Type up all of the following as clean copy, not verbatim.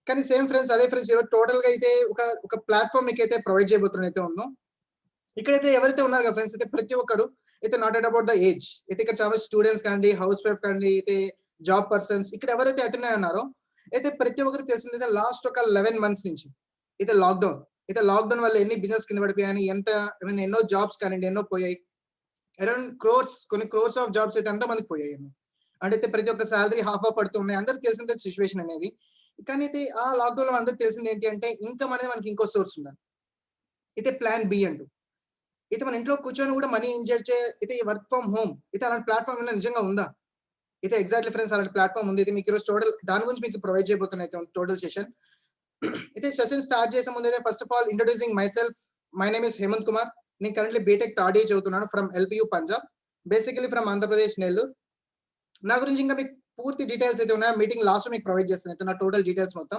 కానీ same friends అదే friends ఈరోజు టోటల్ గా అయితే ఒక ప్లాట్ఫామ్ మీకైతే ప్రొవైడ్ చేయబోతున్నా అయితే ఉందో. ఇక్కడైతే ఎవరైతే ఉన్నారు కదా ఫ్రెండ్స్ అయితే ప్రతి ఒక్కరు అయితే not at about the age అయితే ఇక్కడ చాలా స్టూడెంట్స్ కానీ హౌస్ వైఫ్ కానీ అయితే జాబ్ పర్సన్స్ ఇక్కడ ఎవరైతే అటెండ్ అయి ఉన్నారో అయితే ప్రతి ఒక్కరికి తెలిసిందైతే లాస్ట్ ఒక 11 మంత్స్ నుంచి అయితే లాక్డౌన్ వల్ల ఎన్ని బిజినెస్ కింద పడిపోయాయని ఎంత ఎన్నో జాబ్స్ కానీ ఎన్నో పోయాయి. అరౌండ్ కొన్ని క్రోర్స్ ఆఫ్ జాబ్స్ అయితే అంత మందికి పోయాయి. అంటే అయితే ప్రతి ఒక్క సాలరీ హాఫ్ ఆఫ్ పడుతున్నాయి. అందరికి తెలిసిందే సిచ్యువేషన్ అనేది. కానీ అయితే ఆ లాక్డౌన్ లో అందరికి తెలిసింది ఏంటి అంటే ఇన్కమ్ అనేది మనకి ఇంకో సోర్స్ ఉండాలి. అయితే ప్లాన్ బి అంటూ అయితే మన ఇంట్లో కూర్చొని కూడా మనీ ఇంజెక్ట్ అయితే వర్క్ ఫ్రమ్ హోమ్ అయితే అలాంటి ప్లాట్ఫామ్ నిజంగా ఉందా? అయితే ఎగ్జాక్ట్లీ ఫ్రెండ్స్ అలాంటి ప్లాట్ఫామ్ ఉంది. అయితే మీకు ఈరోజు టోటల్ దాని గురించి మీకు ప్రొవైడ్ చేయబోతున్నాయి టోటల్ సెషన్. అయితే సెషన్ స్టార్ట్ చేసే ముందు అయితే first of all introducing myself. My name is Hemant Kumar. నేను కరెంట్లీ బీటెక్ థర్డ్ ఇయర్ చదువుతున్నాను from LPU Punjab, basically from Andhra Pradesh Nellore. నా గురించి ఇంకా మీకు పూర్తి డీటెయిల్స్ అయితే ఉన్నాయి మీటింగ్ లాస్ట్ మీకు ప్రొవైడ్ చేస్తాను అయితే నా టోటల్ డీటెయిల్స్ మొత్తం.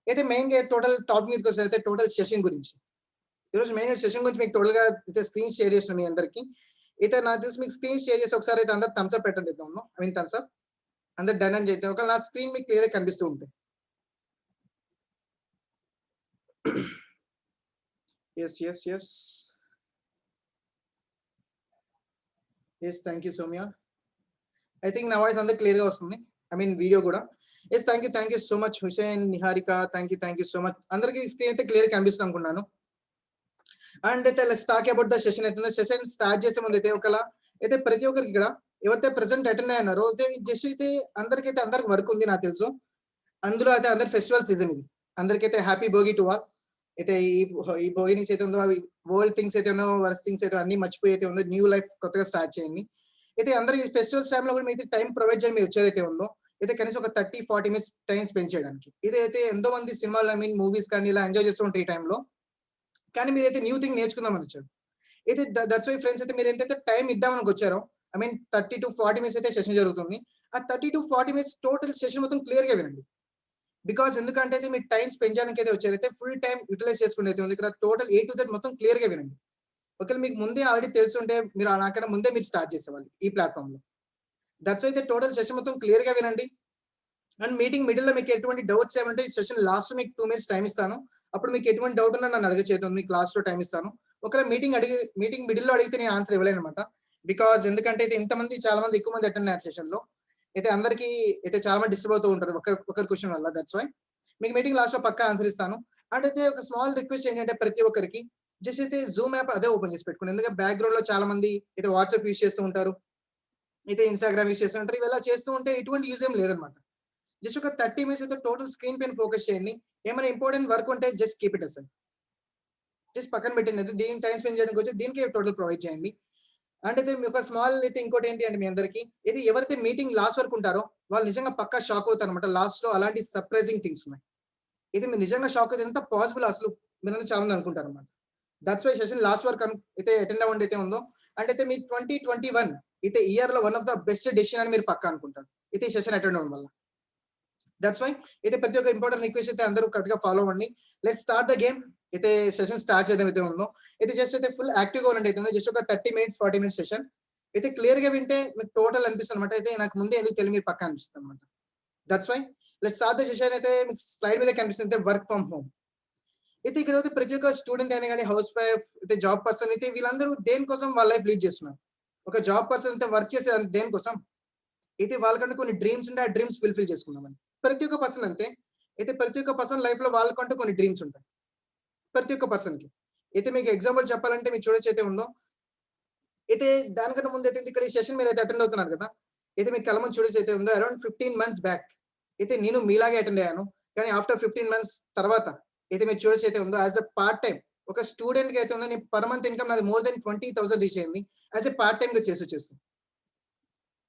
అయితే మెయిన్ గా టోటల్ టాపిక్ మీదకి వస్తే అయితే టోటల్ సెషన్ గురించి ఈరోజు మెయిన్ సెషన్ గురించి మీకు టోటల్ గా అయితే స్క్రీన్ షేర్ చేసిన మీ అందరికి. అయితే నాకు తెలిసి మీకు స్క్రీన్ షేర్ చేసి ఒకసారి అయితే అందరు థమ్స్ అప్ పెట్టండి. థమ్స్ అప్ అందరు డన్ అని చెప్తే ఒకవేళ నా స్క్రీన్ మీకు క్లియర్ కనిపిస్తూ ఉంటాయి. Yes thank you Soumya. I think నా వాయిస్ అందరు క్లియర్ గా వస్తుంది. వీడియో కూడా. Yes thank you so much Hussain, Niharika. Thank you so much. అందరికి స్క్రీన్ అయితే క్లియర్ కనిపిస్తుంది అనుకున్నాను. అండ్ అయితే let's talk about the session. అయితే సెషన్ స్టార్ట్ చేసే ముందు అయితే ఒకలా అయితే ప్రతి ఒక్కరికి ఇక్కడ ఎవరైతే ప్రెసెంట్ అటెండ్ అయ్యారో అయితే జస్ట్ అయితే అందరికి వర్క్ ఉంది నాకు తెలుసు. అందులో అయితే అందరి ఫెస్టివల్ సీజన్ ఇది. అందరికైతే హ్యాపీ భోగి టు ఆల్. అయితే ఈ భోగి నుంచి అయితే ఉందో అవి ఓల్డ్ థింగ్స్ అయితే ఉన్నో వర్స్ థింగ్స్ అయితే అన్ని మర్చిపోయి అయితే ఉందో న్యూ లైఫ్ కొత్తగా స్టార్ట్ చేయండి. అయితే అందరికి ఫెస్టివల్స్ టైంలో కూడా మీకు టైం ప్రొవైడ్ చేయండి. మీరు వచ్చేదైతే ఉందో అయితే కనీసం ఒక 30-40 మినిట్స్ టైం స్పెండ్ చేయడానికి. ఇదైతే ఎంతో మంది సినిమాలు మూవీస్ కానీ ఇలా ఎంజాయ్ చేస్తూ ఉంటాయి ఈ టైంలో. కానీ మీరైతే న్యూ థింగ్ నేర్చుకుందామని వచ్చారు. అయితే దట్స్ వై ఫ్రెండ్స్ అయితే మీరు ఏంటంటే టైం ఇద్దామని వచ్చారో 30-40 మినిట్స్ అయితే సెషన్ జరుగుతుంది. ఆ 30-40 మినిట్స్ టోటల్ సెషన్ మొత్తం క్లియర్ గా వినండి. బికాస్ ఎందుకంటే అయితే మీరు టైం స్పెండ్ చేయడానికి అయితే వచ్చారైతే ఫుల్ టైం యూటిలైజ్ చేసుకుని అయితే ఉంది. ఇక్కడ టోటల్ A to Z మొత్తం క్లియర్ గా వినండి. ఒకవేళ మీకు ముందే ఆల్రెడీ తెలుసుంటే మీరు నాకన్నా ముందే మీరు స్టార్ట్ చేసేవాళ్ళు ఈ ప్లాట్ఫామ్ లో. దట్స్ వై అయితే టోటల్ సెషన్ మొత్తం క్లియర్ గా వినండి. అండ్ మీటింగ్ మిడిల్ లో మీకు ఎటువంటి డౌట్స్ ఏమంటే ఈ సెషన్ లాస్ట్ మీకు 2 మినిట్స్ టైం ఇస్తాను. అప్పుడు మీకు ఎటువంటి డౌట్ ఉన్నా నన్ను అడగచేద్దాం. మీకు లాస్ట్ లో టైం ఇస్తాను. ఒకవేళ మీటింగ్ మిడిల్ లో అడిగితే నేను ఆన్సర్ ఇవ్వలేను అనమాట. బికాస్ ఎందుకంటే అయితే చాలా మంది ఎక్కువ మంది అటెండ్ అయ్యారు సెషన్ లో. అయితే అందరికి అయితే చాలా మంది డిస్టర్బ్ అవుతూ ఉంటారు ఒకరి క్వశ్చన్ వల్ల. దట్స్ వై మీకు మీటింగ్ లాస్ట్ లో పక్కా ఆన్సర్ ఇస్తాను. అండ్ అయితే ఒక స్మాల్ రిక్వెస్ట్ ఏంటంటే ప్రతి ఒక్కరికి జస్ట్ అయితే జూమ్ యాప్ అదే ఓపెన్ చేసి పెట్టుకోండి. ఎందుకంటే బ్యాక్గ్రౌండ్ లో చాలా మంది అయితే వాట్సాప్ యూస్ చేస్తూ ఉంటారు, అయితే ఇన్స్టాగ్రామ్ యూస్ చేస్తూ ఉంటారు. ఇవి చేస్తూ ఉంటే ఎటువంటి యూజ్ ఏం లేదనమాట. జస్ట్ ఒక 30 మినిట్స్ అయితే టోటల్ స్క్రీన్ పైన ఫోకస్ చేయండి. ఏమైనా ఇంపార్టెంట్ వర్క్ ఉంటే just keep it aside, just పక్కన పెట్టండి. అయితే దీనికి టైం స్పెండ్ చేయడానికి వచ్చి దీనికి టోటల్ ప్రొవైడ్ చేయండి. అంటే అయితే ఒక స్మాల్ అయితే ఇంకోటి ఏంటి అంటే మీ అందరికి ఇది ఎవరైతే మీటింగ్ లాస్ట్ వరకు ఉంటారో వాళ్ళు నిజంగా పక్కా షాక్ అవుతారు అనమాట. లాస్ట్ లో అలాంటి సర్ప్రైజింగ్ థింగ్స్ ఉన్నాయి. ఇది మీరు నిజంగా షాక్ అయితే ఎంత పాసిబుల్ అసలు మీరు చాలా మంది అనుకుంటారు అనమాట. దట్స్ వై సెషన్ లాస్ట్ వరకు అయితే అటెండ్ అవ్వండి అయితే ఉందో. అంటే అయితే మీ 2021 అయితే ఇయర్ లో one of the best decision అని మీరు పక్కా అనుకుంటారు అయితే ఈ సెషన్ అటెండ్ అవ్వడం వల్ల. దట్స్ వై అయితే ప్రతి ఒక్క ఇంపార్టెంట్ రిక్వెస్ట్ అయితే అందరూ కరెక్ట్ గా ఫాలో అవ్వండి. Let's start the game. అయితే సెషన్ స్టార్ట్ చేద్దాం అయితే ఉందో. అయితే జస్ట్ అయితే ఫుల్ యాక్టివ్ గా ఉండండి అయితే జస్ట్ ఒక 30 మినిట్స్ 40 మినిట్స్ సెషన్ అయితే క్లియర్ గా వింటే మీకు టోటల్ అనిపిస్తుంది అనమాట. అయితే నాకు ముందే ఎందుకు తెలియదు మీరు పక్క అనిపిస్తుంది అనమాట. That's why let's start the session. అయితే మీకు స్లైడ్ మీద కనిపిస్తుంది వర్క్ ఫ్రమ్ హోమ్. అయితే ఇక్కడ అయితే ప్రతి ఒక్క స్టూడెంట్ అయినా కానీ హౌస్ వైఫ్ అయితే జాబ్ పర్సన్ అయితే వీళ్ళందరూ దేనికోసం వాళ్ళ లైఫ్ లీడ్ చేస్తున్నారు. ఒక జాబ్ పర్సన్ అయితే వర్క్ చేసే దేనికోసం అయితే వాళ్ళకంటే కొన్ని డ్రీమ్స్ ఉంటే ఆ డ్రీమ్స్ ఫుల్ఫిల్ చేసుకుందామని. ప్రతి ఒక్క పర్సన్ అంతే. అయితే ప్రతి ఒక్క పర్సన్ లైఫ్ లో వాళ్ళకంటూ కొన్ని డ్రీమ్స్ ఉంటాయి ప్రతి ఒక్క పర్సన్ కి. అయితే మీకు ఎగ్జాంపుల్ చెప్పాలంటే మీకు చూడొచ్చు అయితే ఉందో. అయితే దానికంటే ముందు అయితే ఇక్కడ ఈ సెషన్ మీరు అయితే అటెండ్ అవుతున్నారు కదా. అయితే మీకు కళ్ళ ముందు చూడొచ్చు అయితే ఉందో అరౌండ్ 15 months బ్యాక్ అయితే నేను మీలాగే అటెండ్ అయ్యాను. కానీ ఆఫ్టర్ 15 months తర్వాత అయితే మీరు చూడొచ్చు అయితే ఉందో యాజ్ అ పార్ట్ టైం ఒక స్టూడెంట్ కి అయితే ఉందో నేను పర్ మంత్ ఇన్కమ్ నాది మోర్ దెన్ 20,000 రీచ్ అయింది యాజ్ ఎ పార్ట్ టైం గా చేసి వచ్చేస్తాను.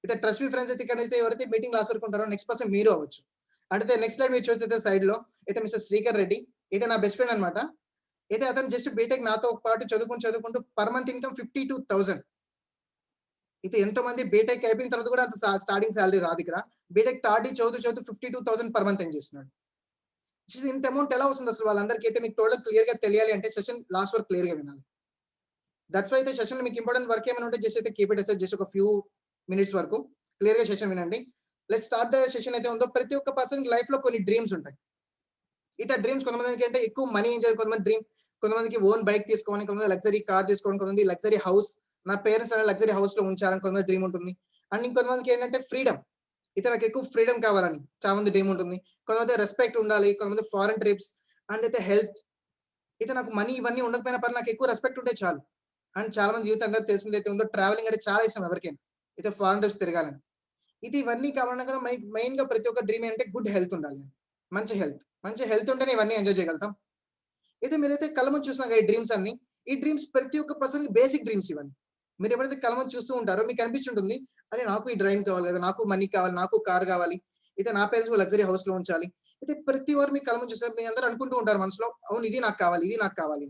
అయితే ట్రస్ట్ మీ ఫ్రెండ్స్ అయితే ఇక్కడ అయితే ఎవరైతే మీటింగ్ లాస్ట్ వరకు ఉంటారో నెక్స్ట్ పర్సన్ మీరు అవ్వచ్చు. అంటే నెక్స్ట్ స్లైడ్ మీరు చూస్తే సైడ్ లో అయితే మిస్టర్ శ్రీకర్ రెడ్డి అయితే నా బెస్ట్ ఫ్రెండ్ అనమాట. అయితే అతను జస్ట్ బీటెక్ నాతో పాటు చదువుకుంటూ పర్ మంత్ ఇన్కమ్ 52,000. అయితే ఎంతో మంది బీటెక్ అయిపోయిన తర్వాత కూడా అంత స్టార్టింగ్ సాలరీ రాదు. ఇక్కడ బీటెక్ థర్డ్ చదువుతూ 52,000 పర్ మంత్ ఏం చేస్తున్నాడు. ఇంత అమౌంట్ ఎలా వస్తుంది అసలు వాళ్ళందరికీ. అయితే మీకు టోటల్ క్లియర్ గా తెలియాలి అంటే సెషన్ లాస్ట్ వరకు క్లియర్ గా వినాలి. దట్స్ వై అయితే సెషన్ మీకు ఇంపార్టెంట్ వర్క్ ఏమైనా ఉంటే జస్ట్ అయితే కీప్ ఇట్ అసైడ్ జస్ట్ ఒక ఫ్యూ మినిట్స్ వరకు క్లియర్ గా సెషన్ వినండి. లెట్స్ స్టార్ట్ ద సెషన్ అయితే ఉందో. ప్రతి ఒక్క పర్సన్ లైఫ్ లో కొన్ని డ్రీమ్స్ ఉంటాయి. అయితే డ్రీమ్స్ కొంతమందికి అంటే ఎక్కువ మనీ ఏం చేయాలి కొంతమంది డ్రీమ్. కొంతమందికి ఓన్ బైక్ తీసుకోవాలని, కొంతమంది లగ్జరీ కార్ తీసుకోవాలని, కొంతమంది లగ్జరీ హౌస్. నా పేరెంట్స్ అనే లగ్జరీ హౌస్‌లో ఉంచాలని కొంతమంది డ్రీమ్ ఉంటుంది. అండ్ ఇంకొంతమందికి ఏంటంటే ఫ్రీడమ్. అయితే నాకు ఎక్కువ ఫ్రీడమ్ కావాలని చాలా మంది డ్రీమ్ ఉంటుంది. కొంతమంది రెస్పెక్ట్ ఉండాలి. కొంతమంది ఫారెన్ ట్రిప్స్ అండ్ అయితే హెల్త్. అయితే నాకు మనీ ఇవన్నీ ఉండకపోయినా పర్లేదు నాకు ఎక్కువ రెస్పెక్ట్ ఉంటే చాలు. అండ్ చాలా మంది యూత్ అందరికి తెలిసిందైతే ఉందో ట్రావెలింగ్ అంటే చాలా ఇష్టం ఎవరికైనా. అయితే ఫారెన్ ట్రిప్స్ తిరగాలని. ఇది ఇవన్నీ కావాలన్నా కూడా మెయిన్‌గా ప్రతి ఒక్క డ్రీమ్ ఏంటంటే గుడ్ హెల్త్ ఉండాలి. మంచి హెల్త్. మంచి హెల్త్ ఉంటేనే ఇవన్నీ ఎంజాయ్ చేయగలుగుతాం. అయితే మీరైతే కళ్ళ ముందు చూసినాక ఈ డ్రీమ్స్ అన్ని, ఈ డ్రీమ్స్ ప్రతి ఒక్క పర్సన్‌కి బేసిక్ డ్రీమ్స్ ఇవన్నీ. మీరు ఎప్పుడైతే కళ్ళ ముందు చూస్తూ ఉంటారో మీకు అనిపించుంటుంది. అరే! నాకు ఈ డ్రైవ్ కావాలి కదా! నాకు మనీ కావాలి, నాకు కార్ కావాలి. అయితే నా పేరెంట్స్ లగ్జరీ హౌస్‌లో ఉంచాలి. అయితే ప్రతి ఒక్కరు మీ కళ్ళ ముందు చూసినప్పుడు మీ అందరూ అనుకుంటూ ఉంటారు మనసులో. అవును ఇది నాకు కావాలి, ఇది నాకు కావాలి.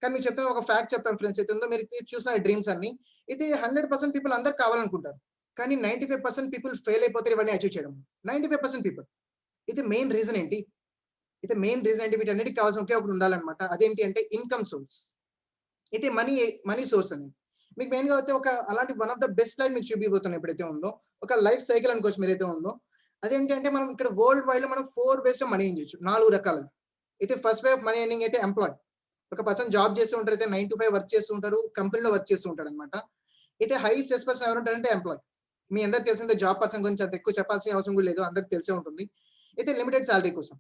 కానీ మీకు చెప్తాను ఒక ఫ్యాక్ట్ చెప్తాను ఫ్రెండ్స్ అయితే ఉందో మీరు చూసిన డ్రీమ్స్ అన్ని. అయితే 100% పీపుల్ అందరూ కావాలనుకుంటారు. కానీ 95% పీపుల్ ఫెయిల్ అయిపోతారు ఇవన్నీ అచీవ్ చేయడం. 95% పీపుల్. అయితే మెయిన్ రీజన్ ఏంటి? అయితే మెయిన్ రీజన్ ఏంటి వీటన్నిటికి కావాల్సిన ఒకే ఒకటి ఉండాలన్నమాట. అదేంటి అంటే ఇన్‌కమ్ సోర్స్. అయితే మనీ సోర్స్ అనేది. మీకు మెయిన్‌గా అయితే ఒక అలాంటి one of the best line మీకు చూపియబోతున్నా ఎప్పుడైతే ఉందో, ఒక లైఫ్ సైకిల్ అనుకోవచ్చు మీరైతే ఉందో. అదేంటి అంటే మనం ఇక్కడ వరల్డ్ వైడ్‌లో మనం 4 వేస్‌లో మనీ ఎర్న్ చేయొచ్చు. 4 రకాలుగా. అయితే first way of money earning అయితే ఎంప్లాయ్. ఒక పర్సన్ జాబ్ చేస్తూ ఉంటారు. అయితే 9-5 వర్క్ చేస్తూ ఉంటారు. కంపెనీలో వర్క్ చేస్తూ ఉంటాడన్నమాట. అయితే హై స్ట్రెస్ పర్సన్ ఎవరుంటారంటే ఎంప్లాయ్. మీ అందరికి తెలిసిందే జాబ్ పర్సన్ గురించి అంత ఎక్కువ చెప్పాల్సిన అవసరం కూడా లేదు. అందరికి తెలిసే ఉంటుంది. అయితే లిమిటెడ్ సాలరీ కోసం.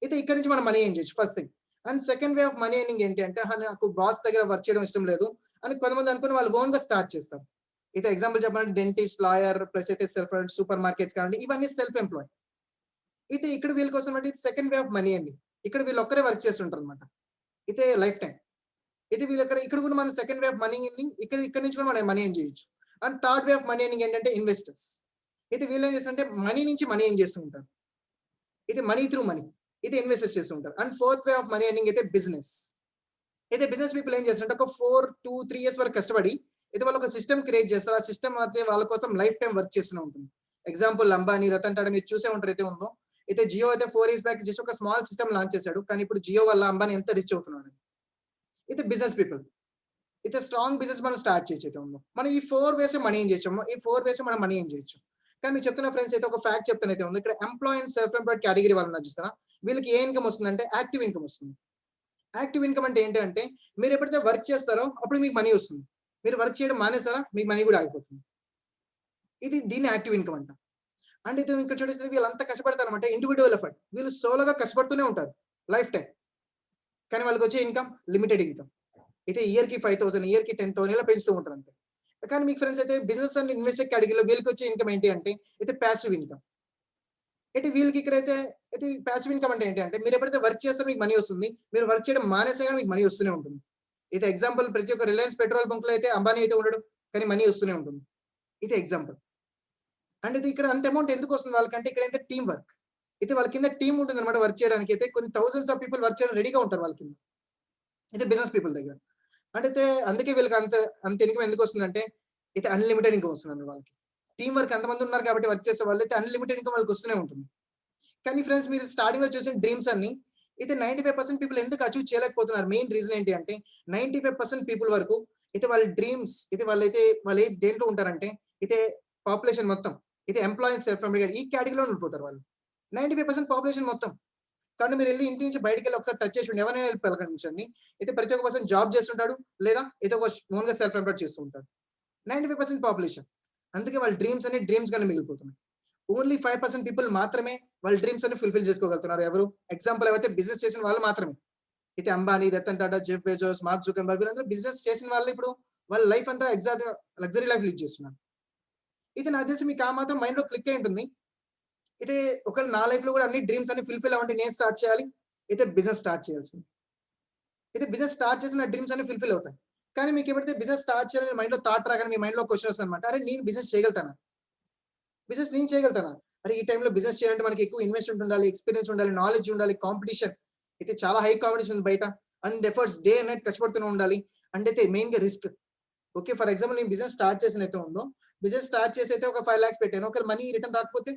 అయితే ఇక్కడి నుంచి మనం మనీ ఎర్న్ చేయొచ్చు first thing. And second way of money earning ఏంటి అంటే నాకు బాస్ దగ్గర వర్క్ చేయడం ఇష్టం లేదు అని కొంతమంది అనుకుని వాళ్ళు ఓన్‌గా స్టార్ట్ చేస్తారు. అయితే ఎగ్జాంపుల్ చెప్పాలంటే డెంటిస్ట్, లాయర్ ప్లస్ అయితే సెల్ఫ్ సూపర్ మార్కెట్స్ కానివ్వండి ఇవన్నీ సెల్ఫ్ ఎంప్లాయ్. అయితే ఇక్కడ వీళ్ళ కోసం అంటే second way of money earning. ఇక్కడ వీళ్ళు ఒక్కరే వర్క్ చేస్తుంటారన్నమాట. అయితే లైఫ్ టైమ్. అయితే ఇక్కడ కూడా మనం second way of money earning ఇక్కడ నుంచి కూడా మనం మనీ ఎర్న్ చేయొచ్చు. And third way of money earning ఏంటంటే ఇన్వెస్టర్స్. అయితే వీళ్ళు ఏం చేస్తారంటే మనీ నుంచి మనీ ఎర్న్ చేస్తూ ఉంటారు. ఇది మనీ త్రూ మనీ. ఇది ఇన్వెస్టర్స్ చేస్తూ ఉంటారు. And fourth way of money earning అయితే బిజినెస్. అయితే బిజినెస్ పీపుల్ ఏం చేస్తారంటే ఒక 3 ఇయర్స్ వరకు కష్టపడి అయితే వాళ్ళు ఒక సిస్టమ్ క్రియేట్ చేస్తారు. ఆ సిస్టమ్ అయితే వాళ్ళ కోసం లైఫ్ టైమ్ వర్క్ చేస్తూనే ఉంటుంది. ఎగ్జాంపుల్ అంబానీ, రతన్ టాటా మీరు చూసే ఉంటారు అయితే ఉందో. అయితే జియో అయితే 4 ఇయర్స్ బ్యాక్ జస్ట్ ఒక స్మాల్ సిస్టమ్ లాంచ్ చేశాడు. కానీ ఇప్పుడు జియో వల్ల అంబానీ ఎంత రిచ్ అవుతున్నాడు. అయితే బిజినెస్ పీపుల్. అయితే స్ట్రాంగ్ బిజినెస్ మనం స్టార్ట్ చేసేది ఉందో. మనం ఈ 4 వేస్ మనీ ఎర్న్ చేయొచ్చు. ఈ 4 వేస్ మనం మనీ ఎర్న్ చేయొచ్చు. కానీ మీకు చెప్తున్న ఫ్రెండ్స్ అయితే ఒక ఫ్యాక్ట్ చెప్తానైతే ఉంది. ఇక్కడ employee and self employed category వాళ్ళు ఉన్నారు చూసారా? వీళ్ళకి ఏ ఇన్‌కమ్ వస్తుందంటే యాక్టివ్ ఇన్‌కమ్ వస్తుంది. యాక్టివ్ ఇన్‌కమ్ అంటే ఏంటంటే మీరు ఎప్పుడైతే వర్క్ చేస్తారో అప్పుడు మీకు మనీ వస్తుంది. మీరు వర్క్ చేయడం మానేసారా మీకు మనీ కూడా ఆగిపోతుంది. దీన్ని యాక్టివ్ ఇన్‌కమ్ అంటాం. అండ్ ఇది ఇక్కడ చూడేస్తే వీళ్ళంతా కష్టపడతారన్నమాట. Individual effort. వీళ్ళు సోలోగా కష్టపడుతూనే ఉంటారు లైఫ్ టైమ్. కానీ వాళ్ళకొచ్చే ఇన్‌కమ్ లిమిటెడ్ ఇన్‌కమ్. అయితే ఇయర్‌కి 5,000 ఇయర్‌కి 10,000 ఇలా పెంచుతూ ఉంటారు అంతే. కానీ మీకు ఫ్రెండ్స్ అయితే బిజినెస్ అండ్ ఇన్వెస్టర్ కేటగిరీలో వీళ్ళకొచ్చే ఇన్‌కమ్ ఏంటి అంటే అయితే పాసివ్ ఇన్‌కమ్. అయితే వీళ్ళకి ఇక్కడైతే అయితే పాసివ్ ఇన్‌కమ్ అంటే ఏంటి అంటే మీరు ఎప్పుడైతే వర్క్ చేస్తారో మీకు మనీ వస్తుంది. మీరు వర్క్ చేయడం మానేసినా గాని మీకు మనీ వస్తూనే ఉంటుంది. అయితే ఎగ్జాంపుల్ ప్రతి ఒక్క రిలయన్స్ పెట్రోల్ బంక్‌లో అయితే అంబానీ అయితే ఉండడు. కానీ మనీ వస్తూనే ఉంటుంది. ఇది ఎగ్జాంపుల్. అండ్ ఇది ఇక్కడ అంత అమౌంట్ ఎందుకొస్తుంది వాళ్ళకంటే ఇక్కడైతే టీమ్ వర్క్. అయితే వాళ్ళ కింద టీమ్ ఉంటుందన్నమాట వర్క్ చేయడానికి. అయితే కొన్ని థౌసండ్స్ ఆఫ్ పీపుల్ వర్క్ చేయడానికి రెడీగా ఉంటారు వాళ్ళ కింద. ఇది బిజినెస్ పీపుల్ దగ్గర. అంటే అందుకే వీళ్ళకి అంత ఇన్‌కమ్ ఎందుకొస్తుందంటే అయితే అన్‌లిమిటెడ్ ఇన్‌కమ్ వస్తుందండి వాళ్ళకి. టీమ్ వర్క్ అంతమంది ఉన్నారు కాబట్టి వర్క్ చేసే వాళ్ళైతే అన్‌లిమిటెడ్ ఇన్‌కమ్ వాళ్ళకి వస్తూనే ఉంటుంది. కానీ ఫ్రెండ్స్ మీరు స్టార్టింగ్‌లో చూసిన డ్రీమ్స్ అన్ని అయితే 95% పీపుల్ ఎందుకు అచీవ్ చేయలేకపోతున్నారు? మెయిన్ రీజన్ ఏంటి అంటే 95% పీపుల్ వరకు అయితే వాళ్ళ డ్రీమ్స్ అయితే వాళ్ళు దేంట్లో ఉంటారంటే అయితే పాపులేషన్ మొత్తం అయితే ఎంప్లాయీస్ సెల్ఫ్ ఎంప్లాయిడ్ ఈ కేటగిరీలో ఉండిపోతారు వాళ్ళు. 95% పాపులేషన్ మొత్తం. కానీ మీరెళ్లి ఇంటి నుంచి బయటికెళ్ళి ఒకసారి టచ్ చేసి చూడండి. ఎవరినైనా వెళ్లి పలకరించండి. అయితే ప్రతి ఒక్క పర్సన్ జాబ్ చేస్తుంటాడు. లేదా ఏదో ఒక ఓన్‌గా సెల్ఫ్ ఎంప్లాయిడ్ చేస్తూ ఉంటాడు. 95% పాపులేషన్. అందుకే వాళ్ళ డ్రీమ్స్ అన్ని డ్రీమ్స్ గానే మిగిలిపోతున్నాయి. ఓన్లీ 5% పీపుల్ మాత్రమే వాళ్ళ డ్రీమ్స్ అన్ని ఫుల్‌ఫిల్ చేసుకోగలుగుతున్నారు. ఎవరు? ఎగ్జాంపుల్ ఎవరైతే బిజినెస్ చేసిన వాళ్ళు మాత్రమే. అయితే Ambani, Ratan Tata, Jeff Bezos, Mark Zuckerberg వీళ్ళందరూ బిజినెస్ చేసిన వాళ్ళు ఇప్పుడు వాళ్ళ లైఫ్ అంతా ఎగ్జాక్ట్‌గా లగ్జరీ లైఫ్ లీడ్ చేస్తున్నారు. ఇది నాకు తెలిసి మీకు ఆ మాత్రం మైండ్‌లో క్లిక్ అయ్యి ఉంటుంది. అయితే ఒకవేళ నా లైఫ్‌లో కూడా అన్ని డ్రీమ్స్ అన్ని ఫుల్‌ఫిల్ అవ్వాలంటే నేను స్టార్ట్ చేయాలి. అయితే బిజినెస్ స్టార్ట్ చేయాల్సింది. అయితే బిజినెస్ స్టార్ట్ చేసిన డ్రీమ్స్ అన్ని ఫుల్‌ఫిల్ అవుతాయి. కానీ మీకు ఎప్పుడైతే బిజినెస్ స్టార్ట్ చేయాలని మైండ్‌లో థాట్ రాగానే మీ మైండ్‌లో క్వెషన్ వస్తదన్నమాట. అరే! నేను బిజినెస్ చేయగలుగుతానా? బిజినెస్ నేను చేయగలుగుతానా? అరే! ఈ టైంలో బిజినెస్ చేయాలంటే మనకి ఎక్కువ ఇన్వెస్ట్‌మెంట్ ఉండాలి, ఎక్స్‌పీరియన్స్ ఉండాలి, నాలెడ్జ్ ఉండాలి, కాంపిటీషన్ అయితే చాలా హై కాంపిటీషన్ ఉంది బయట. And efforts day and night కష్టపడుతూనే ఉండాలి. అండ్ అయితే మెయిన్‌గా రిస్క్. ఓకే. ఫర్ ఎగ్జాంపుల్ నేను బిజినెస్ స్టార్ట్ చేసినైతే ఉందో, బిజినెస్ స్టార్ట్ చేసి అయితే ఒక 5 లాక్స్ పెట్టాను. ఒకవేళ మనీ రిటర్న్ రాకపోతే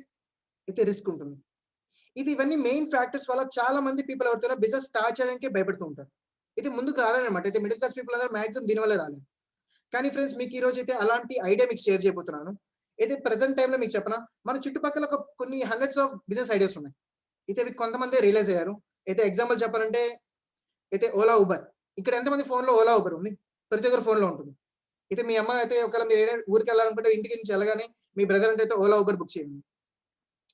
అయితే రిస్క్ ఉంటుంది. ఇవన్నీ మెయిన్ ఫ్యాక్టర్స్ వల్ల చాలా మంది పీపుల్ ఎవరైతే బిజినెస్ స్టార్ట్ చేయడానికే భయపడుతూ ఉంటారు. ఇది ముందుకు రాలేరన్నమాట. అయితే మిడిల్ క్లాస్ పీపుల్ అందరూ మాక్సిమం దీని వల్లే రాలేదు. కానీ ఫ్రెండ్స్ మీకు ఈ రోజు అయితే అలాంటి ఐడియా మీకు షేర్ చేయబోతున్నాను. అయితే ప్రెజెంట్ టైమ్‌లో మీకు చెప్పనా? మన చుట్టుపక్కల కొన్ని హండ్రెడ్స్ ఆఫ్ బిజినెస్ ఐడియాస్ ఉన్నాయి. అయితే ఇవి కొంతమందే రియలైజ్ అయ్యారు. అయితే ఎగ్జాంపుల్ చెప్పాలంటే అయితే ఓలా, ఉబర్. ఇక్కడ ఎంతమంది ఫోన్‌లో ఓలా, ఉబర్ ఉంది? ప్రతి ఒక్కరి ఫోన్‌లో ఉంటుంది. అయితే మీ అమ్మ అయితే ఒకవేళ మీరు ఏదైనా ఊరికెళ్ళాలనుకుంటే ఇంటికి నుంచి వెళ్ళగానే మీ బ్రదర్ అంటే అయితే ఓలా, ఉబర్ బుక్ చేయండి.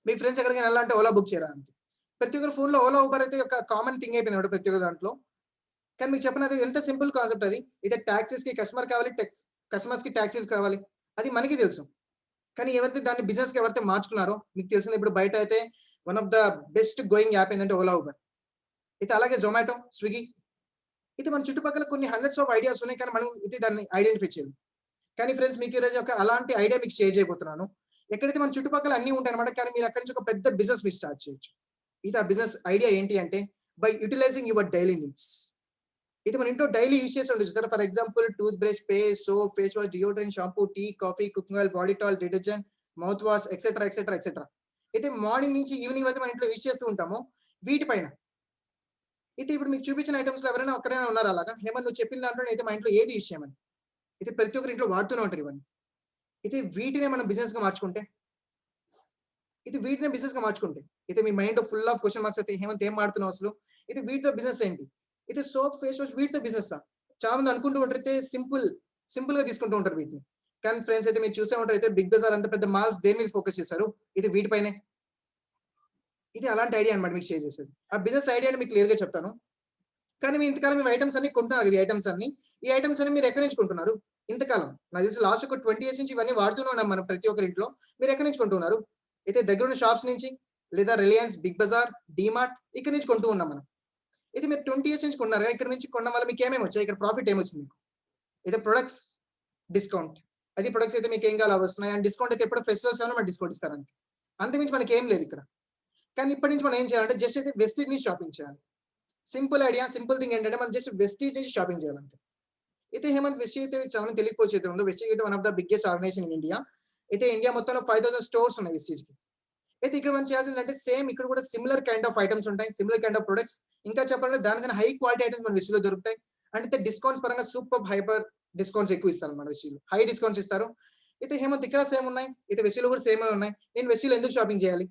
మీ ఫ్రెండ్స్ ఎక్కడికైనా వెళ్ళాలంటే ఓలా బుక్ చేయరా అంటే. ప్రతి ఒక్కరి ఫోన్‌లో ఓలా, ఉబర్ అయితే ఒక కామన్ థింగ్ అయిపోయిందన్నమాట ప్రతి ఒక్క దాంట్లో. కానీ మీకు చెప్పను అది ఎంత సింపుల్ కాన్సెప్ట్ అది. అయితే టాక్సీస్‌కి కస్టమర్ కావాలి, కస్టమర్స్‌కి టాక్సీలు కావాలి. అది మనకి తెలుసు. కానీ ఎవరైతే దాన్ని బిజినెస్‌గా ఎవరైతే మార్చుకున్నారో మీకు తెలిసింది ఇప్పుడు బయట అయితే one of the best going app ఏందంటే ఓలా, ఉబర్. అయితే అలాగే జొమాటో, స్విగ్గీ ఇది మన చుట్టుపక్కల కొన్ని హండ్రెడ్స్ ఆఫ్ ఐడియాస్ ఉన్నాయి. కానీ మనం ఇది దాన్ని ఐడెంటిఫై చేయలేం. కానీ ఫ్రెండ్స్ మీకు ఈరోజు ఒక అలాంటి ఐడియా మీకు షేర్ చేయబోతున్నాను. ఎక్కడైతే మన చుట్టుపక్కల అన్నీ ఉంటాయన్నమాట. కానీ మీరు అక్కడి నుంచి ఒక పెద్ద బిజినెస్ మీరు స్టార్ట్ చేయొచ్చు. ఇది ఆ బిజినెస్ ఐడియా ఏంటి అంటే by utilising your daily needs. ఇది మన ఇంట్లో డైలీ యూజ్ చేసి ఉండొచ్చు sir. For example tooth brush, paste, soap, face wash, deodorant, shampoo, tea, coffee, cooking oil, body talc, detergent, mouth wash etcetera, etcetera, etcetera. అయితే morning నుంచి evening వరకు మన ఇంట్లో యూజ్ చేస్తూ ఉంటాము. వీటిపైన అయితే ఇప్పుడు మీకు చూపించిన ఐటెమ్స్‌లో ఎవరైనా ఒక్కరైనా ఉన్నారా అలాగా? హేమంత్ నువ్వు చెప్పిన దాంట్లోనే అయితే మా ఇంట్లో ఏది యూజ్ చేయమని. అయితే ప్రతి ఒక్కరి ఇంట్లో వాడుతూనే ఉంటారు ఇవన్నీ. అయితే వీటినే మనం బిజినెస్‌గా మార్చుకుంటే, అయితే వీటినే బిజినెస్‌గా మార్చుకుంటే, అయితే మీ mind full of question marks అయితే హేమంత్ ఏం వాడుతున్నావు అసలు? అయితే వీటితో బిజినెస్ ఏంటి? అయితే సోప్, ఫేస్ వాష్ వీటితో బిజినెస్సా? చాలా మంది అనుకుంటూ ఉంటారు అయితే సింపుల్‌గా తీసుకుంటూ ఉంటారు వీటిని. కానీ ఫ్రెండ్స్ అయితే మీరు చూసే ఉంటారు అయితే బిగ్ బజార్ అంత పెద్ద మాల్స్ దేని మీద ఫోకస్ చేశారు? ఇది వీటిపైనే. ఇది అలాంటి ఐడియా అన్నమాట మీకు షేర్ చేసేది. ఆ బిజినెస్ ఐడియాని మీకు క్లియర్‌గా చెప్తాను. కానీ మీ ఇంతకాలం ఇవి ఐటెమ్స్ అన్ని కొంటున్నారు కదా! ఈ ఐటెమ్స్ అన్ని. ఈ ఐటెమ్స్ అన్ని మీరు ఎక్కడి నుంచి కొంటున్నారు? ఇంతకాలం. నాకు తెలిసి లాస్ట్ ఒక 20 ఇయర్స్ నుంచి ఇవన్నీ వాడుతూనే ఉన్నాం మనం ప్రతి ఒక్కరి ఇంట్లో. మీరు ఎక్కడి నుంచి కొంటున్నారు? అయితే దగ్గరున్న షాప్స్ నుంచి లేదా రిలయన్స్, బిగ్ బజార్, డీమార్ట్ ఇక్కడి నుంచి కొంటూ ఉన్నాం మనం. అయితే మీరు 20 ఇయర్స్ నుంచి కొన్నారు కదా! ఇక్కడ నుంచి కొనడం వల్ల మీకేమేమి వచ్చాయి? ఇక్కడ ప్రాఫిట్ ఏమొచ్చింది మీకు? అయితే ప్రొడక్ట్స్ డిస్కౌంట్. అది ప్రొడక్ట్స్ అయితే మీకేం కావాలో అవి వస్తున్నాయి. అండ్ డిస్కౌంట్ అయితే ఎప్పుడు ఫెస్టివల్స్ ఏమైనా మనకు డిస్కౌంట్ ఇస్తారంతే. అంతకుమించి మనకేం లేదు ఇక్కడ. కానీ ఇప్పటి నుంచి మనం ఏం చేయాలంటే జస్ట్ అయితే వెస్టీజ్ నుంచి షాపింగ్ చేయాలి. సింపుల్ ఐడియా, సింపుల్ థింగ్ ఏంటంటే మనం జస్ట్ వెస్టీజ్ నుంచి షాపింగ్ చేయాలంతే. అయితే హేమంత్ వెస్టీజ్ అయితే చాలా మందికి తెలియకపోవచ్చు అయితే ఉందో. వెస్టీజ్ అయితే one of the biggest organisation in India. అయితే ఇండియా మొత్తంలో 5000 స్టోర్స్ ఉన్నాయి వెస్టీజ్‌కి. అయితే ఇక్కడ మనం చేయాల్సిందంటే సేమ్ ఇక్కడ కూడా సిమిలర్ కైండ్ ఆఫ్ ఐటెమ్స్ ఉంటాయి. Similar kind of products. ఇంకా చెప్పాలంటే దానికన్నా హై క్వాలిటీ ఐటెమ్స్ మన వెస్టీజ్‌లో దొరుకుతాయి. అంటే డిస్కౌంట్స్ పరంగా సూపర్బ్ హైపర్ డిస్కౌంట్స్ ఎక్కువ ఇస్తారన్నమాట వెస్టీజ్‌లో. హై డిస్కౌంట్స్ ఇస్తారు. అయితే హేమంత్ ఇక్కడ సేమ్ ఉన్నాయి. అయితే వెస్టీజ్‌లో కూడా సేమే ఉన్నాయి. నేను వెస్టీజ్‌లో ఎందుకు షాపింగ్ చేయాలి?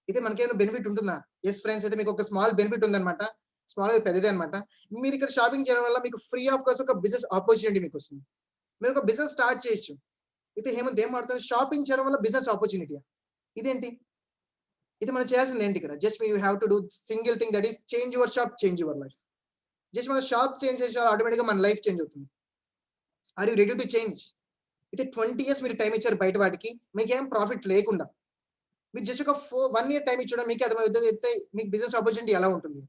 అయితే మనకేమైనా బెనిఫిట్ ఉంటుందా? యెస్ ఫ్రెండ్స్ అయితే మీకు ఒక స్మాల్ బెనిఫిట్ ఉందన్నమాట. స్మాల్ పెద్దదే అన్నమాట. మీరిక్కడ షాపింగ్ చేయడం వల్ల మీకు ఫ్రీ ఆఫ్ కాస్ట్ ఒక బిజినెస్ ఆపర్చునిటీ మీకొస్తుంది. మీరొక బిజినెస్ స్టార్ట్ చేయొచ్చు. అయితే హేమంత్ ఏం మాట్లాడుతున్నారు? షాపింగ్ చేయడం వల్ల బిజినెస్ ఆపర్చునిటీయా? ఇదేంటి? ఇది మనం చేయాల్సింది ఏంటి ఇక్కడ? Just you have to do single thing that is change your shop, change your life. Just మన షాప్ చేంజ్ చేస్తే ఆటోమేటిక్‌గా మన లైఫ్ చేంజ్ అవుతుంది. Are you ready to change? అయితే 20 ఇయర్స్ మీరు టైమ్ ఇచ్చారు బయట వాటికి. మీకేం ప్రాఫిట్ లేకుండా. మీరు జస్ట్ ఒక 1 ఇయర్ టైమ్ ఇచ్చి మీకే అర్థమవుతది అయితే మీకు బిజినెస్ ఆపర్చునిటీ ఎలా ఉంటుంది?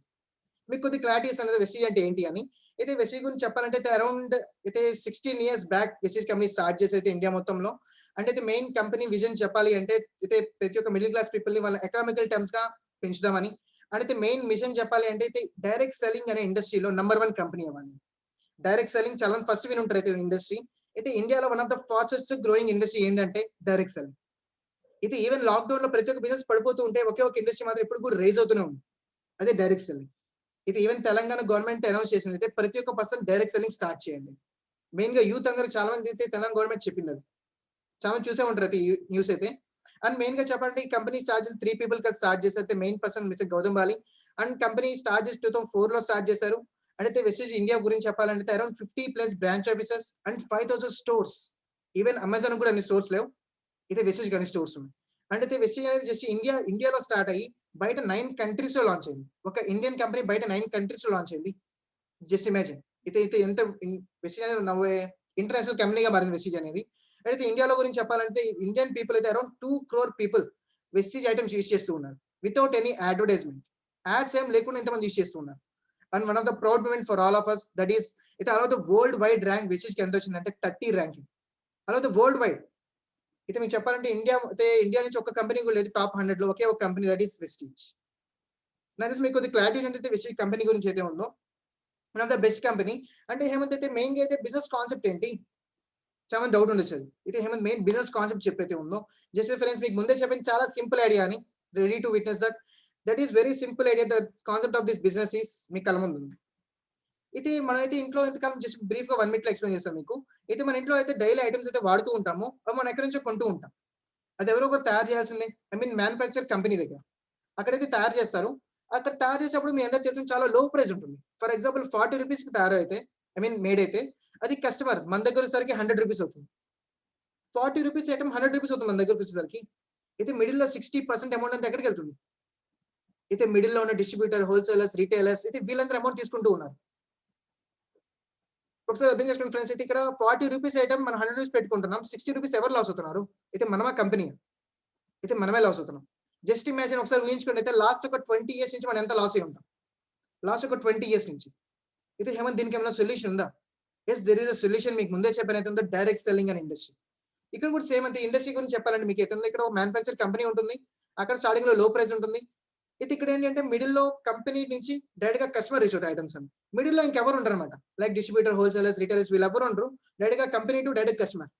మీకు కొద్దిగా క్లారిటీ ఇస్తాను కదా వెస్టీజ్ అంటే ఏంటి అని. అయితే వెస్టీజ్ గురించి చెప్పాలంటే అయితే అరౌండ్ అయితే 16 years back Vestige company start చేసి అయితే ఇండియా మొత్తంలో. అంటే అయితే మెయిన్ కంపెనీ విజన్ చెప్పాలి అంటే అయితే ప్రతి ఒక్క మిడిల్ క్లాస్ పీపుల్‌ని వాళ్ళ ఎకనామికల్ టర్మ్స్‌గా పెంచుదామని. అండ్ అయితే మెయిన్ మిషన్ చెప్పాలి అంటే అయితే డైరెక్ట్ సెల్లింగ్ అనే ఇండస్ట్రీలో నంబర్ 1 కంపెనీ అవ్వాలి. డైరెక్ట్ సెల్లింగ్ చాలా మంది ఫస్ట్ వినుంటారు అయితే ఇండస్ట్రీ. అయితే ఇండియాలో one of the fastest growing industry ఏందంటే డైరెక్ట్ సెల్లింగ్. అయితే ఈవెన్ లాక్‌డౌన్‌లో ప్రతి ఒక్క బిజినెస్ పడిపోతూ ఉంటే ఒకే ఒక ఇండస్ట్రీ మాత్రం ఎప్పుడు కూడా రైజ్ అవుతూనే ఉంది. అదే డైరెక్ట్ సెల్లింగ్. ఇది ఈవెన్ తెలంగాణ గవర్నమెంట్ అనౌన్స్ చేసింది. అయితే ప్రతి ఒక్క పర్సన్ డైరెక్ట్ సెల్లింగ్ స్టార్ట్ చేయండి. మెయిన్‌గా యూత్ అందరూ చాలా మంది అయితే తెలంగాణ గవర్నమెంట్ చెప్పిందది. చాలా మంది చూసే ఉంటారు అయితే న్యూస్ అయితే. అండ్ మెయిన్‌గా చెప్పాలంటే ఈ కంపెనీ స్టార్ట్ చేసి 3 పీపుల్ కలిసి స్టార్ట్ చేశారు. అయితే main person mister Gautam Bali. And company start చేసి 2004లో స్టార్ట్ చేశారు. అండ్ అయితే వెస్టీజ్ ఇండియా గురించి చెప్పాలంటే around 50+ branch offices and 5000 stores. Even Amazon కూడా అన్ని స్టోర్స్ లేవు. అయితే వెస్టీజ్‌కి అన్ని స్టోర్స్ ఉన్నాయి. అండ్ అయితే వెస్టీజ్ అనేది జస్ట్ ఇండియాలో స్టార్ట్ అయ్యి బయట 9 కంట్రీస్‌లో లాంచ్ అయింది. ఒక ఇండియన్ కంపెనీ బయట 9 కంట్రీస్‌లో లాంచ్ అయింది. Just imagine. అయితే ఎంత వెస్టీజ్ అనేది నౌ ఏ ఇంటర్నేషనల్ కంపెనీగా మారింది వెస్టీజ్ అనేది. అయితే ఇండియాలో గురించి చెప్పాలంటే ఇండియన్ పీపుల్ అయితే around 2 crore people Vestige items use చేస్తూ ఉన్నారు. Without any advertisement. యాడ్స్ ఏం లేకుండా ఇంతమంది యూజ్ చేస్తూ ఉన్నారు. And one of the proud moment for all of us that is అయితే all of the world wide rank వెస్టీజ్‌కి ఎంత వచ్చిందంటే 30 ర్యాంకింగ్. All of the world wide. అయితే మీకు చెప్పాలంటే ఇండియా నుంచి ఒక కంపెనీ కూడా లేదు టాప్ 100లో ఒకే ఒక కంపెనీ దట్ ఈస్ వెస్టీజ్. నాకు తెలిసి మీకు కొద్దిగా క్లారిటీ ఏంటంటే వెస్టీజ్ కంపెనీ గురించి అయితే ఉందో one of the best company. అంటే హేమంత్ అయితే మెయిన్‌గా అయితే బిజినెస్ కాన్సెప్ట్ ఏంటి? చాలా మంది డౌట్ ఉండొచ్చు అది. అయితే హేమంత్ మెయిన్ బిజినెస్ కాన్సెప్ట్ చెప్పైతే ఉందో జస్ట్ ఫ్రెండ్స్ మీకు ముందే చెప్పింది చాలా సింపుల్ ఐడియా అని. Ready to witness that. That is very simple idea. The concept of this business is మీ కళ్ళ ముందు ఉంది. ఇది మనమైతే ఇంట్లో ఎంతకాలం జస్ట్ బ్రీఫ్‌గా 1 మినిట్‌లో ఎక్స్‌ప్లెయిన్ చేస్తాను మీకు. అయితే మన ఇంట్లో అయితే డైలీ ఐటెమ్స్ అయితే వాడుతూ ఉంటాము. అవి మనం ఎక్కడి నుంచో కొంటూ ఉంటాం. అది ఎవరో ఒకరు తయారు చేయాల్సిందే. ఐ మీన్ మ్యానుఫ్యాక్చర్ కంపెనీ దగ్గర. అక్కడైతే తయారు చేస్తారు. అక్కడ తయారు చేసేటప్పుడు మీ అందరికి తెలిసిన చాలా లో ప్రైస్ ఉంటుంది. ఫర్ ఎగ్జాంపుల్ 40 రూపీస్‌కి తయారైతే మేడ్ అయితే అది కస్టమర్ మన దగ్గర వచ్చేసరికి 100 రూపీస్ అవుతుంది. 40 రూపీస్ ఐటెమ్ 100 రూపీస్ అవుతుంది మన దగ్గరకి వచ్చేసరికి. అయితే మిడిల్‌లో 60% అమౌంట్ అంతా ఎక్కడికెళ్తుంది? అయితే మిడిల్‌లో ఉన్న డిస్ట్రిబ్యూటర్, హోల్‌సేలర్స్, రిటైలర్స్ అయితే వీళ్ళందరూ అమౌంట్ తీసుకుంటూ ఉన్నారు. ఒకసారి అర్థం చేసుకోండి ఫ్రెండ్స్. అయితే ఇక్కడ 40 రూపీస్ ఐటెమ్ మనం 100 రూపీస్ పెట్టుకుంటున్నాం. 60 రూపీస్ ఎవరు లాస్ అవుతున్నారు? అయితే మనమా కంపెనీయా? అయితే మనమే లాస్ అవుతున్నాం. జస్ట్ ఇమాజిన్ ఒకసారి ఊహించుకోండి. అయితే లాస్ట్ ఒక 20 ఇయర్స్ నుంచి మనం ఎంత లాస్ అయ్యి ఉంటాం? లాస్ట్ ఒక 20 ఇయర్స్ నుంచి. అయితే హేమంత్ దీనికేమైనా సొల్యూషన్ ఉందా? Yes, there is a solution. మీకు ముందే చెప్పానయితే ఉందో డైరెక్ట్ సెల్లింగ్ అనే ఇండస్ట్రీ. ఇక్కడ కూడా సేమ్ అంతే. ఇండస్ట్రీ గురించి చెప్పాలంటే మీకైతే ఇక్కడ ఒక మ్యానుఫ్యాక్చర్ కంపెనీ ఉంటుంది. అక్కడ స్టార్టింగ్‌లో లో ప్రైస్ ఉంటుంది. అయితే ఇక్కడ ఏంటంటే మిడిల్‌లో కంపెనీ నుంచి డైరెక్ట్‌గా కస్టమర్ రీచ్ అవుతాయి ఐటెమ్స్ అన్ని. మిడిల్‌లో ఇంకెవరు ఉండరన్నమాట. లైక్ డిస్ట్రిబ్యూటర్, హోల్‌సేలర్స్, రిటైలర్స్ వీళ్ళెవ్వరు ఉండరు. డైరెక్ట్‌గా కంపెనీ టు డైరెక్ట్ కస్టమర్.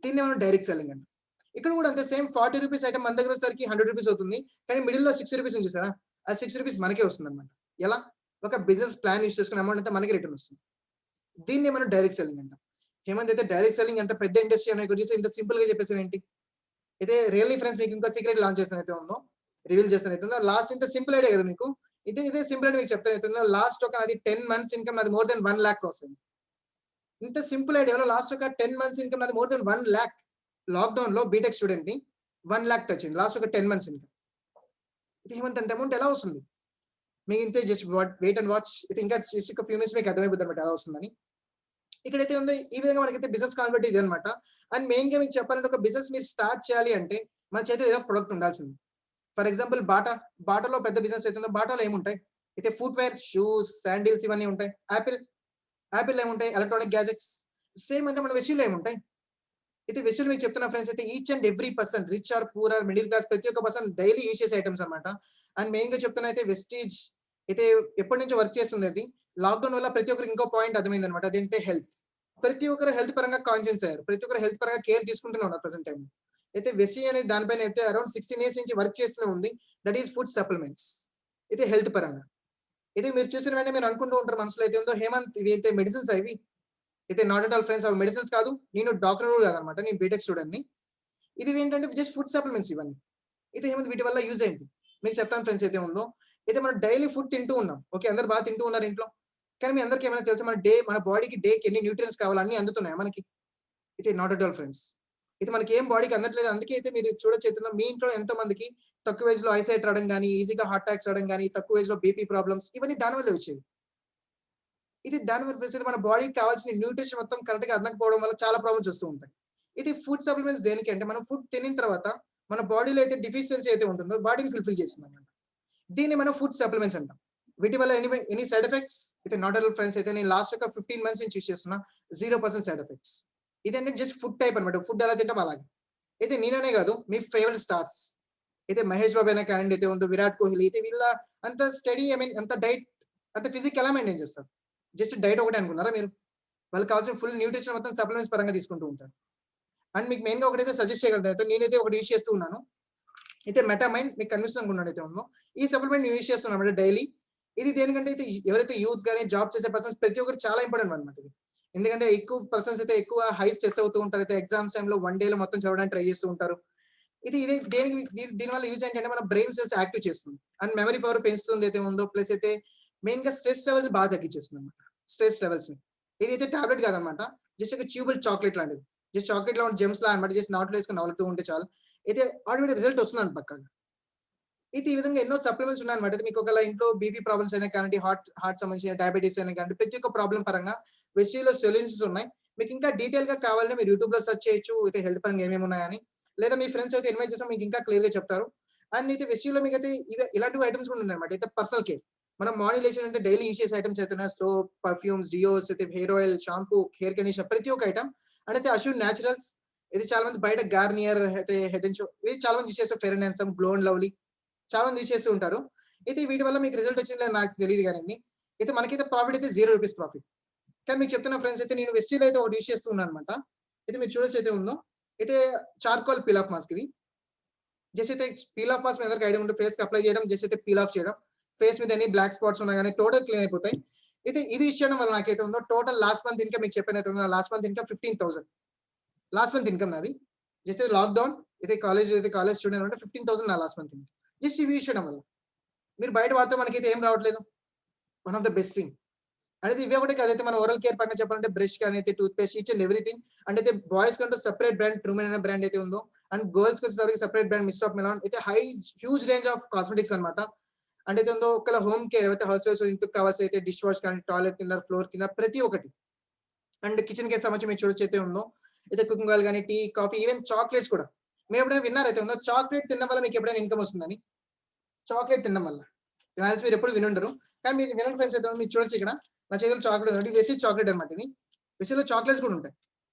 దీన్నే మనం డైరెక్ట్ సెల్లింగ్ అంటాం. ఇక్కడ కూడా అంతే సేమ్ 40 రూపీస్ ఐటెమ్ మన దగ్గర వచ్చేసరికి 100 రూపీస్ అవుతుంది. కానీ మిడిల్‌లో 6 రూపీస్ ఉంది చూసారా? ఆ 6 రూపీస్ మనకే వస్తుందన్నమాట. ఎలా? ఒక బిజినెస్ ప్లాన్ యూజ్ చేసుకున్న అమౌంట్ అంతా మనకి రిటర్న్ వస్తుంది. దీన్నే మనం డైరెక్ట్ సెల్లింగ్ అంటాం. హేమంత్ అయితే డైరెక్ట్ సెల్లింగ్ ఎంత పెద్ద ఇండస్ట్రీ అనే గురించి ఇంత సింపుల్‌గా చెప్పేసావేంటి? అయితే రియల్లీ ఫ్రెండ్స్ మీకు ఇంకో సీక్రెట్ లాంచ్ చేస్తానైతే ఉందో, రివీల్ చేస్తానైతే ఉందో, లాస్ట్ ఇంత సింపుల్ ఐడియా కదా మీకు. ఇదే సింపుల్ అని మీకు చెప్తానైతే ఉందో, లాస్ట్ ఒక నాది 10 మంత్స్ ఇన్‌కమ్ నాది మోర్ థాన్ 1,00,000 క్రాస్ అయింది. ఇంత సింపుల్ ఐడియాలో లాస్ట్ ఒక 10 మంత్స్ ఇన్‌కమ్ నాది మోర్ థాన్ 1,00,000. లాక్‌డౌన్‌లో బీటెక్ స్టూడెంట్‌ని 1,00,000 టచ్ అయింది. లాస్ట్ ఒక 10 మంత్స్ ఇన్‌కమ్. ఇది హేమంత్ అంత అమౌంట్ ఎలా వస్తుంది? మీకు ఇంతే జస్ట్ వెయిట్ అండ్ వాచ్. ఇది ఇంకా జస్ట్ ఒక ఫ్యూ మినిట్స్ మీకు అర్థమైపోద్దన్నమాట ఎలా వస్తుందని. ఇక్కడైతే ఉందో ఈ విధంగా మనకైతే బిజినెస్ కాన్సెప్ట్ ఇదన్నమాట. అండ్ మెయిన్‌గా మీకు చెప్పాలంటే ఒక బిజినెస్ మీరు స్టార్ట్ చేయాలి అంటే మన చేతిలో ఏదో ఒక ప్రొడక్ట్ ఉండాల్సింది. ఫర్ ఎగ్జాంపుల్ బాటాలో పెద్ద బిజినెస్ అయితుందో బాటాలో ఏముంటాయి? అయితే ఫుట్‌వేర్, షూస్, శాండిల్స్ ఇవన్నీ ఉంటాయి. యాపిల్‌లో ఏముంటాయి? Electronic gadgets. సేమ్ అయితే మన వెస్యూలో ఏముంటాయి? అయితే వెస్యూలో మీకు చెప్తున్నా ఫ్రెండ్స్ అయితే each and every person rich or poor or middle class ప్రతి ఒక్క పర్సన్ డైలీ యూజ్ చేసే ఐటెమ్స్ అన్నమాట. అండ్ మెయిన్‌గా చెప్తున్నా అయితే వెస్టీజ్ అయితే ఎప్పటినుంచో వర్క్ చేస్తుంది అది. లాక్‌డౌన్ వల్ల ప్రతి ఒక్కరికి ఇంకో పాయింట్ అర్థమైందన్నమాట. అదేంటే హెల్త్. ప్రతి ఒక్కరు హెల్త్ పరంగా కాన్షియస్ అయ్యారు. ప్రతి ఒక్కరు హెల్త్ పరంగా కేర్ తీసుకుంటూనే ఉన్నారు ప్రెజెంట్ టైమ్‌లో. అయితే వెస్సీ అనేది దానిపైన అయితే అరౌండ్ 16 ఇయర్స్ నుంచి వర్క్ చేస్తూనే ఉంది. That is food supplements. అయితే హెల్త్ పరంగా. ఇది మీరు చూసిన వెంటనే మీరు అనుకుంటూ ఉంటారు మనసులో అయితే ఉందో హేమంత్ ఇవి అయితే మెడిసిన్స్ ఇవి? అయితే నాట్ అట్ ఆల్ ఫ్రెండ్స్ అవి మెడిసిన్స్ కాదు. నేను డాక్టర్ కూడా కాదన్నమాట. నేను బీటెక్ స్టూడెంట్‌ని. ఇది ఏంటంటే జస్ట్ ఫుడ్ సప్లిమెంట్స్ ఇవన్నీ. అయితే హేమంత్ వీటి వల్ల యూజ్ ఏంటి? మీకు చెప్తాను ఫ్రెండ్స్ అయితే ఉందో. అయితే మనం డైలీ ఫుడ్ తింటూ ఉన్నాం. ఓకే. అందరూ బాగా తింటూ ఉన్నారు ఇంట్లో. కానీ మీ అందరికి ఏమైనా తెలుసా మన బాడీకి డేకి ఎన్ని న్యూట్రియంట్స్ కావాలో అన్నీ అందుతున్నాయా మనకి? అయితే నాట్ అట్ ఆల్ ఫ్రెండ్స్. ఇది మనకి ఏం బాడీకి అందట్లేదు. అందుకే అయితే మీరు చూడొచ్చు మీ ఇంట్లో ఎంతో మందికి తక్కువ ఏజ్‌లో ఐసైట్ రావడం గాని, ఈజీగా హార్ట్ అటాక్స్ రావడం గాని, తక్కువ ఏజ్‌లో బీపీ ప్రాబ్లమ్స్ ఇవన్నీ దాని వల్లే వచ్చేవి. ఇది దాని వల్ల ప్లస్ మన బాడీకి కావాల్సిన న్యూట్రిషన్ మొత్తం కరెక్ట్‌గా అందకపోవడం వల్ల చాలా ప్రాబ్లమ్స్ వస్తూ ఉంటాయి. ఇది ఫుడ్ సప్లిమెంట్స్ దేనికి అంటే మనం ఫుడ్ తినిన తర్వాత మన బాడీలో అయితే డెఫిషియన్సీ అయితే ఉంటుందో వాటిని ఫుల్‌ఫిల్ చేస్తుందన్నమాట. దీన్ని మనం ఫుడ్ సప్లిమెంట్స్ అంటాం. వీటి వల్ల ఎనీ సైడ్ ఎఫెక్ట్స్? అయితే నాట్ అట్ ఆల్ ఫ్రెండ్స్. అయితే నేను లాస్ట్ ఒక 15 మంత్స్ నుంచి యూజ్ చేస్తున్నా. 0% సైడ్ ఎఫెక్ట్స్. ఇదనేది జస్ట్ ఫుడ్ టైప్ అన్నమాట. ఫుడ్ ఎలా తింటాం అలాగే. అయితే నేననే కాదు మీ ఫేవరెట్ స్టార్స్ అయితే మహేష్ బాబు అయినా కానియండి, అయితే ఉంది విరాట్ కోహ్లీ అయితే వీళ్ళ అంత స్టడీ అంత డైట్ అంత ఫిజిక్ ఎలా మెయింటైన్ చేస్తారు? జస్ట్ డైట్ ఒకటే అనుకున్నారా మీరు? వాళ్ళకి కావాల్సిన ఫుల్ న్యూట్రిషన్ మొత్తం సప్లిమెంట్స్ పరంగా తీసుకుంటూ ఉంటారు. అండ్ మీకు మెయిన్‌గా ఒకటైతే సజెస్ట్ చేయగలుగుతాను. అయితే నేనైతే ఒకటి యూజ్ చేస్తూ ఉన్నాను. అయితే మెటామైండ్ మీకు కన్విన్స్ అనుకున్నానైతే ఉందో. ఈ సప్లిమెంట్ నేను యూజ్ చేస్తున్నానన్నమాట డైలీ. ఇది దేనికంటే అయితే ఎవరైతే యూత్ గాని, జాబ్ చేసే పర్సన్స్ ప్రతి ఒక్కరికి చాలా ఇంపార్టెంట్ అన్నమాట ఇది. ఎందుకంటే ఎక్కువ పర్సన్స్ అయితే ఎక్కువ హై స్ట్రెస్ అవుతూ ఉంటారు. అయితే ఎగ్జామ్స్ టైమ్‌లో వన్ డేలో మొత్తం చదవడానికి ట్రై చేస్తూ ఉంటారు. ఇది దేనికి దీని వల్ల యూజ్ ఏంటంటే మన బ్రెయిన్ సెల్స్ యాక్టివ్ చేస్తుంది. అండ్ మెమరీ పవర్ పెంచుతుంది అయితే ఉందో. ప్లస్ అయితే మెయిన్‌గా స్ట్రెస్ లెవెల్స్ బాగా తగ్గించేస్తుందన్నమాట. స్ట్రెస్ లెవెల్స్‌ని. ఇదైతే టాబ్లెట్ కాదన్నమాట. జస్ట్ ఒక ట్యూబుల్ చాక్లేట్ లాంటిది. జస్ట్ చాక్లేట్‌లో ఉన్న జెమ్స్‌లా అన్నమాట. జస్ట్ నోట్లో వేసుకొని నములుతూ ఉంటే చాలు. అయితే ఆటోమేటిక్ రిజల్ట్ వస్తుందండి పక్కాగా. అయితే ఈ విధంగా ఎన్నో సప్లిమెంట్స్ ఉన్నాయన్నమాట. అయితే మీకు ఒకవేళ ఇంట్లో బీపీ ప్రాబ్లమ్స్ అయినా కానియండి, హార్ట్ సంబంధించిన డయాబెటిస్ అయినా కానియండి, ప్రతి ఒక్క ప్రాబ్లమ్ పరంగా వెస్టీజ్‌లో సొల్యూషన్స్ ఉన్నాయి. మీకు ఇంకా డీటెయిల్‌గా కావాలంటే మీరు యూట్యూబ్‌లో సెర్చ్ చేయొచ్చు. అయితే హెల్త్ పరంగా ఏమేమి ఉన్నాయని. లేదా మీ ఫ్రెండ్స్ అయితే ఇన్వైట్ చేస్తే మీకు ఇంకా క్లియర్‌గా చెప్తారు. అండ్ అయితే వెస్టీజ్‌లో మీకైతే ఇలాంటి ఐటెమ్స్ కూడా ఉన్నాయన్నమాట. అయితే పర్సనల్ కేర్. మనం మార్నింగ్ లేచిన వెంటనే డైలీ యూజ్ చేసే ఐటెమ్స్ అయితే ఉన్నాయి. సోప్, పర్ఫ్యూమ్స్, డియోస్ అయితే hair oil, shampoo, hair conditioner ప్రతి ఒక్క ఐటెమ్. అండ్ అయితే అష్యూర్ న్యాచురల్స్. ఇది చాలా మంది బయట గార్నియర్ అయితే హెడ్ అండ్ ఇది చాలా మంది యూజ్ చేస్తారు. Fair and handsome, glow and lovely. చాలా మంది యూజ్ చేస్తూ ఉంటారు. అయితే వీటి వల్ల మీకు రిజల్ట్ వచ్చిందో లేదో నాకు తెలీదు గానండి. అయితే మనకైతే ప్రాఫిట్ అయితే ₹0 ప్రాఫిట్. కానీ మీకు చెప్తున్నా ఫ్రెండ్స్ అయితే నేను వెస్టీజ్‌లో అయితే ఒకటి యూజ్ చేస్తూ ఉన్నానన్నమాట. అయితే మీరు చూడొచ్చు అయితే ఉందో. అయితే చార్కోల్ పీల్ ఆఫ్ మాస్క్ ఇది. జస్ట్ అయితే పీల్ ఆఫ్ మాస్క్ మీ అందరికి ఐడియా ఉంటే ఫేస్‌కి అప్లై చేయడం, జస్ట్ అయితే పీల్ ఆఫ్ చేయడం. ఫేస్ మీద ఎన్ని బ్లాక్ స్పాట్స్ ఉన్నా గాని టోటల్ క్లీన్ అయిపోతాయి. అయితే ఇది యూజ్ చేయడం వల్ల నాకైతే ఉందో టోటల్ లాస్ట్ మంత్ ఇన్‌కమ్ మీకు చెప్పానైతే ఉందో last month income 15,000. Last month income నాది. జస్ట్ లాక్‌డౌన్ అయితే కాలేజ్ స్టూడెంట్ అంటే 15,000 నా లాస్ట్ మంత్ ఇన్‌కమ్. జస్ట్ ఇవి యూజ్ చేయడం వల్ల. మీరు బయట వాడితే మనకైతే ఏం రావట్లేదు. One of the best thing. అనేది ఇవే ఒకటి కాదైతే మన ఓరల్ కేర్ పరంగా చెప్పాలంటే బ్రష్ కానీ అయితే tooth paste each and everything. And అయితే బాయ్స్ కంటూ సెపరేట్ బ్రాండ్ ట్రూమెన్ అనే బ్రాండ్ అయితే ఉందో, అండ్ గర్ల్స్ వచ్చేసరికి separate brand Mist of Milan అయితే హ్యూజ్ రేంజ్ ఆఫ్ కాస్మెటిక్స్ అన్నమాట. అంటే అయితే ఉందో ఒకవేళ హోమ్ కేర్ అయితే హౌస్ వైఫ్స్ ఇంటికి కావాల్సి అయితే డిష్ వాష్ కానీ టాయిలెట్ క్లీనర్, ఫ్లోర్ క్లీనర్ ప్రతి ఒక్కటి. అండ్ కిచెన్ కేర్ సంబంధించి మీరు చూడొచ్చు అయితే ఉందో, అయితే కుకింగ్ ఆయిల్ కానీ టీ, కాఫీ, ఈవెన్ చాక్లెట్స్ కూడా. మీరు ఎప్పుడైనా విన్నారైతే ఉందో చాక్లెట్ తినడం వల్ల మీకు ఎప్పుడైనా ఇన్కమ్ వస్తుందని? చాక్లెట్ తినడం వల్ల. నాకు మీరు ఎప్పుడు వినుండరు. కానీ మీరు వినండి ఫ్రెండ్స్ అయితే మీరు చూడొచ్చు ఇక్కడ నా చేతిలో చాక్లెట్ ఉంది. వెసి చాక్లెట్ అనమాట ఇది. వెసిలో చాక్లెట్స్ కూడా ఉంటాయి.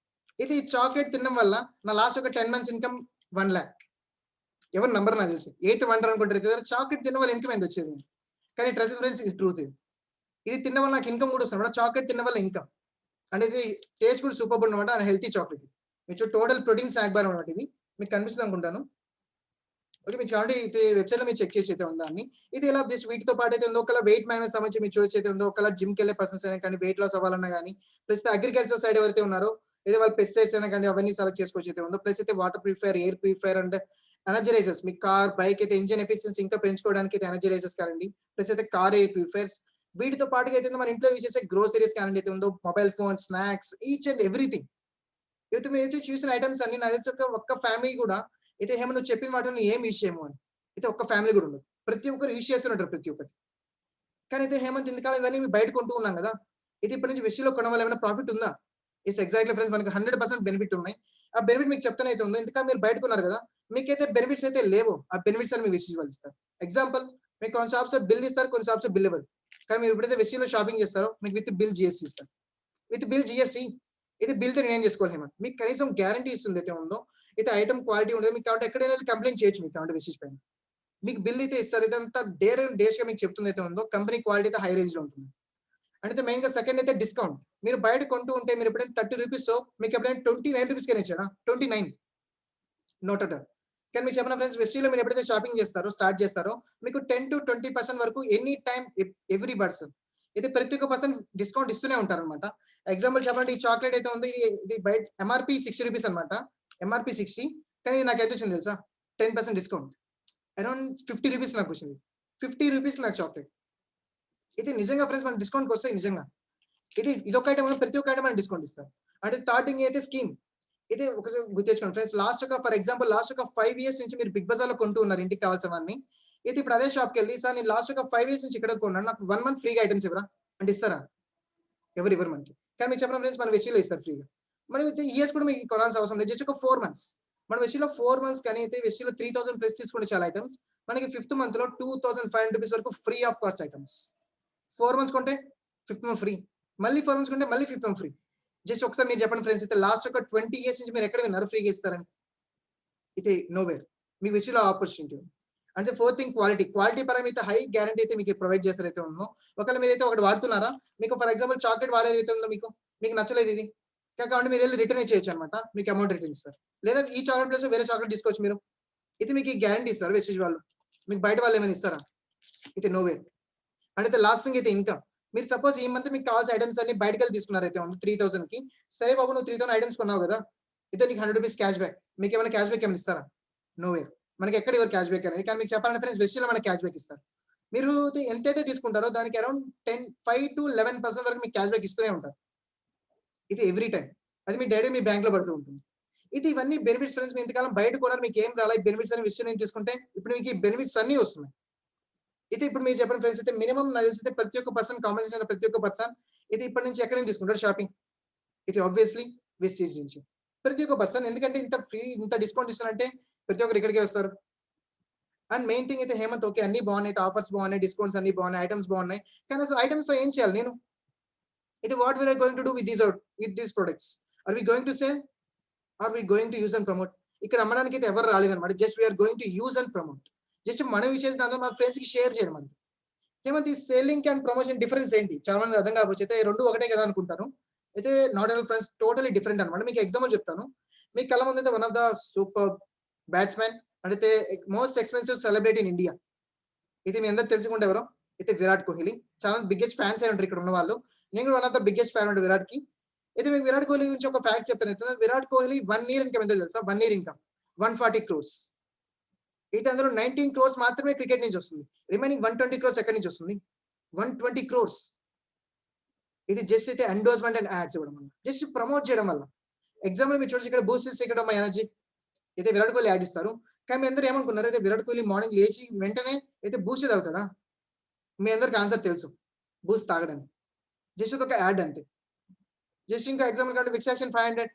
ఇది చాక్లెట్ తినడం వల్ల నా లాస్ట్ ఒక 10 మంత్స్ ఇన్కమ్ 1,00,000. ఎవరు నంబర్ నాకు తెలిసి. ఎయిత్ వండర్ అనుకుంటారు కదా! చాక్లెట్ తినడం వల్ల ఇన్కమ్ ఎంత వచ్చేది. కానీ ట్రస్ట్ ఫ్రెండ్స్ ఇది ట్రూత్ ఇది. ఇది తినడం వల్ల నాకు ఇన్కమ్ కూడా వస్తుంది. చాక్లెట్ తినడం వల్ల ఇన్కమ్. అండ్ ఇది టేస్ట్ కూడా సూపర్బ్ అనమాట. And healthy chocolate. మీరు టోటల్ ప్రోటీన్ స్నాక్ బార్ అనమాట ఇది. మీకు కనిపిస్తుంది అనుకుంటాను. ఓకే. మీరు చూడండి ఇది వెబ్‌సైట్‌లో మీరు చెక్ చేసి అయితే ఉందా అని. ఇది ఎలా జస్ట్ వీటితో పాటు అయితే ఉందో ఒకవేళ వెయిట్ మేనేజ్‌మెంట్ సంబంధించి మీరు చూడొచ్చు అయితే ఉందో ఒకవేళ జిమ్‌కెళ్ళే పర్సన్స్ అయినా కానీ వెయిట్ లాస్ అవ్వాలన్నా గానీ, ప్లస్ అగ్రికల్చర్ సైడ్ ఎవరైతే ఉన్నారో లేదా వాళ్ళు పెస్టిసైడ్స్ అయినా కానీ అవన్నీ సెలెక్ట్ చేసుకోవచ్చు అయితే ఉందో. ప్లస్ అయితే water purifier, air purifier and energisers మీ కార్, బైక్ అయితే ఇంజిన్ ఎఫిషియన్సీ ఇంకా పెంచుకోవడానికి అయితే ఎనర్జరైజర్స్ కానండి. ప్లస్ అయితే కార్ ఎయిర్ ప్యూరిఫైయర్స్ వీటితో పాటుగా అయితే మన ఇంట్లో యూజ్ చేసే గ్రోసరీస్ కానండి అయితే ఉందో mobile phone, snacks each and everything. అయితే మీరైతే చూసిన ఐటెమ్స్ అన్ని నాకు తెలిసి ఒక్క ఫ్యామిలీ కూడా అయితే హేమ నువ్వు చెప్పిన వాటిని ఏం యూజ్ చేయము అని. అయితే ఒక్క ఫ్యామిలీ కూడా ఉండదు. ప్రతి ఒక్కరు యూజ్ చేస్తూనే ప్రతి ఒక్కటి. కానీ అయితే హేమంత్ ఇంతకాలం ఇవన్నీ మేము బయట కొంటూ ఉన్నాం కదా! అయితే ఇప్పటి నుంచి వెస్టిలో కొనడం వల్ల ఏమైనా ప్రాఫిట్ ఉందా? యెస్ ఎగ్జాక్ట్‌లీ ఫ్రెండ్స్ మనకి 100% బెనిఫిట్ ఉన్నాయి. ఆ బెనిఫిట్ మీకు చెప్తానైతే ఉంది. ఇంతకాలం మీరు బయట కొన్నారు కదా! మీకైతే బెనిఫిట్స్ అయితే లేవు. ఆ బెనిఫిట్స్ అన్ని మీకు వెస్టిజ్ వాళ్ళు ఇస్తారు. ఎగ్జాంపుల్ మీకు కొన్ని షాప్స్‌లో బిల్ ఇస్తారు. కొన్ని షాప్స్‌లో బిల్ ఇవ్వరు. కానీ మీరు ఎప్పుడైతే వెస్టిలో షాపింగ్ చేస్తారో మీకు విత్ బిల్ జీఎస్టీ ఇస్తారు. విత్ బిల్ జీఎస్టీ ఇది బిల్‌తో నేనేం చేసుకోవాలి హేమంత్. మీకు కనీసం గ్యారంటీ ఇస్తుంది అయితే ఉందో, అయితే ఐటెమ్ క్వాలిటీ ఉండదు. మీకు కావాలంటే ఎక్కడైనా కంప్లెయింట్ చేయొచ్చు మీకు కావాలంటే వెస్టిజ్ పైన. మీకు బిల్ అయితే ఇస్తారు. ఇదంతా డేస్‌గా మీకు చెప్తుందైతే ఉందో కంపెనీ క్వాలిటీ అయితే హై రేంజ్‌లో ఉంటుంది. అయితే మెయిన్‌గా సెకండ్ అయితే డిస్కౌంట్. మీరు బయట కొంటూ ఉంటే మీరు ఎప్పుడైనా ₹30 మీకు ఎప్పుడైనా ₹29 ఇచ్చాడా? 29 నోట్ అట్ ఆల్. కానీ మీకు చెప్పనా ఫ్రెండ్స్ వెస్టిలో మీరు ఎప్పుడైతే షాపింగ్ చేస్తారో, స్టార్ట్ చేస్తారో మీకు 10-20% వరకు ఎనీ టైమ్ ఎవ్రీ పర్సన్ అయితే ప్రతి ఒక్క పర్సన్ డిస్కౌంట్ ఇస్తూనే ఉంటారన్నమాట. ఎగ్జాంపుల్ చెప్పాలంటే ఈ చాక్లేట్ అయితే ఉంది. ఇది బయట ఎంఆర్‌పీ ₹60 అన్నమాట. ఎంఆర్‌పీ 60 కానీ ఇది నాకెంత వచ్చింది తెలుసా? 10% డిస్కౌంట్. అరౌండ్ ₹50 నాకొచ్చింది. ₹50కి నాకు చాక్లేట్. ఇది నిజంగా ఫ్రెండ్స్ మనకు డిస్కౌంట్‌కి వస్తాయి నిజంగా. ఇదొక ఐటెమ్ ప్రతి ఒక్క ఐటెమ్ మనకు డిస్కౌంట్ ఇస్తారు. అంటే థర్డ్ థింగ్ అయితే స్కీమ్. ఇది ఒకసారి గుర్తుంచుకోండి ఫ్రెండ్స్. ఫర్ ఎగ్జాంపుల్ లాస్ట్ ఒక 5 ఇయర్స్ నుంచి మీరు బిగ్ బజార్‌లో కొంటూ ఉన్నారు ఇంటికి కావాల్సినవన్నీ. అయితే ఇప్పుడు అదే షాప్‌కెళ్ళి సార్ నేను లాస్ట్ ఒక 5 ఇయర్స్ నుంచి ఇక్కడ కొన్నాను. నాకు 1 మంత్ ఫ్రీగా ఐటెమ్స్ ఇవ్వరా? అంటే ఇస్తారా? ఎవరు మనకి. కానీ మీకు చెప్పనా ఫ్రెండ్స్ మన వెస్టిలో ఇస్తారు ఫ్రీగా. మనం అయితే ఇయర్స్ కూడా మీకు కొనాల్సిన అవసరం లేదు. జస్ట్ ఒక 4 మంత్స్. మన వెస్టిలో 4 మంత్స్ కానీ అయితే వెస్టిలో 3000 ప్లస్ తీసుకుంటే చాలా ఐటెమ్స్. మనకి ఫిఫ్త్ మంత్‌లో ₹2,500 వరకు free of cost items. 4 months కొంటే ఫిఫ్త్ మంత్ ఫ్రీ. మళ్ళీ 4 మంత్స్ కొంటే మళ్ళీ ఫిఫ్త్ మంత్ ఫ్రీ. జస్ట్ ఒకసారి మీరు చెప్పండి ఫ్రెండ్స్ అయితే లాస్ట్ ఒక 20 ఇయర్స్ నుంచి మీరు ఎక్కడ విన్నారు ఫ్రీగా ఇస్తారని? అయితే నోవేర్. మీకు వెస్టిలో ఆపర్చునిటీ ఉంది. అంటే ఫోర్త్ థింగ్ క్వాలిటీ. క్వాలిటీ పరంగా అయితే హై గ్యారంటీ అయితే మీకు ప్రొవైడ్ చేస్తారైతే ఉందో. ఒకవేళ మీరైతే ఒకటి వాడుతున్నారా? మీకు ఫర్ ఎగ్జాంపుల్ చాక్లేట్ వాడేదైతే ఉందో మీకు నచ్చలేదు ఇది. కాబట్టి మీరెళ్లి రిటర్న్ ఇచ్చేయొచ్చు అన్నమాట. మీకు అమౌంట్ రిటర్న్ ఇస్తారు. లేదా ఈ చాక్లేట్ ప్లేస్‌లో వేరే చాక్లేట్ తీసుకోవచ్చు మీరు. ఇది మీకు గ్యారంటీ ఇస్తారు వెస్టిజ్ వాళ్ళు. మీకు బయట వాళ్ళు ఏమైనా ఇస్తారా? అయితే నోవేర్. అండ్ అయితే లాస్ట్ థింగ్ అయితే ఇన్కమ్. మీరు సపోజ్ ఈ మంత్ మీకు కావాల్సిన ఐటెమ్స్ అన్ని బయటకెళ్ళి తీసుకున్నారైతే ఉంది 3000కి. సరే బాబు నువ్వు 3000 ఐటెమ్స్ కొన్నావు కదా! అయితే నీకు ₹100 క్యాష్ బ్యాక్. మీకేమైనా క్యాష్ బ్యాక్ ఏమైనా ఇస్తారా? నోవేర్. మనకి ఎక్కడ ఇవ్వరు క్యాష్ బ్యాక్ అనేది. కానీ మీకు చెప్పాలంటే ఫ్రెండ్స్ వెస్టిలో మనకి క్యాష్ బ్యాక్ ఇస్తారు. మీరు ఎంతైతే తీసుకుంటారో దానికి అరౌండ్ 5-11% వరకు మీకు క్యాష్ బ్యాక్ ఇస్తూనే ఉంటారు. ఇది ఎవ్రీ టైమ్. అది మీ డైరెక్ట్ మీ బ్యాంక్‌లో పడుతూ ఉంటుంది. ఇవన్నీ బెనిఫిట్స్ ఫ్రెండ్స్ మీరు ఇంతకాలం బయట కొన్నారు మీకేం రాలే. ఈ బెనిఫిట్స్ అనే విషయం నేను తీసుకుంటే ఇప్పుడు మీకు ఈ బెనిఫిట్స్ అన్నీ వస్తున్నాయి. అయితే ఇప్పుడు మీరు చెప్పండి ఫ్రెండ్స్ అయితే మినిమమ్ నాకు తెలిసి ప్రతి ఒక్క పర్సన్ కాంబినేషన్ ప్రతి ఒక్క పర్సన్ ఇది ఇప్పటి నుంచి ఎక్కడి నుంచి తీసుకుంటారు షాపింగ్? ఇది ఆబ్వియస్లీ వెస్టీజ్ నుంచి. ప్రతి ఒక్క పర్సన్ ఎందుకంటే ఇంత డిస్కౌంట్ ఇస్తారంటే ప్రతి ఒక్కరు ఇక్కడికే వస్తారు. అండ్ మెయిన్ థింగ్ అయితే హేమంత్ ఓకే అన్ని బాగున్నాయి. ఆఫర్స్ బాగున్నాయి. డిస్కౌంట్స్ అన్ని బాగున్నాయి. ఐటెమ్స్ బాగున్నాయి. కానీ అసలు ఐటెమ్స్‌తో ఏం చేయాలి నేను? ఇది what we are going to do with these products? Are we going to sale? Are we going to use and promote? ఇక్కడ అమ్మడానికి అయితే ఎవరు రాలేదన్నమాట. Just we are going to use and promote. Just మనం యూజ్ చేసిన దాంతో మా ఫ్రెండ్స్‌కి షేర్ చేయడం అంతే. హేమంత్ ఈ సేలింగ్ అండ్ ప్రమోషన్ డిఫరెన్స్ ఏంటి? చాలా మందికి అర్థం కాకపోవచ్చు. అయితే 2 ఒకటే కదా అనుకుంటారు. అయితే not at all friends totally different అన్నమాట. మీకు ఎగ్జాంపుల్ చెప్తాను. మీ కళ్ళ ముందైతే one of the superb batsman and అయితే most expensive celebrity in India. ఇది మీ అందరికి తెలుసుకుంటే ఎవరో? అయితే విరాట్ కోహ్లీ. చాలా బిగ్గెస్ట్ ఫ్యాన్స్ అయి ఉంటారు ఇక్కడ ఉన్నవాళ్ళు. నేను కూడా one of the biggest fan అండి విరాట్‌కి. అయితే మీకు విరాట్ కోహ్లీ గురించి ఒక ఫ్యాక్ట్ చెప్తాను. విరాట్ కోహ్లీ 1 ఇయర్ ఇన్‌కమ్ ఎంతో తెలుసా? 1 ఇయర్ ఇన్‌కమ్ 140 క్రోర్స్. అయితే అందులో 19 క్రోర్స్ మాత్రమే క్రికెట్ నుంచి వస్తుంది. రిమైనింగ్ 120 క్రోర్స్ ఎక్కడి నుంచి వస్తుంది? 120 క్రోర్స్. ఇది జస్ట్ అయితే ఎండోర్స్‌మెంట్ అండ్ యాడ్స్ ఇవ్వడం వల్ల. జస్ట్ ప్రమోట్ చేయడం వల్ల. ఎగ్జాంపుల్ మీరు చూడొచ్చు ఇక్కడ Boost secret of my energy. అయితే విరాట్ కోహ్లీ యాడ్ ఇస్తారు. కానీ మీ అందరూ ఏమనుకున్నారు? అయితే విరాట్ కోహ్లీ మార్నింగ్ లేచి వెంటనే అయితే బూస్ట్ తాగుతాడా? మీ అందరికి ఆన్సర్ తెలుసు. బూస్ట్ తాగడని. జస్ట్ అదొక యాడ్ అంతే. జస్ట్ ఇంకా ఎగ్జాంపుల్ కంటే విక్స్ యాక్షన్ 500.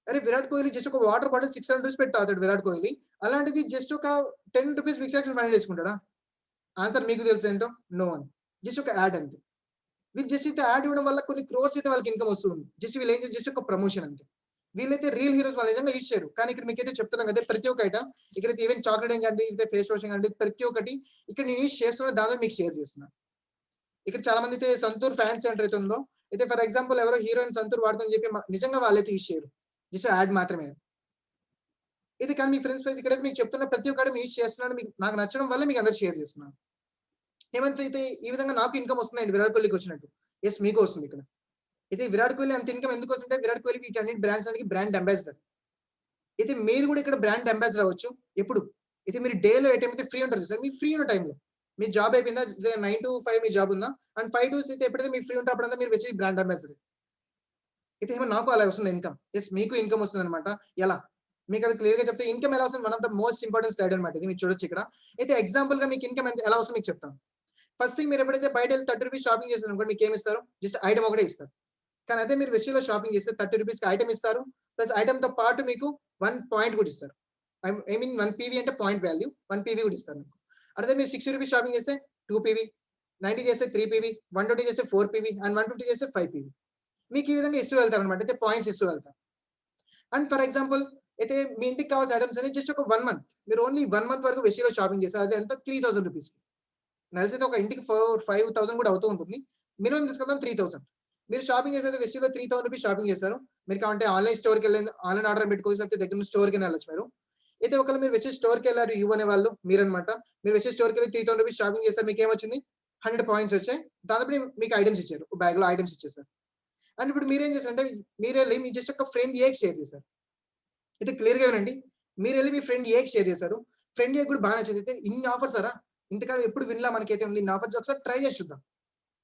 అరే విరాట్ కోహ్లీ జస్ట్ ఒక వాటర్ బాటిల్ 600 రూపీస్ పెట్టి తాగుతాడు విరాట్ కోహ్లీ. అలాంటిది జస్ట్ ఒక 10 రూపీస్ విక్స్ యాక్షన్ 500 తీసుకుంటాడా? ఆన్సర్ మీకు తెలుసు ఏంటో? నో అని. జస్ట్ ఒక యాడ్ అంతే. వీళ్ళు జస్ట్ అయితే యాడ్ ఇవ్వడం వల్ల కొన్ని క్రోర్స్ అయితే వాళ్ళకి ఇన్‌కమ్ వస్తుంది. జస్ట్ వీళ్ళు ఏం చేసి జస్ట్ ఒక ప్రమోషన్ అంతే. వీళ్ళైతే రియల్ హీరోస్ వాళ్ళు నిజంగా యూజ్ చేయరు. కానీ ఇక్కడ మీకైతే చెప్తున్నాను కదా! ప్రతి ఒక్క ఐటెమ్ ఇక్కడైతే ఈవెన్ చాక్లేటింగ్ అండి, ఇదే ఫేస్ వాషింగ్ అండి, ప్రతి ఒక్కటి ఇక్కడ నేను యూజ్ చేస్తున్న దాంట్లో మీకు షేర్ చేస్తున్నాను. ఇక్కడ చాలా మంది అయితే సంతూర్ ఫ్యాన్ సెంటర్ అయితే ఉందో, అయితే ఫర్ ఎగ్జాంపుల్ ఎవరో హీరోయిన్ సంతూర్ వాడుతుందని చెప్పి నిజంగా వాళ్ళైతే యూజ్ చేయరు. జస్ట్ యాడ్ మాత్రమే. ఇది కానీ మీ ఫ్రెండ్స్ ఇక్కడైతే మీకు చెప్తున్న ప్రతి ఒక్క ఐటెమ్ యూజ్ చేస్తున్నాను. మీకు నాకు నచ్చడం వల్ల మీకు అందరికి షేర్ చేస్తున్నాను. హేమంత్ అయితే ఈ విధంగా నాకు ఇన్‌కమ్ వస్తుందండి విరాట్ కోహ్లీకి వచ్చినట్టు. యెస్ మీకు వస్తుంది ఇక్కడ. అయితే విరాట్ కోహ్లీ అంత ఇన్‌కమ్ ఎందుకు వస్తుందంటే విరాట్ కోహ్లీ వీటన్నిటి బ్రాండ్స్ అన్నిటికి బ్రాండ్ అంబాసిడర్. అయితే మీరు కూడా ఇక్కడ బ్రాండ్ అంబాసిడర్ అవ్వచ్చు. ఎప్పుడు? అయితే మీరు డేలో ఏ టైం అయితే ఫ్రీ ఉంటారు చూసారా? మీ ఫ్రీ ఉన్న టైంలో. మీ జాబ్ అయిపోయిందా? 9-5 మీ జాబ్ ఉందా? అండ్ 5-6 అయితే ఎప్పుడైతే మీకు ఫ్రీ ఉంటే అప్పుడంతా మీరు వచ్చి బ్రాండ్ అంబాసిడర్. అయితే ఏమో నాకు అలా వస్తుంది ఇన్‌కమ్. యెస్ మీకు ఇన్‌కమ్ వస్తుందన్నమాట. ఎలా? మీకు అది క్లియర్‌గా చెప్తే ఇన్‌కమ్ ఎలా వస్తుంది? One of the most important slide అన్నమాట ఇది. మీరు చూడొచ్చు ఇక్కడ. అయితే ఎగ్జాంపుల్‌గా మీకు ఇన్‌కమ్ ఎలా వస్తుందో మీకు చెప్తాను. ఫస్ట్ థింగ్ మీరు ఎప్పుడైతే బయటెళ్లి 30 రూపీస్ షాపింగ్ చేశారనుకోండి మీకేమి ఇస్తారు? జస్ట్ ఐటెమ్ ఒకటే ఇస్తారు. కానీ అదే మీరు వెస్ట్‌లో షాపింగ్ చేస్తే 30 రూపీస్‌కి ఐటెమ్ ఇస్తారు. ప్లస్ ఐటెమ్‌తో పాటు మీకు 1 పాయింట్ కూడా ఇస్తారు. ఐ మీన్ 1 పీవీ అంటే పాయింట్ వాల్యూ. 1 పీవీ కూడా ఇస్తారు మీకు. అదే మీరు 60 రూపీస్ షాపింగ్ చేస్తే 2 పీవీ, 90 చేస్తే 3 పీవీ, 120 చేస్తే 4 పీవీ అండ్ 150 చేస్తే 5 పీవీ. మీకు ఈ విధంగా ఇస్తూ వెళ్తారనమాట. అయితే పాయింట్స్ ఇస్తూ వెళ్తారు. అండ్ ఫర్ ఎగ్జాంపుల్ అయితే మీ ఇంటికి కావాల్సిన ఐటెమ్స్ అన్ని జస్ట్ ఒక 1 మంత్. మీరు ఓన్లీ 1 మంత్ వరకు వెస్ట్‌లో షాపింగ్ చేస్తారు. అది ఎంత 3000 రూపీస్‌కి. నాకు తెలిసి ఒక ఇంటికి 5,000 కూడా అవుతూ ఉంటుంది. మినిమమ్ తీసుకుందాం 3000. మీరు షాపింగ్ చేసేది వెస్ట్‌లో 3000 రూపీస్ షాపింగ్ చేశారు. మీరు కావాలంటే ఆన్‌లైన్ స్టోర్‌కెళ్ళి ఆన్‌లైన్ ఆర్డర్ పెట్టుకోవచ్చు. లేకపోతే దగ్గర నుంచి స్టోర్‌కైనా వెళ్ళొచ్చు మీరు. అయితే ఒకవేళ మీరు వెస్ట్ స్టోర్‌కెళ్లారు యూ అనేవాళ్ళు మీరన్నమాట. మీరు వెస్ట్ స్టోర్‌కెళ్ళి 3000 రూపీస్ షాపింగ్ చేశారు. మీకేమొచ్చింది? 100 పాయింట్స్ వచ్చాయి. దాదాపు మీకు ఐటెమ్స్ ఇచ్చారు. బ్యాగ్‌లో ఐటెమ్స్ ఇచ్చేసారు. అండ్ ఇప్పుడు మీరేం చేశారంటే మీరెళ్లి మీ జస్ట్ ఒక ఫ్రెండ్ ఏకి షేర్ చేశారు. అయితే క్లియర్‌గా వినండి. మీరెళ్లి మీ ఫ్రెండ్ ఏకి షేర్ చేశారు. ఫ్రెండ్ ఏకి కూడా బాగా నచ్చింది. అయితే ఇన్ని ఆఫర్సారా? ఇంతకాలం ఎప్పుడు వినలా మనకైతే ఉంది. ఇన్ని ఆఫర్స్ ఒకసారి ట్రై చేసి చూద్దాం.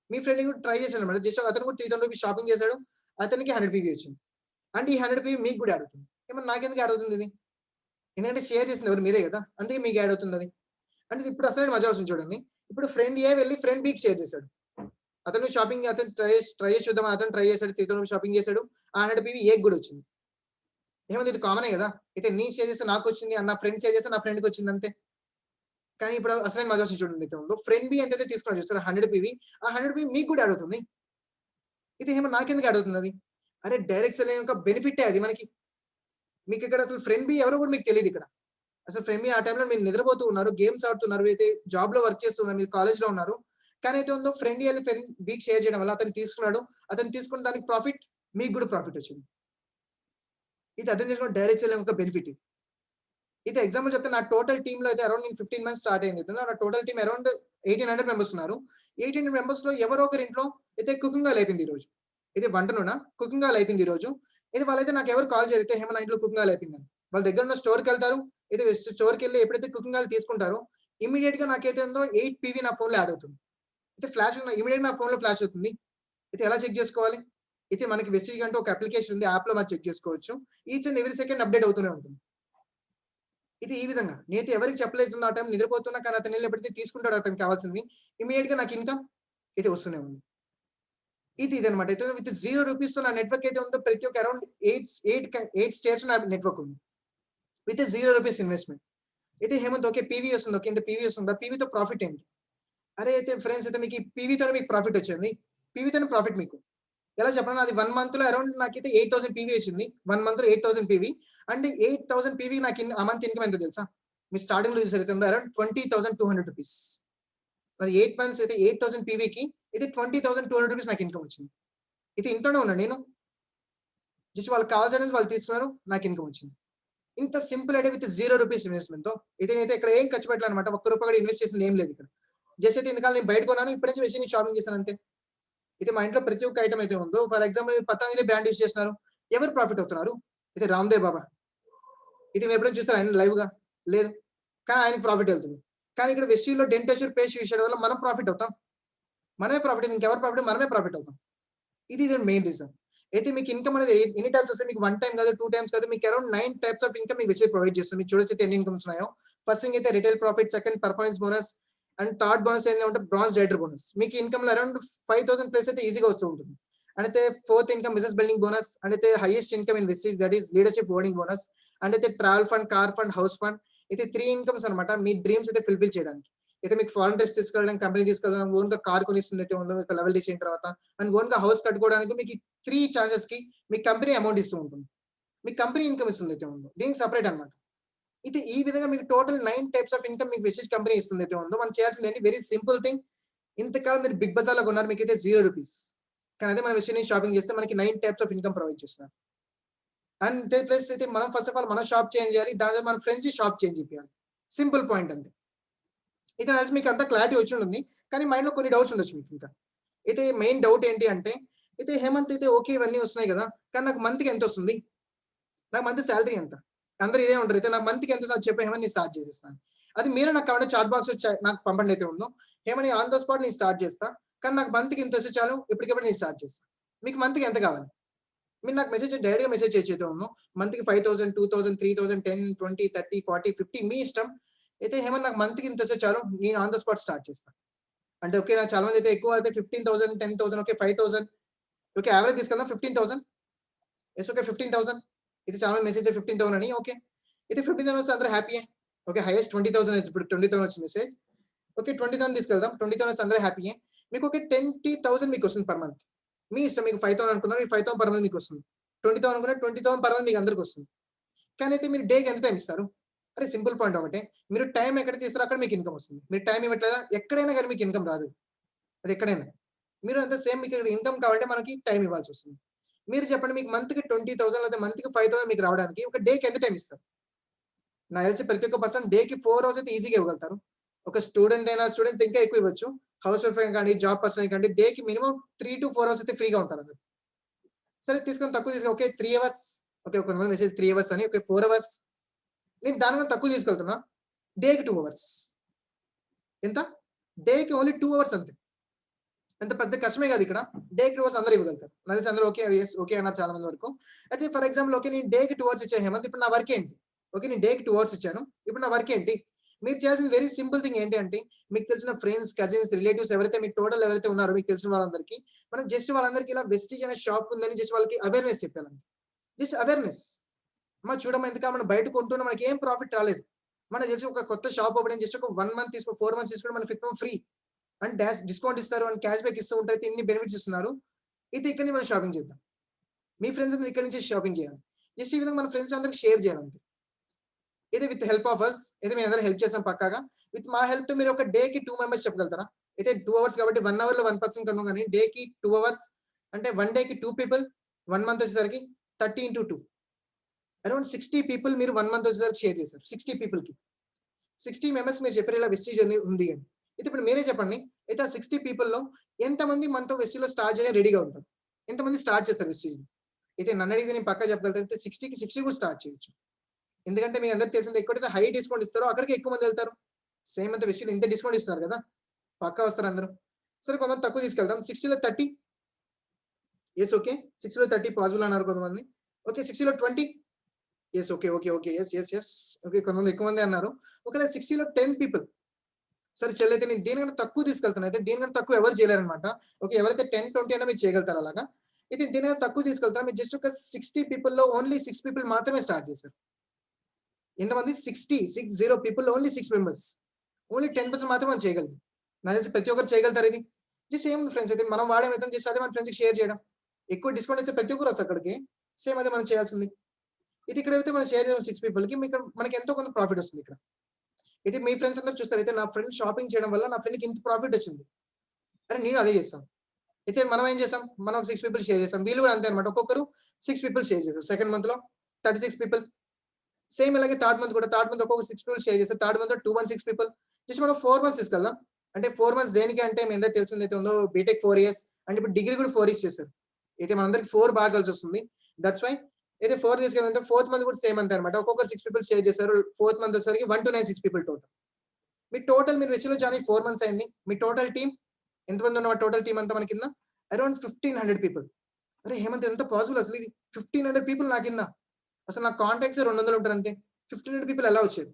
మీ ఫ్రెండ్ కూడా ట్రై చేశాడన్నమాట. జస్ట్ అతను కూడా 3000 రూపీస్ షాపింగ్ చేశాడు. అతనికి 100 పీవీ వచ్చింది. అండ్ ఈ 100 పీవీ మీకు కూడా యాడ్ అవుతుంది. ఏమన్నా నాకెందుకు యాడ్ అవుతుంది ఇది? ఎందుకంటే షేర్ చేసింది ఎవరు? మీరే కదా! అందుకే మీకు యాడ్ అవుతుంది అది. అంటే ఇప్పుడు అసలైన మజా వస్తుంది చూడండి. ఇప్పుడు ఫ్రెండ్ ఏ వెళ్లి ఫ్రెండ్ బికి షేర్ చేశాడు. అతను ట్రై చేసి చూద్దాం అతను ట్రై చేశాడు. 3000 రూపీస్ షాపింగ్ చేశాడు. ఆ 100 పీవీ ఏకి కూడా వచ్చింది. ఏముంది ఇది కామనే కదా! అయితే నేను షేర్ చేస్తే నాకొచ్చింది. నా ఫ్రెండ్ షేర్ చేస్తే నా ఫ్రెండ్‌కి వచ్చింది అంతే. కానీ ఇప్పుడు అసలైన మజా వస్తుంది చూడండి ఇంతకుముందు. ఫ్రెండ్ బి ఎంతైతే తీసుకున్నాడో చూసారా 100 పీవీ, ఆ 100 పీవీ మీకు కూడా యాడ్ అవుతుంది. ఇది ఏమో నాకెందుకు యాడ్ అవుతుంది అది? అరే డైరెక్ట్ సెల్లింగ్ యొక్క బెనిఫిటే అది మనకి. మీకిక్కడ అసలు ఫ్రెండ్ బి ఎవరో కూడా మీకు తెలీదిక్కడ. అసలు ఫ్రెండ్ బి ఆ టైంలో మీరు నిద్రపోతూ ఉన్నారు, గేమ్స్ ఆడుతున్నారు, అయితే జాబ్‌లో వర్క్ చేస్తున్నారు, మీరు కాలేజ్‌లో ఉన్నారు. కానీ అయితే ఉందో ఫ్రెండ్ ఎళ్లి ఫ్రెండ్ బికి షేర్ చేయడం వల్ల అతను తీసుకున్నాడు. అతను తీసుకున్న దానికి ప్రాఫిట్ మీకు కూడా ప్రాఫిట్ వచ్చింది. ఇది అర్థం చేసుకోండి డైరెక్ట్ సెల్లింగ్ యొక్క బెనిఫిట్ ఇది. అయితే ఎగ్జాంపుల్ చెప్తే నా టోటల్ టీమ్‌లో అయితే అరౌండ్ నేను 15 మంత్స్ స్టార్ట్ అయింది. నా టోటల్ టీమ్ అరౌండ్ 1800 మెంబర్స్ ఉన్నారు. 1800 మెంబర్స్‌లో ఎవరో ఒకరి ఇంట్లో అయితే కుకింగ్ ఆయిల్ అయిపోయింది ఈరోజు. ఇది వంట నూనె కుకింగ్ ఆయిల్ అయిపోయింది ఈరోజు. ఇది వాళ్ళైతే నాకు ఎవరు కాల్ చేయరు. హేమ నా ఇంట్లో కుకింగ్ ఆయిల్ అయిపోయిందని. వాళ్ళ దగ్గర ఉన్న స్టోర్‌కెళ్తారు. ఇది స్టోర్‌కెళ్ళి ఎప్పుడైతే కుకింగ్ ఆయిల్ తీసుకుంటారో ఇమ్మీడియేట్‌గా నాకైతే ఉందో 8 పీవీ నా ఫోన్‌లో యాడ్ అవుతుంది. అయితే ఫ్లాష్ ఉన్న ఇమ్మీడియేట్‌గా నా ఫోన్‌లో ఫ్లాష్ అవుతుంది. అయితే ఎలా చెక్ చేసుకోవాలి? అయితే మనకి వెస్టీజ్ అంటూ ఒక అప్లికేషన్ ఉంది. యాప్‌లో మనం చెక్ చేసుకోవచ్చు. Each and every second update అవుతూనే ఉంటుంది. ఇది ఈ విధంగా. నేనైతే ఎవరికీ చెప్పలేదు ఆ టైం నిద్రపోతున్నా. కానీ అతనెళ్లి ఎప్పుడైతే తీసుకుంటాడో అతనికి కావాల్సినవి ఇమ్మీడియేట్‌గా నాకు ఇన్‌కమ్ అయితే వస్తూనే ఉంది. ఇదనమాట. అయితే విత్ 0 రూపీస్‌తో నా నెట్‌వర్క్ అయితే ఉందో ప్రతి ఒక్క అరౌండ్ 8 స్టేట్స్ నా నెట్‌వర్క్ ఉంది. With 0 rupees investment. అయితే హేమంత్ ఓకే. పీవీ వస్తుంది. ఓకే. ఇంత పీవీ వస్తుందా? పీవీతో ప్రాఫిట్ ఏంటి? అరే! అయితే ఫ్రెండ్స్ అయితే మీకు ఈ పీవీతోనే మీకు ప్రాఫిట్ వచ్చింది. పీవీతోనే ప్రాఫిట్ మీకు. ఎలా చెప్పనా? అది 1 మంత్‌లో అరౌండ్ నాకైతే 8000 పీవీ వచ్చింది. 1 మంత్‌లో 8000 పీవీ. అండ్ 8000 పీవీ నాకు ఆ మంత్ ఇన్‌కమ్ ఎంతో తెలుసా? మీరు స్టార్టింగ్‌లో చూసారైతే అరౌండ్ 20,200 రూపీస్. అది 8 మంత్స్ అయితే 8000 పీవీకి ఇది 20,200 రూపీస్ నాకు ఇన్‌కమ్ వచ్చింది. అయితే ఇంట్లోనే ఉన్నాను నేను. జస్ట్ వాళ్ళకి కావాల్సినవి వాళ్ళు తీసుకున్నారు. నాకు ఇన్‌కమ్ వచ్చింది. ఇంత సింపుల్ ఐడియా విత్ 0 రూపీస్ ఇన్వెస్ట్‌మెంట్‌తో అయితే నేనైతే ఇక్కడ ఏం ఖర్చు పెట్టలేదన్నమాట. ఒక్క రూపాయి కూడా ఇన్వెస్ట్ చేసింది ఏం లేదు ఇక్కడ. జస్ట్ అయితే ఇంతకాలం నేను బయట కొన్నాను. ఇప్పటి నుంచి వచ్చి నేను షాపింగ్ చేశాను అంతే. అయితే మా ఇంట్లో ప్రతి ఒక్క ఐటెమ్ అయితే ఉందో for example Patanjali brand use చేస్తున్నారు. ఎవరు ప్రాఫిట్ అవుతున్నారు? అయితే రామ్‌దేవ్ బాబా. ఇది మీరు ఎప్పుడైనా చూసారా ఆయన లైవ్‌గా? లేదు. కానీ ఆయనకి ప్రాఫిట్ వెళ్తుంది. కానీ ఇక్కడ వెస్టీజ్‌లో డెంటేష్యూర్ పేస్ట్ యూజ్ చేయడం వల్ల మనం ప్రాఫిట్ అవుతాం. మనమే ప్రాఫిట్, ఇంకెవరు ప్రాఫిట్, మనమే ప్రాఫిట్ అవుతాం. ఇది మెయిన్ రీజన్. అయితే మీకు ఇన్‌కమ్ అనేది ఎన్ని టైప్స్ వస్తాయి, మీకు 1 టైమ్ కాదు, 2 టైమ్స్ కాదు, మీకు అరౌండ్ 9 టైప్స్ ఆఫ్ ఇన్‌కమ్ మీకు వెస్టీజ్ ప్రొవైడ్ చేస్తుంది. మీకు చూడొచ్చు ఎన్ని ఇన్‌కమ్స్ ఉన్నాయో. ఫస్ట్ థింగ్ అయితే retail profit, second performance bonus and third bonus ఏంటంటే బ్రాంజ్ డైరెక్టర్ బోనస్. మీకు ఇన్‌కమ్‌లో అరౌండ్ 5000 ప్లస్ అయితే ఈజీగా వస్తూ ఉంటుంది. అండ్ అయితే fourth income business building bonus, and అయితే highest income in Vestige that is leadership holding bonus, and అయితే travel fund, car fund, house fund. అయితే 3 ఇన్‌కమ్స్ అన్నమాట మీ డ్రీమ్స్ అయితే ఫుల్‌ఫిల్ చేయడానికి. అయితే మీకు ఫారెన్ ట్రిప్స్ తీసుకెళ్ళడం, కంపెనీ తీసుకెళ్ళడం, ఓన్‌గా కార్ కొనిస్తుంది అయితే ఉందో మీకు లెవెల్ రీచ్ అయిన తర్వాత, అండ్ ఓన్‌గా హౌస్ కట్టుకోవడానికి మీకు 3 ఛాన్సెస్‌కి మీ కంపెనీ అమౌంట్ ఇస్తూ ఉంటుంది. మీ కంపెనీ ఇన్‌కమ్ ఇస్తుంది అయితే ఉందో. దీనికి సెపరేట్ అన్నమాట. ఇది ఈ విధంగా మీకు టోటల్ 9 టైప్స్ ఆఫ్ ఇన్‌కమ్ మీకు వెస్టీజ్ కంపెనీ ఇస్తుంది అయితే ఉందో. మనం చేయాల్సింది ఏంటి, వెరీ సింపుల్ థింగ్. ఇంతకాలం మీరు బిగ్ బజార్‌లో కొన్నారు, మీకైతే ₹0. కానీ అదే మన వెస్టీజ్ నుంచి షాపింగ్ చేస్తే మనకి 9 టైప్స్ ఆఫ్ ఇన్‌కమ్ ప్రొవైడ్ చేస్తున్నారు. అండ్ ప్లస్ అయితే మనం ఫస్ట్ ఆఫ్ ఆల్ మన షాప్ చేంజ్ చేయాలి. దాని తర్వాత మన ఫ్రెండ్స్ షాప్ చేంజ్ చేపియాలి. సింపుల్ పాయింట్ అంతే. ఇది నాకు తెలిసి మీకు అంతా క్లారిటీ వచ్చి ఉంటుంది. కానీ మైండ్‌లో కొన్ని డౌట్స్ ఉండొచ్చు మీకు ఇంకా. అయితే మెయిన్ డౌట్ ఏంటి అంటే, అయితే హేమంత్ అయితే ఓకే ఇవన్నీ వస్తున్నాయి కదా! కానీ నాకు మంత్‌కి ఎంతొస్తుంది? నాకు మంత్ సాలరీ ఎంత? అందరూ ఇదే ఉంటారు. అయితే నాకు మంత్‌కి ఎంత సార్ చెప్పు హేమంత్, నేను స్టార్ట్ చేసేస్తాను. అది మీరే నాకు కావాలంటే చాట్ బాక్స్‌లో నాకు పంపండి అయితే ఉందో. హేమంత్ ఆన్ ద స్పాట్ నేను స్టార్ట్ చేస్తా. కానీ నాకు మంత్‌కి ఇంతొస్తే చాలు, ఇప్పటికిప్పుడు నేను స్టార్ట్ చేస్తా. మీకు మంత్‌కి ఎంత కావాలి? మీరు నాకు డైరెక్ట్‌గా మెసేజ్ చేయొచ్చు అయితే ఉందో. మంత్‌కి 5000, 2000, 3000, 10, 20, 30, 40, 50 మీ ఇష్టం. అయితే హేమంత్ నాకు మంత్‌కి ఇంతొస్తే చాలు, నేను ఆన్ ద స్పాట్ స్టార్ట్ చేస్తా. అంటే ఓకే. నాకు చాలా మంది అయితే ఎక్కువ అయితే 15,000, 10,000, ఓకే 5,000, ఓకే యావరేజ్ తీసుకెళ్దాం 15,000. Yes, okay 15,000. ఇది చాలా మంది మెసేజ్ 15,000 అని. ఓకే. అయితే 15,000 వస్తే అందరూ హ్యాపీయే. ఓకే. హైయెస్ట్ 20,000 ఇప్పుడు 20,000 వచ్చింది మెసేజ్. ఓకే 20,000 తీసుకెళ్దాం. 20,000 వస్తే అందరూ హ్యాపీయే. మీకు ఓకే 20,000 మీకొస్తుంది పర్ మంత్. మీ ఇష్టం. మీకు 5,000 అనుకున్నారు. మీకు 5,000 పర్ మంత్ మీకొస్తుంది. 20,000 అనుకున్నారు. 20,000 పర్ మంత్ మీకు అందరికొస్తుంది. కానీ అయితే మీరు డేకి ఎంత టైమ్ ఇస్తారు? అరే సింపుల్ పాయింట్ ఒకటే. మీరు టైమ్ ఎక్కడ తీస్తారో అక్కడ మీకు ఇన్‌కమ్ వస్తుంది. మీరు టైమ్ ఇవ్వట్లేదా? ఎక్కడైనా గాని మీకు ఇన్‌కమ్ రాదు. అది ఎక్కడైనా. మీరు అంతే సేమ్ మీకు ఇక్కడ ఇన్‌కమ్ కావాలంటే మనకి టైమ్ ఇవ్వాల్సొస్తుంది. మీరు చెప్పండి మీకు మంత్‌కి 20,000 లేదా మంత్‌కి 5,000 మీకు రావడానికి ఒక డేకి ఎంత టైమ్ ఇస్తారు? నాకు తెలిసి ప్రతి ఒక్క పర్సన్ డేకి 4 అవర్స్ అయితే ఈజీగా ఇవ్వగలుగుతారు. ఒక స్టూడెంట్ ఇంకా ఎక్కువ ఇవ్వచ్చు. హౌస్ వైఫ్ అయినా కానీ, జాబ్ పర్సన్ అయినా కానీ డేకి మినిమమ్ 3-4 అవర్స్ అయితే ఫ్రీగా ఉంటారు అందరూ. సరే తీసుకొని తక్కువ తీసుకో ఓకే 3 అవర్స్. ఓకే కొంతమంది మెసేజ్ 3 అవర్స్ అని. Okay 4 hours. నేను దానికన్నా తక్కువ తీసుకెళ్తున్నా. డేకి 2 అవర్స్. ఎంత? డేకి ఓన్లీ 2 అవర్స్ అంతే. అంత పెద్ద కష్టమే కాదు ఇక్కడ. డేకి 2 అవర్స్ అందరూ ఇవ్వగలుగుతారు. నాకు తెలిసి అందరూ ఓకే. యెస్. ఓకే అన్నారు చాలా మంది వరకు. అయితే ఫర్ ఎగ్జాంపుల్ ఓకే నేను డేకి 2 అవర్స్ ఇచ్చాను హేమంత్. ఇప్పుడు నా వర్క్ ఏంటి? ఓకే నేను డేకి 2 అవర్స్ ఇచ్చాను. ఇప్పుడు నా వర్క్ ఏంటి? మీరు చేయాల్సిన వెరీ సింపుల్ థింగ్ ఏంటి అంటే, మీకు తెలిసిన ఫ్రెండ్స్, కజిన్స్, రిలేటివ్స్ ఎవరైతే మీకు టోటల్ ఎవరైతే ఉన్నారో మీకు తెలిసిన వాళ్ళందరికీ, మనం జస్ట్ వాళ్ళందరికీ ఇలా వెస్టీజ్ అనే షాప్ ఉందని జస్ట్ వాళ్ళకి అవేర్‌నెస్ చెప్పాలంతే. Just awareness. అమ్మ చూడమ్మా ఇంతకా మనం బయట కొంటున్నాం మనకి ఏం ప్రాఫిట్ రాలేదు. మనం జస్ట్ ఒక కొత్త షాప్ ఓపెన్ జస్ట్ ఒక 1 మంత్ 4 మంత్స్ తీసుకుంటే మనకి fifth month free. And discount ఇస్తారు అండ్ క్యాష్ బ్యాక్ ఇస్తూ ఉంటారు. ఇన్ని బెనిఫిట్స్ ఇస్తున్నారు. ఇది ఇక్కడి నుంచి మనం షాపింగ్ చేద్దాం. మీ ఫ్రెండ్స్ అందరూ ఇక్కడి నుంచి షాపింగ్ చేయాలి. జస్ట్ ఈ విధంగా మన ఫ్రెండ్స్ అందరికి షేర్ చేయాలంతే. ఇది విత్ హెల్ప్ ఆఫ్ అస్. ఇది మేము అందరం హెల్ప్ చేస్తాం పక్కాగా. విత్ మా హెల్ప్‌తో మీరు ఒక డేకి 2 మెంబర్స్ చెప్పగలుగుతారా? అయితే 2 అవర్స్ కాబట్టి 1 అవర్‌లో 1 పర్సన్ కన్నాం గాని డేకి 2 అవర్స్ అంటే 1 డేకి 2 పీపుల్ 1 మంత్ వచ్చేసరికి 30 ఇంటూ 2 అరౌండ్ 60 పీపుల్ మీరు 1 మంత్ వచ్చేసరికి షేర్ చేశారు. 60 పీపుల్‌కి. 60 మెంబర్స్ మీరు చెప్పారు ఇలా వెస్టీజ్ అని ఉంది అని. అయితే ఇప్పుడు మీరే చెప్పండి. అయితే ఆ 60 పీపుల్‌లో ఎంతమంది మనతో వెస్టీజ్‌లో స్టార్ట్ చేయడానికి రెడీగా ఉంటారు? ఎంతమంది స్టార్ట్ చేస్తారు వెస్టీజ్‌ని? అయితే నన్నడిగితే నేను పక్కా చెప్పగలుగుతాను. అయితే 60కి 60 కూడా స్టార్ట్ చేయొచ్చు. ఎందుకంటే మీ అందరికి తెలిసిందే ఎక్కడైతే హై డిస్కౌంట్ ఇస్తారో అక్కడికే ఎక్కువ మంది వెళ్తారు. సేమ్ అంతే వెస్టీజ్‌లో ఇంత డిస్కౌంట్ ఇస్తున్నారు కదా! పక్కా వస్తారు అందరూ. సరే కొంతమంది తక్కువ తీసుకెళ్దాం. 60లో 30 యెస్ ఓకే. 60లో 30 పాసిబుల్ అన్నారు కొంతమంది. ఓకే 60లో 20 yes. Okay. Okay. Okay. Yes. Okay. కొంతమంది ఎక్కువ మందే అన్నారు. ఒకవేళ 60లో 10 పీపుల్. సరే చెల్లయితే నేను దీనికన్నా తక్కువ తీసుకెళ్తాను. అయితే దీనికన్నా తక్కువ ఎవరు చేయలేరనమాట. ఓకే. ఎవరైతే 10, 20 అయినా మీరు చేయగలుగుతారు అలాగా. అయితే దీనికన్నా తక్కువ తీసుకెళ్తాను. మీరు జస్ట్ ఒక 60 పీపుల్‌లో ఓన్లీ 6 పీపుల్ మాత్రమే స్టార్ట్ చేశారు. ఎంతమంది? 60 పీపుల్‌లో ఓన్లీ 6 మెంబర్స్. ఓన్లీ 10% మాత్రమే మనం చేయగలుగుతాం. నాకు తెలిసి ప్రతి ఒక్కరు చేయగలుగుతారు ఇది. జస్ట్ ఏముంది ఫ్రెండ్స్ అయితే మనం వాడే విధం జస్ట్ అదే మన ఫ్రెండ్స్‌కి షేర్ చేయడం. ఎక్కువ డిస్కౌంట్ ఇస్తే ప్రతి ఒక్కరు వస్తారు అక్కడికి. సేమ్ అదే మనం చేయాల్సింది. ఇది ఇక్కడైతే మనం షేర్ చేసాం 6 పీపుల్‌కి మనకి ఎంతో కొంత ప్రాఫిట్ వస్తుంది ఇక్కడ. అయితే మీ ఫ్రెండ్స్ అందరూ చూస్తారు. అయితే నా ఫ్రెండ్ షాపింగ్ చేయడం వల్ల నా ఫ్రెండ్‌కి ఇంత ప్రాఫిట్ వచ్చింది. అరే నేను అదే చేస్తాను. అయితే మనం ఏం చేసాం? మనం ఒక 6 పీపుల్ షేర్ చేసాం. వీళ్ళు కూడా అంతే అన్నమాట. ఒక్కొక్కరు 6 పీపుల్ షేర్ చేశారు. సెకండ్ మంత్‌లో 36 పీపుల్. సేమ్ ఇలాగే థర్డ్ మంత్ ఒక్కొక్క 6 పీపుల్ షేర్ చేశారు. థర్డ్ మంత్‌లో 216 పీపుల్. జస్ట్ మనం 4 మంత్స్ తీసుకెళ్దాం. అంటే 4 మంత్స్ దేనికి అంటే మీ అందరికి తెలిసిందైతే ఉందో బీటెక్ 4 ఇయర్స్ అండ్ ఇప్పుడు డిగ్రీ కూడా 4 ఇయర్స్ చేశారు. అయితే మనందరికి 4 బాగా కలిసొస్తుంది. దట్స్ వై అయితే 4 తీసుకెళ్తే ఫోర్త్ మంత్ కూడా సేమ్ అంతే అనమాట. ఒక్కొక్కరు 6 పీపుల్ షేర్ చేశారు. ఫోర్త్ మంత్ వచ్చేసరికి 1 to 9 6 people total. Me total మీరు విషయంలో జాయిన్ అయ్యి 4 మంత్స్ అయింది. మీ టోటల్ టీమ్ ఎంతమంది ఉన్న టోటల్ టీమ్ అంతా మన కింద అరౌండ్ 1500 పీపుల్. అరే హేమంత్ ఎంత పాసిబుల్ అసలు ఇది 1500 పీపుల్ నా కింద. అసలు నా కాంటాక్ట్స్ 200 ఉంటారు అంతే. 1500 పీపుల్ ఎలా వచ్చారు?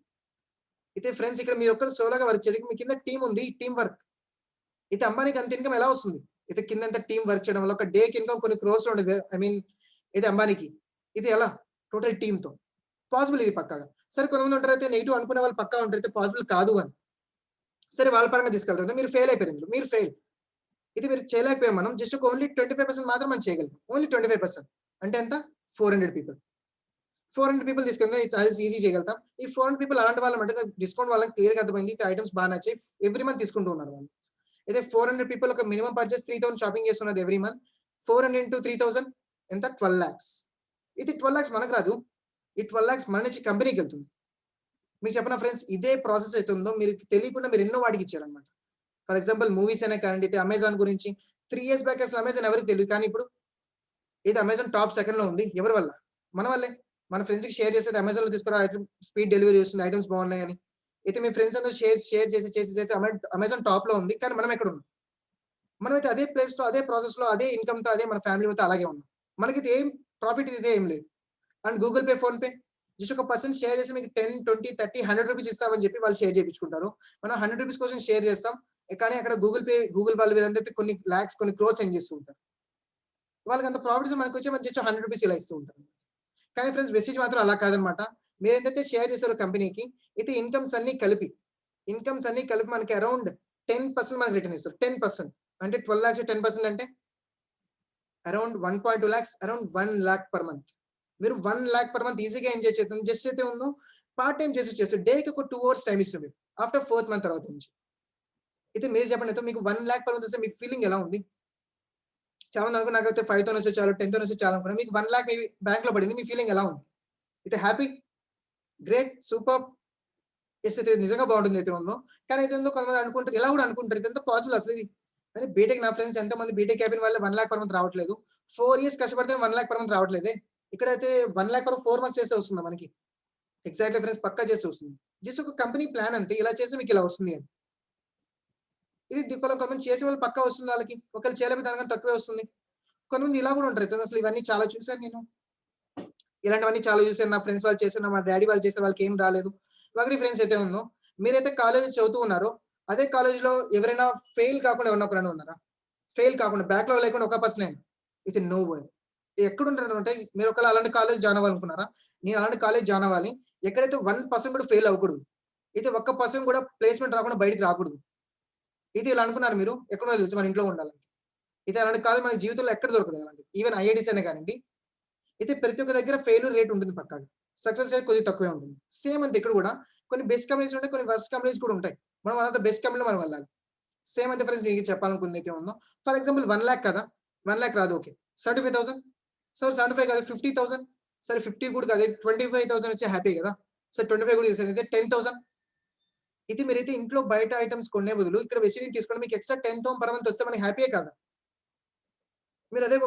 అయితే ఫ్రెండ్స్ ఇక్కడ మీరు ఒక్కరు సోలోగా వర్క్ చేయడానికి మీ కింద టీమ్ ఉంది. Team work. అయితే అంబానీకి అంత ఇన్కమ్ ఎలా వస్తుంది? అయితే కిందంతా టీమ్ వర్క్ చేయడం వల్ల ఒక డేకి ఇన్కమ్ కొన్ని క్రోర్స్ ఉండేది. ఐ మీన్ ఇది అంబానీకి. ఇది ఎలా? టోటల్ టీమ్‌తో. పాసిబుల్ ఇది పక్కాగా. సరే కొంతమంది ఉంటారు అయితే నెగెటివ్ అనుకునే వాళ్ళు పక్కా ఉంటారు. అయితే పాసిబుల్ కాదు అని. సరే వాళ్ళ పరంగా తీసుకెళ్తారు. మీరు ఫెయిల్ అయిపోయారు ఇందులో. మీరు ఫెయిల్. ఇది మీరు చేయలేకపోయాం మనం. జస్ట్ ఒక ఓన్లీ 25% మాత్రం మనం చేయగలం. ఓన్లీ 25%. అంటే ఎంత? 400 పీపుల్. 400 పీపుల్ తీసుకెళ్తే చాలా ఈజీ చేయగలుగుతాం. ఈ 400 పీపుల్ అలాంటి వాళ్ళమంటే డిస్కౌంట్ వాళ్ళకి క్లియర్‌గా అర్థమైంది. ఈ ఐటెమ్స్ బాగా నచ్చాయి. ఎవ్రీ మంత్ తీసుకుంటూ ఉన్నారు వాళ్ళు. అయితే 400 పీపుల్ ఒక మినిమమ్ పర్చేస్ 3000 షాపింగ్ చేస్తున్నారు ఎవ్రీ మంత్. 400 ఇంటూ 3000 ఎంత? 12 లాక్స్. ఇది 12 లాక్స్ మనకు రాదు. ఈ 12 లాక్స్ మన నుంచి కంపెనీకి వెళ్తుంది. మీకు చెప్పనా ఫ్రెండ్స్ ఇదే ప్రాసెస్ అయితే ఉందో మీరు తెలియకుండా మీరు ఎన్నో వాటికి ఇచ్చారన్నమాట. ఫర్ ఎగ్జాంపుల్ మూవీస్ అనే కానివ్వండి, అయితే అమెజాన్ గురించి 3 ఇయర్స్ బ్యాక్ అసలు అమెజాన్ ఎవరికి తెలియదు. కానీ ఇప్పుడు ఇది అమెజాన్ టాప్ సెకండ్‌లో ఉంది. ఎవరి వల్ల? మన వల్లే. మన ఫ్రెండ్స్‌కి షేర్ చేసేది అమెజాన్‌లో తీసుకురా ఐటెమ్స్ స్పీడ్ డెలివరీ వస్తుంది. ఐటెమ్స్ బాగున్నాయని. అయితే మీ ఫ్రెండ్స్ అందరూ షేర్ చేసి అమెజాన్ టాప్‌లో ఉంది. కానీ మనం ఎక్కడ ఉన్నాం? మనమైతే అదే ప్లేస్‌లో, అదే ప్రాసెస్‌లో, అదే ఇన్‌కమ్‌తో, అదే మన ఫ్యామిలీ మొత్తం అలాగే ఉన్నాం. మనకైతే ఏం ప్రాఫిట్ ఇదే ఏం లేదు. And Google pay, phone pay just ఒక పర్సన్ షేర్ చేసి మీకు 10, 20, 30, 100 రూపీస్ ఇస్తామని చెప్పి వాళ్ళు షేర్ చేపించుకుంటారు. మనం 100 రూపీస్ కోసం షేర్ చేస్తాం. కానీ అక్కడ గూగుల్ వాళ్ళు వీళ్ళందరికీ కొన్ని లాక్స్, కొన్ని క్రోర్స్ సెండ్ చేస్తూ ఉంటారు. వాళ్ళకంత ప్రాఫిట్స్ మనకొచ్చే మనం జస్ట్ 100 రూపీస్ ఇలా ఇస్తూ ఉంటారు. కానీ ఫ్రెండ్స్ వెస్టీజ్ మాత్రం అలా కాదనమాట. మీరేంటైతే షేర్ చేసారో కంపెనీకి, అయితే ఇన్కమ్స్ అన్నీ కలిపి మనకి అరౌండ్ 10% మనకి రిటర్న్ ఇస్తారు. 10% అంటే 12 లాక్స్ 10% అంటే అరౌండ్ 1.2 lakhs, around 1 lakh per month. మీరు 1 లాక్ పర్ మంత్ ఈజీగా ఎంజాయ్ చేద్దాం. జస్ట్ అయితే ఉందో పార్ట్ టైమ్ చేసి డేకి ఒక 2 అవర్స్ టైమ్ ఇస్తుంది. ఆఫ్టర్ 4th మంత్ తర్వాత నుంచి. అయితే మీరు చెప్పండి అయితే మీకు 1 లాక్ పర్ మంత్ వస్తే మీ ఫీలింగ్ ఎలా ఉంది? చాలా మంది అనుకున్నారు నాకైతే 5,000 వస్తే చాలు, 10,000 వస్తే చాలు అనుకున్నారు. మీకు 1 లాక్ మీ బ్యాంక్‌లో పడింది. మీ ఫీలింగ్ ఎలా ఉంది? అయితే హ్యాపీ? Great, superb. యెస్ అయితే నిజంగా బాగుంటుంది అయితే ఉందో. కానీ అయితే ఏందో కొంతమంది అనుకుంటారు, ఇలా కూడా అనుకుంటారు. ఇదంతా పాసిబుల్ అసలు ఇది. అరే బీటెక్ నా ఫ్రెండ్స్ ఎంతమంది బీటెక్ అయిపోయిన వాళ్ళే 1 లాక్ పర్ మంత్ రావట్లేదు. 4 ఇయర్స్ కష్టపడితే 1 లాక్ పర్ మంత్ రావట్లేదే. ఇక్కడైతే 1 లాక్ పర్ 4 మంత్స్ చేస్తే వస్తుందా మనకి? ఎగ్జాక్ట్‌లీ ఫ్రెండ్స్ పక్కా చేస్తే వస్తుంది. జస్ట్ ఒక కంపెనీ ప్లాన్ అంతే. ఇలా చేస్తే మీకు ఇలా వస్తుంది అని. ఇది కొంతమంది చేసేవాళ్ళు పక్కా వస్తుంది వాళ్ళకి. ఒకళ్ళు చేయలేకపోతే దానికన్నా తక్కువే వస్తుంది. కొంతమంది ఇలా కూడా ఉంటారు. అయితే అసలు ఇవన్నీ చాలా చూసాను నేను. ఇలాంటివన్నీ చాలా చూసాను. నా ఫ్రెండ్స్ వాళ్ళు చేశారు. మా డ్యాడీ వాళ్ళు చేసారు. వాళ్ళకేం రాలేదు. ఒకటి ఫ్రెండ్స్ అయితే ఉందో. మీరైతే కాలేజ్‌లో చదువుతూ ఉన్నారో, అదే కాలేజ్‌లో ఎవరైనా ఫెయిల్ కాకుండా ఎవరైనా ఒకరైనా ఉన్నారా? ఫెయిల్ కాకుండా బ్యాక్‌లాగ్ లేకుండా ఒక పర్సన్ అయినా. అయితే నో వే. ఎక్కడుంటారంటే మీరు ఒకవేళ అలాంటి కాలేజ్ జాయిన్ అవ్వాలనుకున్నారా? నేను అలాంటి కాలేజ్ జాయిన్ అవ్వాలి. ఎక్కడైతే 1% కూడా ఫెయిల్ అవ్వకూడదు. అయితే ఒక్క పర్సన్ కూడా ప్లేస్‌మెంట్ రాకుండా బయటికి రాకూడదు. ఇది ఇలా అనుకున్నారు మీరు? ఎక్కడో తెలుసు మన ఇంట్లో ఉండాలని. అయితే అలాంటి కాలేజ్ మన జీవితంలో ఎక్కడ దొరకదు అలాంటిది. ఈవెన్ ఐఐటీస్ అనే కానియండి. అయితే ప్రతి ఒక్క దగ్గర ఫెయిల్యూర్ రేట్ ఉంటుంది పక్కాగా. సక్సెస్ రేట్ కొద్దిగా తక్కువే ఉంటుంది. సేమ్ అంతే ఇక్కడ కూడా కొన్ని బెస్ట్ కంపెనీస్ ఉంటాయి. కొన్ని వర్స్ట్ కంపెనీస్ కూడా ఉంటాయి. మనం అంతా బెస్ట్ కంపెనీలో మనం వెళ్ళాలి. సేమ్ అంతే ఫ్రెండ్స్ మీకు చెప్పాలనుకుంది అయితే ఉందో. ఫర్ ఎగ్జాంపుల్ 1 లాక్ కదా! 1 లాక్ రాదు ఓకే. 75,000 సార్ 75 కాదు 50,000 సరే 50 కూడా కాదు 25,000 వచ్చి హ్యాపీ కదా! సరే 25 కూడా చేసేది అయితే 10,000 ఇది మీరైతే ఇంట్లో బయట ఐటెమ్స్ కొనే బదులు ఇక్కడ వెసిలిటీ తీసుకోండి మీకు ఎక్స్ట్రా 10,000 పర్ మంత్ వస్తే మనకి హ్యాపీయే కాదా? మీరు అదే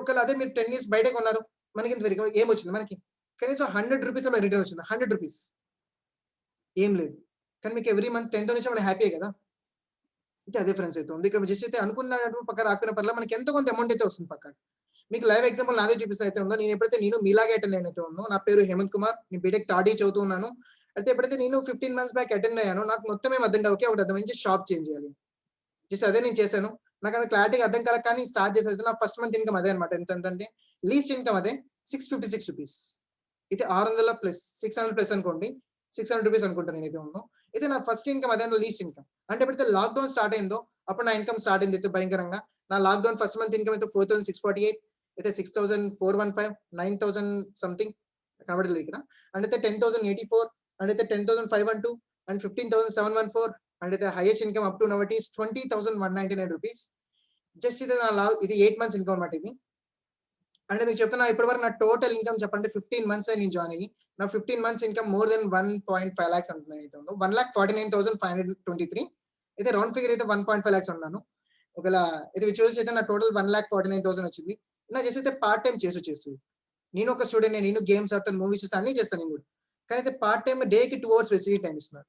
మీరు 10 ఇయర్స్ బయటే కొన్నారు. మనకింత ఏమొచ్చింది మనకి? కనీసం 100 రూపీస్ మనకి రిటర్న్ వచ్చిందా? 100 రూపీస్. ఏం లేదు. కానీ మీకు ఎవ్రీ మంత్ 10,000 వచ్చినా మనం హ్యాపీయే కదా! అయితే అదే ఫ్రెండ్స్ అయితే ఉంది. ఇక్కడ జస్ట్ అయితే అనుకున్నట్టు పక్క రాకపోయినా పర్లేదు మనకి ఎంతో కొంత అమౌంట్ అయితే వస్తుంది పక్కాగా. మీకు లైవ్ ఎగ్జాంపుల్ నాదే చూపిస్తా అయితే ఉందో. నేను మీలాగే అటెండ్ అయినైతే ఉన్నానో. నా పేరు హేమంత్ కుమార్. నేను బీటెక్ థర్డ్ ఇయర్ చదువుతూ ఉన్నాను. అయితే ఎప్పుడైతే నేను 15 మంత్స్ బ్యాక్ అటెండ్ అయ్యానో నాకు మొత్తం ఏమి అర్థం కాదు. ఒకే ఒకటి అర్థమైంది షాప్ చేంజ్ చేయాలి. జస్ట్ అదే నేను చేశాను. నాకది క్లారిటీగా అర్థం కాలే కానీ స్టార్ట్ చేసేది నా ఫస్ట్ మంత్ ఇన్‌కమ్ అదే అన్నమాట. ఎంతంటే లీస్ట్ ఇన్‌కమ్ అదే రూ. 656. ఇది 600 ప్లస్ 600 ప్లస్ అనుకోండి. రూ. 600 అనుకుంటా నేనైతే ఉన్నాను. అయితే నా ఫస్ట్ ఇన్‌కమ్ అదే లీస్ట్ ఇన్‌కమ్. అంటే ఎప్పుడైతే లాక్‌డౌన్ స్టార్ట్ అయిందో అప్పుడు నా ఇన్‌కమ్ స్టార్ట్ అయింది అయితే భయంకరంగా. నా లాక్‌డౌన్ ఫస్ట్ మంత్ ఇన్‌కమ్ అయితే 4,648 అయితే 6,415 9,000 సంథింగ్ కనబడట్లేదు ఇక్కడ. అండ్ అయితే 10,084 అండ్ అయితే 10,512 అండ్ 15,714 అండ్ అయితే highest income up to now it is 20,199 rupees. Just ఇది 8 మంత్స్ ఇన్‌కమ్ అన్నమాట ఇది. అంటే మీకు చెప్తున్నా ఇప్పటివరకు నా టోటల్ ఇన్‌కమ్ చెప్పండి 15 మంత్స్ నేను జాయిన్ అయ్యి. నా 15 months income more than 1.5 lakhs అంటున్నాను అయితే ఉందో. 1,49,523 అయితే రౌండ్ ఫిగర్ అయితే 1.5 లాక్స్ అన్నాను. ఒకవేళ ఇది చూసి అయితే నా టోటల్ 1,49,000 వచ్చింది. నా చేసి అయితే పార్ట్ టైమ్ చేస్తూ. నేను ఒక స్టూడెంట్, నేను గేమ్స్ ఆడతాను, మూవీస్ చూస్తాను, అన్ని చేస్తాను నేను కూడా. కానీ అయితే పార్ట్ టైమ్ డేకి 2 అవర్స్ వెస్టీజ్ టైమ్ ఇస్తున్నారు.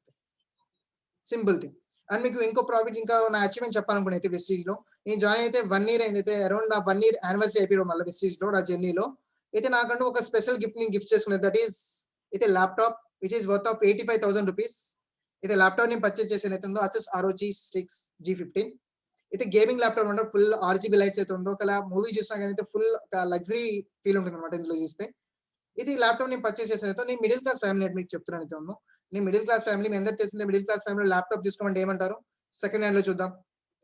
Simple thing. అండ్ మీకు ఇంకో ప్రాఫిట్, ఇంకా నా అచీవ్‌మెంట్ చెప్పాలనుకున్న అయితే వెస్టీజ్‌లో నేను జాయిన్ అయితే 1 ఇయర్ అయింది. అయితే అరౌండ్ నా 1 ఇయర్ యానివర్సరీ అయిపోవడం వల్ల వెస్టీజ్‌లో నా జర్నీలో అయితే నాకంటూ ఒక స్పెషల్ గిఫ్ట్ నేను గిఫ్ట్ చేసుకున్నది. దట్ ఈస్ అయితే laptop which is worth of 85,000 rupees. అయితే ల్యాప్‌టాప్ నేను పర్చేజ్ చేశాను అయితే ఉందో అసస్ ROG 6 G15. అయితే గేమింగ్ ల్యాప్‌టాప్ అనమాట. ఫుల్ RGB లైట్స్ అయితే ఉందో ఒకవేళ మూవీ చూసినా గాని అయితే ఫుల్ ఒక లగ్జరీ ఫీల్ ఉంటుందన్నమాట ఇందులో చూస్తే. ఇది ల్యాప్‌టాప్ నేను పర్చేజ్ చేశాను అయితే నేను మిడిల్ క్లాస్ ఫ్యామిలీ అని మీకు చెప్తున్నాను అయితే ఉన్నాను. నేను మిడిల్ క్లాస్ ఫ్యామిలీ, మీ అందరికి తెలిసిందే మిడిల్ క్లాస్ ఫ్యామిలీలో ల్యాప్‌టాప్ తీసుకోమంటే ఏమంటారు? సెకండ్ హ్యాండ్‌లో చూద్దాం.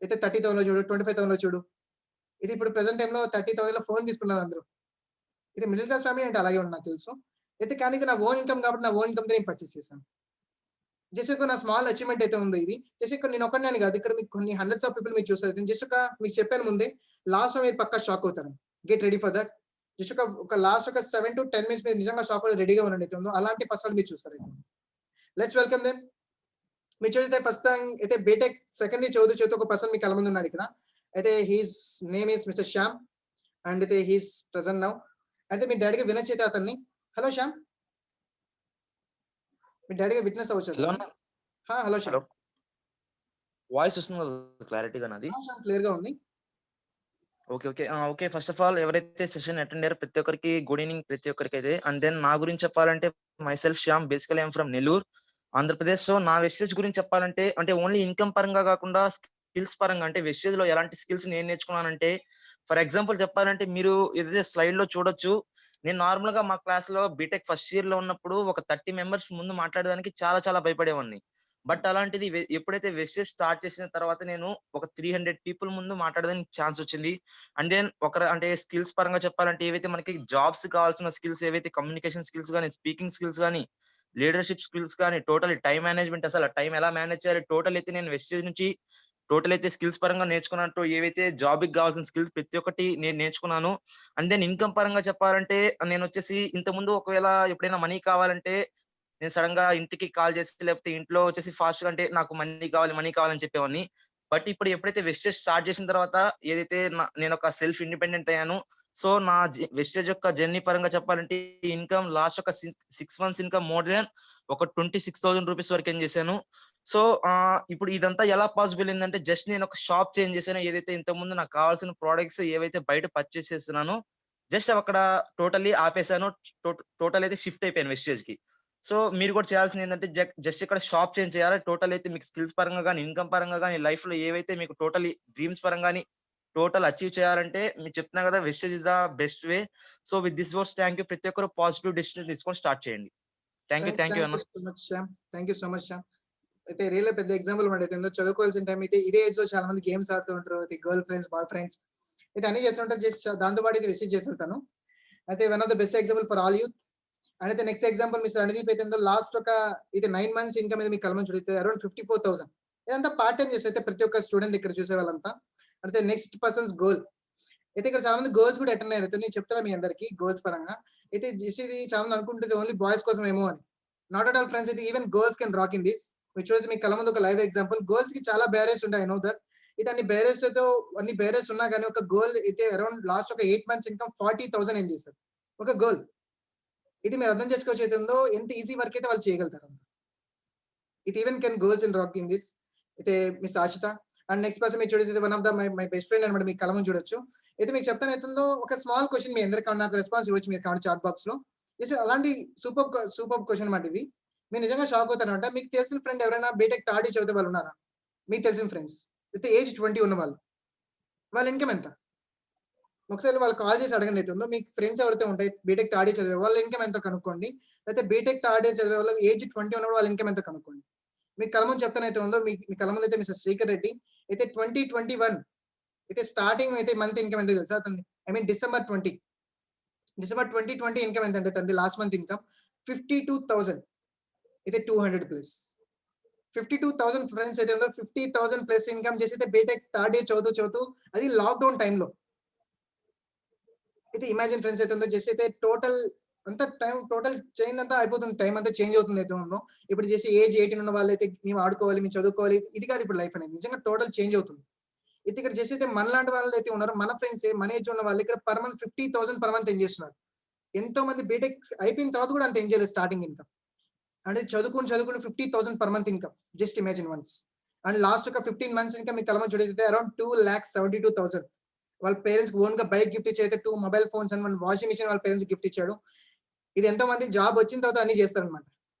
అయితే 30,000లో చూడు, 25,000లో చూడు. ఇది ఇప్పుడు ప్రెజెంట్ టైమ్‌లో 30,000లో ఫోన్ తీసుకున్నారు అందరూ. ఇది మిడిల్ క్లాస్ ఫ్యామిలీ అంటే అలాగే ఉంది నాకు తెలుసు. అయితే కానీ ఇది నా ఓన్ ఇన్‌కమ్ కాబట్టి నా ఓన్ ఇన్‌కమ్‌తో నేను పర్చేజ్ చేశాను. జస్ట్ ఒక నా స్మాల్ అచీవ్‌మెంట్ అయితే ఉంది ఇది. జస్ట్ ఇక్కడ నేను ఒక్కడినే అని కాదు. ఇక్కడ మీకు కొన్ని హండ్రెడ్స్ ఆఫ్ పీపుల్ మీరు చూస్తారు. జస్ట్ మీకు చెప్పాను ముందే, లాస్ట్‌లో మీరు పక్కా షాక్ అవుతారు. Get ready for that. Just ఒక లాస్ట్ ఒక 7-10 మినిట్స్ మీరు నిజంగా షాక్ అవ్వడానికి రెడీగా ఉండండి అయితే ఉందో. అలాంటి పర్సన్ మీరు చూస్తారు అయితే. Let's welcome them. మీరు చూస్తే ఫస్ట్ టైం అయితే బీటెక్ సెకండ్ ఇయర్ చదువుతూ ఒక పర్సన్ మీ కళ్ళ ముందు ఉన్నాడు ఇక్కడ. అయితే his name is mister Shyam and అయితే హిస్ ప్రెజెంట్ నౌ. అయితే మీ డాడీకి వినొచ్చు అయితే అతన్ని. హలో శ్యామ్. మీ డాడీకి విట్‌నెస్ అవ్వచ్చు హలో అతన్ని. అన్న. Hello hello. శ్యామ్. వాయిస్ వస్తుంది కదా క్లారిటీగా నాది? శ్యామ్ క్లియర్‌గా ఉంది. Okay. Okay. Okay. First of all ఎవరైతే సెషన్ అటెండ్ అయ్యారో ప్రతి ఒక్కరికి గుడ్ ఈవెనింగ్ ప్రతి ఒక్కరికైతే. అండ్ దెన్ నా గురించి చెప్పాలంటే my self Shyam. Basically I am from Nellore, Andhra Pradesh. So నా వెస్టేజ్ గురించి చెప్పాలంటే అంటే ఓన్లీ ఇన్‌కమ్ పరంగా కాకుండా స్కిల్స్ పరంగా అంటే వెస్టేజ్‌లో ఎలాంటి స్కిల్స్ నేను నేర్చుకున్నానంటే ఫర్ ఎగ్జాంపుల్ చెప్పాలంటే మీరు ఏదైతే స్లైడ్‌లో చూడొచ్చు. నేను నార్మల్‌గా మా క్లాస్‌లో బీటెక్ ఫస్ట్ ఇయర్‌లో ఉన్నప్పుడు ఒక 30 మెంబర్స్ ముందు మాట్లాడడానికి చాలా చాలా భయపడేవాడిని. బట్ అలాంటిది ఎప్పుడైతే వెస్టేజ్ స్టార్ట్ చేసిన తర్వాత నేను ఒక 300 పీపుల్ ముందు మాట్లాడడానికి ఛాన్స్ వచ్చింది. అండ్ దెన్ అంటే స్కిల్స్ పరంగా చెప్పాలంటే ఏవైతే మనకి జాబ్స్ కావాల్సిన స్కిల్స్ ఏవైతే కమ్యూనికేషన్ స్కిల్స్ గాని, స్పీకింగ్ స్కిల్స్ గాని, లీడర్‌షిప్ స్కిల్స్ గాని, టోటల్లీ టైమ్ మేనేజ్‌మెంట్ అసల టైమ్ ఎలా మేనేజ్ చేయాలి టోటల్ అయితే నేను వెస్టేజ్ నుంచి టోటల్ అయితే స్కిల్స్ పరంగా నేర్చుకున్నట్టు ఏవైతే జాబ్‌కి కావాల్సిన స్కిల్స్ ప్రతి ఒక్కటి నేను నేర్చుకున్నాను. అండ్ దెన్ ఇన్‌కమ్ పరంగా చెప్పాలంటే నేనొచ్చేసి ఇంతకుముందు ఒకవేళ ఎప్పుడైనా మనీ కావాలంటే నేను సడెన్‌గా ఇంటికి కాల్ చేసి లేకపోతే ఇంట్లో వచ్చేసి ఫాస్ట్‌గా అంటే నాకు మనీ కావాలి, మనీ కావాలని చెప్పేవాడిని. బట్ ఇప్పుడు ఎప్పుడైతే వెస్టేజ్ స్టార్ట్ చేసిన తర్వాత ఏదైతే నేనొక సెల్ఫ్ ఇండిపెండెంట్ అయ్యాను. సో నా వెస్టేజ్ యొక్క జర్నీ పరంగా చెప్పాలంటే ఇన్‌కమ్ లాస్ట్ ఒక 6 మంత్స్ ఇన్‌కమ్ మోర్ దాన్ ఒక 26,000 రూపీస్ వరకు ఎర్న్ చేశాను. సో ఇప్పుడు ఇదంతా ఎలా పాసిబుల్ అయిందంటే జస్ట్ నేను ఒక షాప్ చేంజ్ చేశాను. ఏదైతే ఇంతకుముందు నాకు కావాల్సిన ప్రొడక్ట్స్ ఏవైతే బయట పర్చేస్ చేస్తున్నానో జస్ట్ అవక్కడ టోటల్లీ ఆపేసాను. టోటల్ అయితే షిఫ్ట్ అయిపోయాను వెస్టేజ్‌కి. సో మీరు కూడా చేయాల్సిందేంటంటే జస్ట్ ఇక్కడ షాప్ చేంజ్ చేయాలి. టోటల్ అయితే మీకు స్కిల్స్ పరంగా గాని, ఇన్‌కమ్ పరంగా గాని, లైఫ్‌లో ఏవైతే మీకు టోటల్లీ డ్రీమ్స్ పరంగా గాని, టోటల్ అచీవ్ చేయాలంటే మీకు చెప్తున్నా కదా! Vestige is the best way. So with this words thank you. ప్రతి ఒక్కరు పాజిటివ్ డెసిషన్ తీసుకొని స్టార్ట్ చేయండి. థాంక్ యూ థాంక్ అన్న. You so much Shyam. Thank you so much Shyam. అయితే రియల్‌గా పెద్ద ఎగ్జాంపుల్ మాట అయితే చదువుకోవాల్సిన టైం అయితే ఇదే ఏజ్‌లో చాలా మంది గేమ్స్ ఆడుతూ ఉంటారు. అయితే గర్ల్ ఫ్రెండ్స్, బాయ్ ఫ్రెండ్స్ అయితే అన్ని చేస్తూ ఉంటారు. జస్ట్ దాంతో పాటు ఇది విసిట్ చేస్తుంటాను. అయితే one of the best example for all youth. And అయితే నెక్స్ట్ ఎగ్జాంపుల్ మిస్టర్ అనుదీప్ అయితే లాస్ట్ ఒక ఇది 9 మంత్స్ ఇన్‌కమ్ మీద మీకు కళ్ళ ముందు చూడితే అరౌండ్ 54,000. ఇదంతా పార్ట్ టైమ్ చేస్తే ప్రతి ఒక్క స్టూడెంట్ ఇక్కడ చూసే వాళ్ళంతా. అయితే నెక్స్ట్ పర్సన్స్ గోల్. అయితే ఇక్కడ చాలా మంది గర్ల్స్ కూడా అటెండ్ అయ్యారు. అయితే నేను చెప్తాను మీ అందరికి గర్ల్స్ పరంగా. అయితే జస్ట్ ఇది చాలా మంది అనుకుంటుంది ఓన్లీ బాయ్స్ కోసమేమో అని. Not at all friends. అయితే even girls can rock in this. మీరు చూసి మీ కళ్ళ ముందు ఒక లైవ్ ఎగ్జాంపుల్. గర్ల్స్ కి చాలా బ్యారియర్స్ ఉంటాయి. I know that. ఇది అన్ని బ్యారియర్స్ ఉన్నా గానీ ఒక గర్ల్ అయితే అరౌండ్ లాస్ట్ ఒక 8 మంత్స్ ఇన్‌కమ్ 40,000 ఎర్న్ చేశారు. ఒక గర్ల్. ఇది మీరు అర్థం చేసుకోవచ్చు అయితే ఉందో ఎంత ఈజీ వర్క్ అయితే వాళ్ళు చేయగలుగుతారు. It even can girls in rock in this. అయితే miss Ashita and next person మీరు చూడేది one of the my best friend అన్నమాట. మీకు కళ్ళ ముందు చూడొచ్చు. అయితే మీకు చెప్తాను అయితుందో ఒక స్మాల్ క్వెషన్ మీ అందరికి నాకు రెస్పాన్స్ ఇవ్వచ్చు మీరు కామెంట్ చాట్ బాక్స్‌లో. జస్ట్ అలాంటి సూపర్బ్ క్వెషన్ మాట ఇది. మీరు నిజంగా షాక్ అవుతారన్నమాట. మీకు తెలిసిన ఫ్రెండ్ ఎవరైనా బీటెక్ థర్డ్ ఇయర్ చదివే వాళ్ళు ఉన్నారా? మీకు తెలిసిన ఫ్రెండ్స్. అయితే ఏజ్ 20 ఉన్నవాళ్ళు. వాళ్ళ ఇన్‌కమ్ ఎంత? ఒకసారి వాళ్ళు కాల్ చేసి అడగండి అయితే ఉందో మీకు ఫ్రెండ్స్ ఎవరైతే ఉంటాయి బీటెక్ థర్డ్ ఇయర్ చదివే వాళ్ళ ఇన్‌కమ్ ఎంతో కనుక్కోండి. లేకపోతే బీటెక్ థర్డ్ ఇయర్ చదివే వాళ్ళ ఏజ్ 20 ఉన్నప్పుడు వాళ్ళ ఇన్‌కమ్ ఎంతో కనుక్కోండి. మీకు కళ్ళ ముందు చెప్తానైతే ఉందో మీ కళ్ళ ముందు అయితే మిస్టర్ శ్రీకర్ రెడ్డి అయితే 2021 అయితే స్టార్టింగ్ అయితే మంత్ ఇన్‌కమ్ ఎంతో తెలుసా అతనిది? ఐ మీన్ డిసెంబర్ 2020 ఇన్‌కమ్ ఎంతంటే తనది లాస్ట్ మంత్ ఇన్‌కమ్ 52,000 అయితే 200 ప్లస్. 52,000 ఫ్రెండ్స్ అయితే ఉందో 50,000 ప్లస్ ఇన్‌కమ్ చేసి అయితే బీటెక్ థర్డ్ ఇయర్ చదువుతూ అది లాక్‌డౌన్ టైమ్‌లో. అయితే ఇమాజిన్ ఫ్రెండ్స్ అయితే ఉందో జస్ట్ అయితే టోటల్ చేంజ్ అంతా అయిపోతుంది. టైం అంతా చేంజ్ అవుతుంది అయితే ఉందో. ఇప్పుడు చేసి ఏజ్ 18 ఉన్న వాళ్ళైతే మేము ఆడుకోవాలి, మేము చదువుకోవాలి. ఇది కాదు ఇప్పుడు లైఫ్ అనేది. నిజంగా టోటల్ చేంజ్ అవుతుంది. అయితే ఇక్కడ చేసి అయితే మనలాంటి వాళ్ళైతే ఉన్నారో మన ఫ్రెండ్సే మన ఏజ్ ఉన్న వాళ్ళు ఇక్కడ per month 50,000 per month earn చేస్తున్నారు. ఎంతో మంది బీటెక్ అయిపోయిన తర్వాత కూడా అంత ఏం చేయలేదు స్టార్టింగ్ ఇన్కమ్. అంటే చదువుకుని 50,000 per month income. Just imagine once. And last ఒక 15 months ఇన్కమ్ మీకు కలమ చూడైతే అరౌండ్ 2,72,000. వాళ్ళ పేరెంట్స్ ఓన్ గా బైక్ గిఫ్ట్ ఇచ్చి అయితే 2 mobile phones and 1 washing machine వాళ్ళ పేరెంట్స్ గిఫ్ట్ ఇచ్చాడు. ఇది ఎంతో మంది జాబ్ వచ్చిన తర్వాత అన్ని చేస్తారనమాట.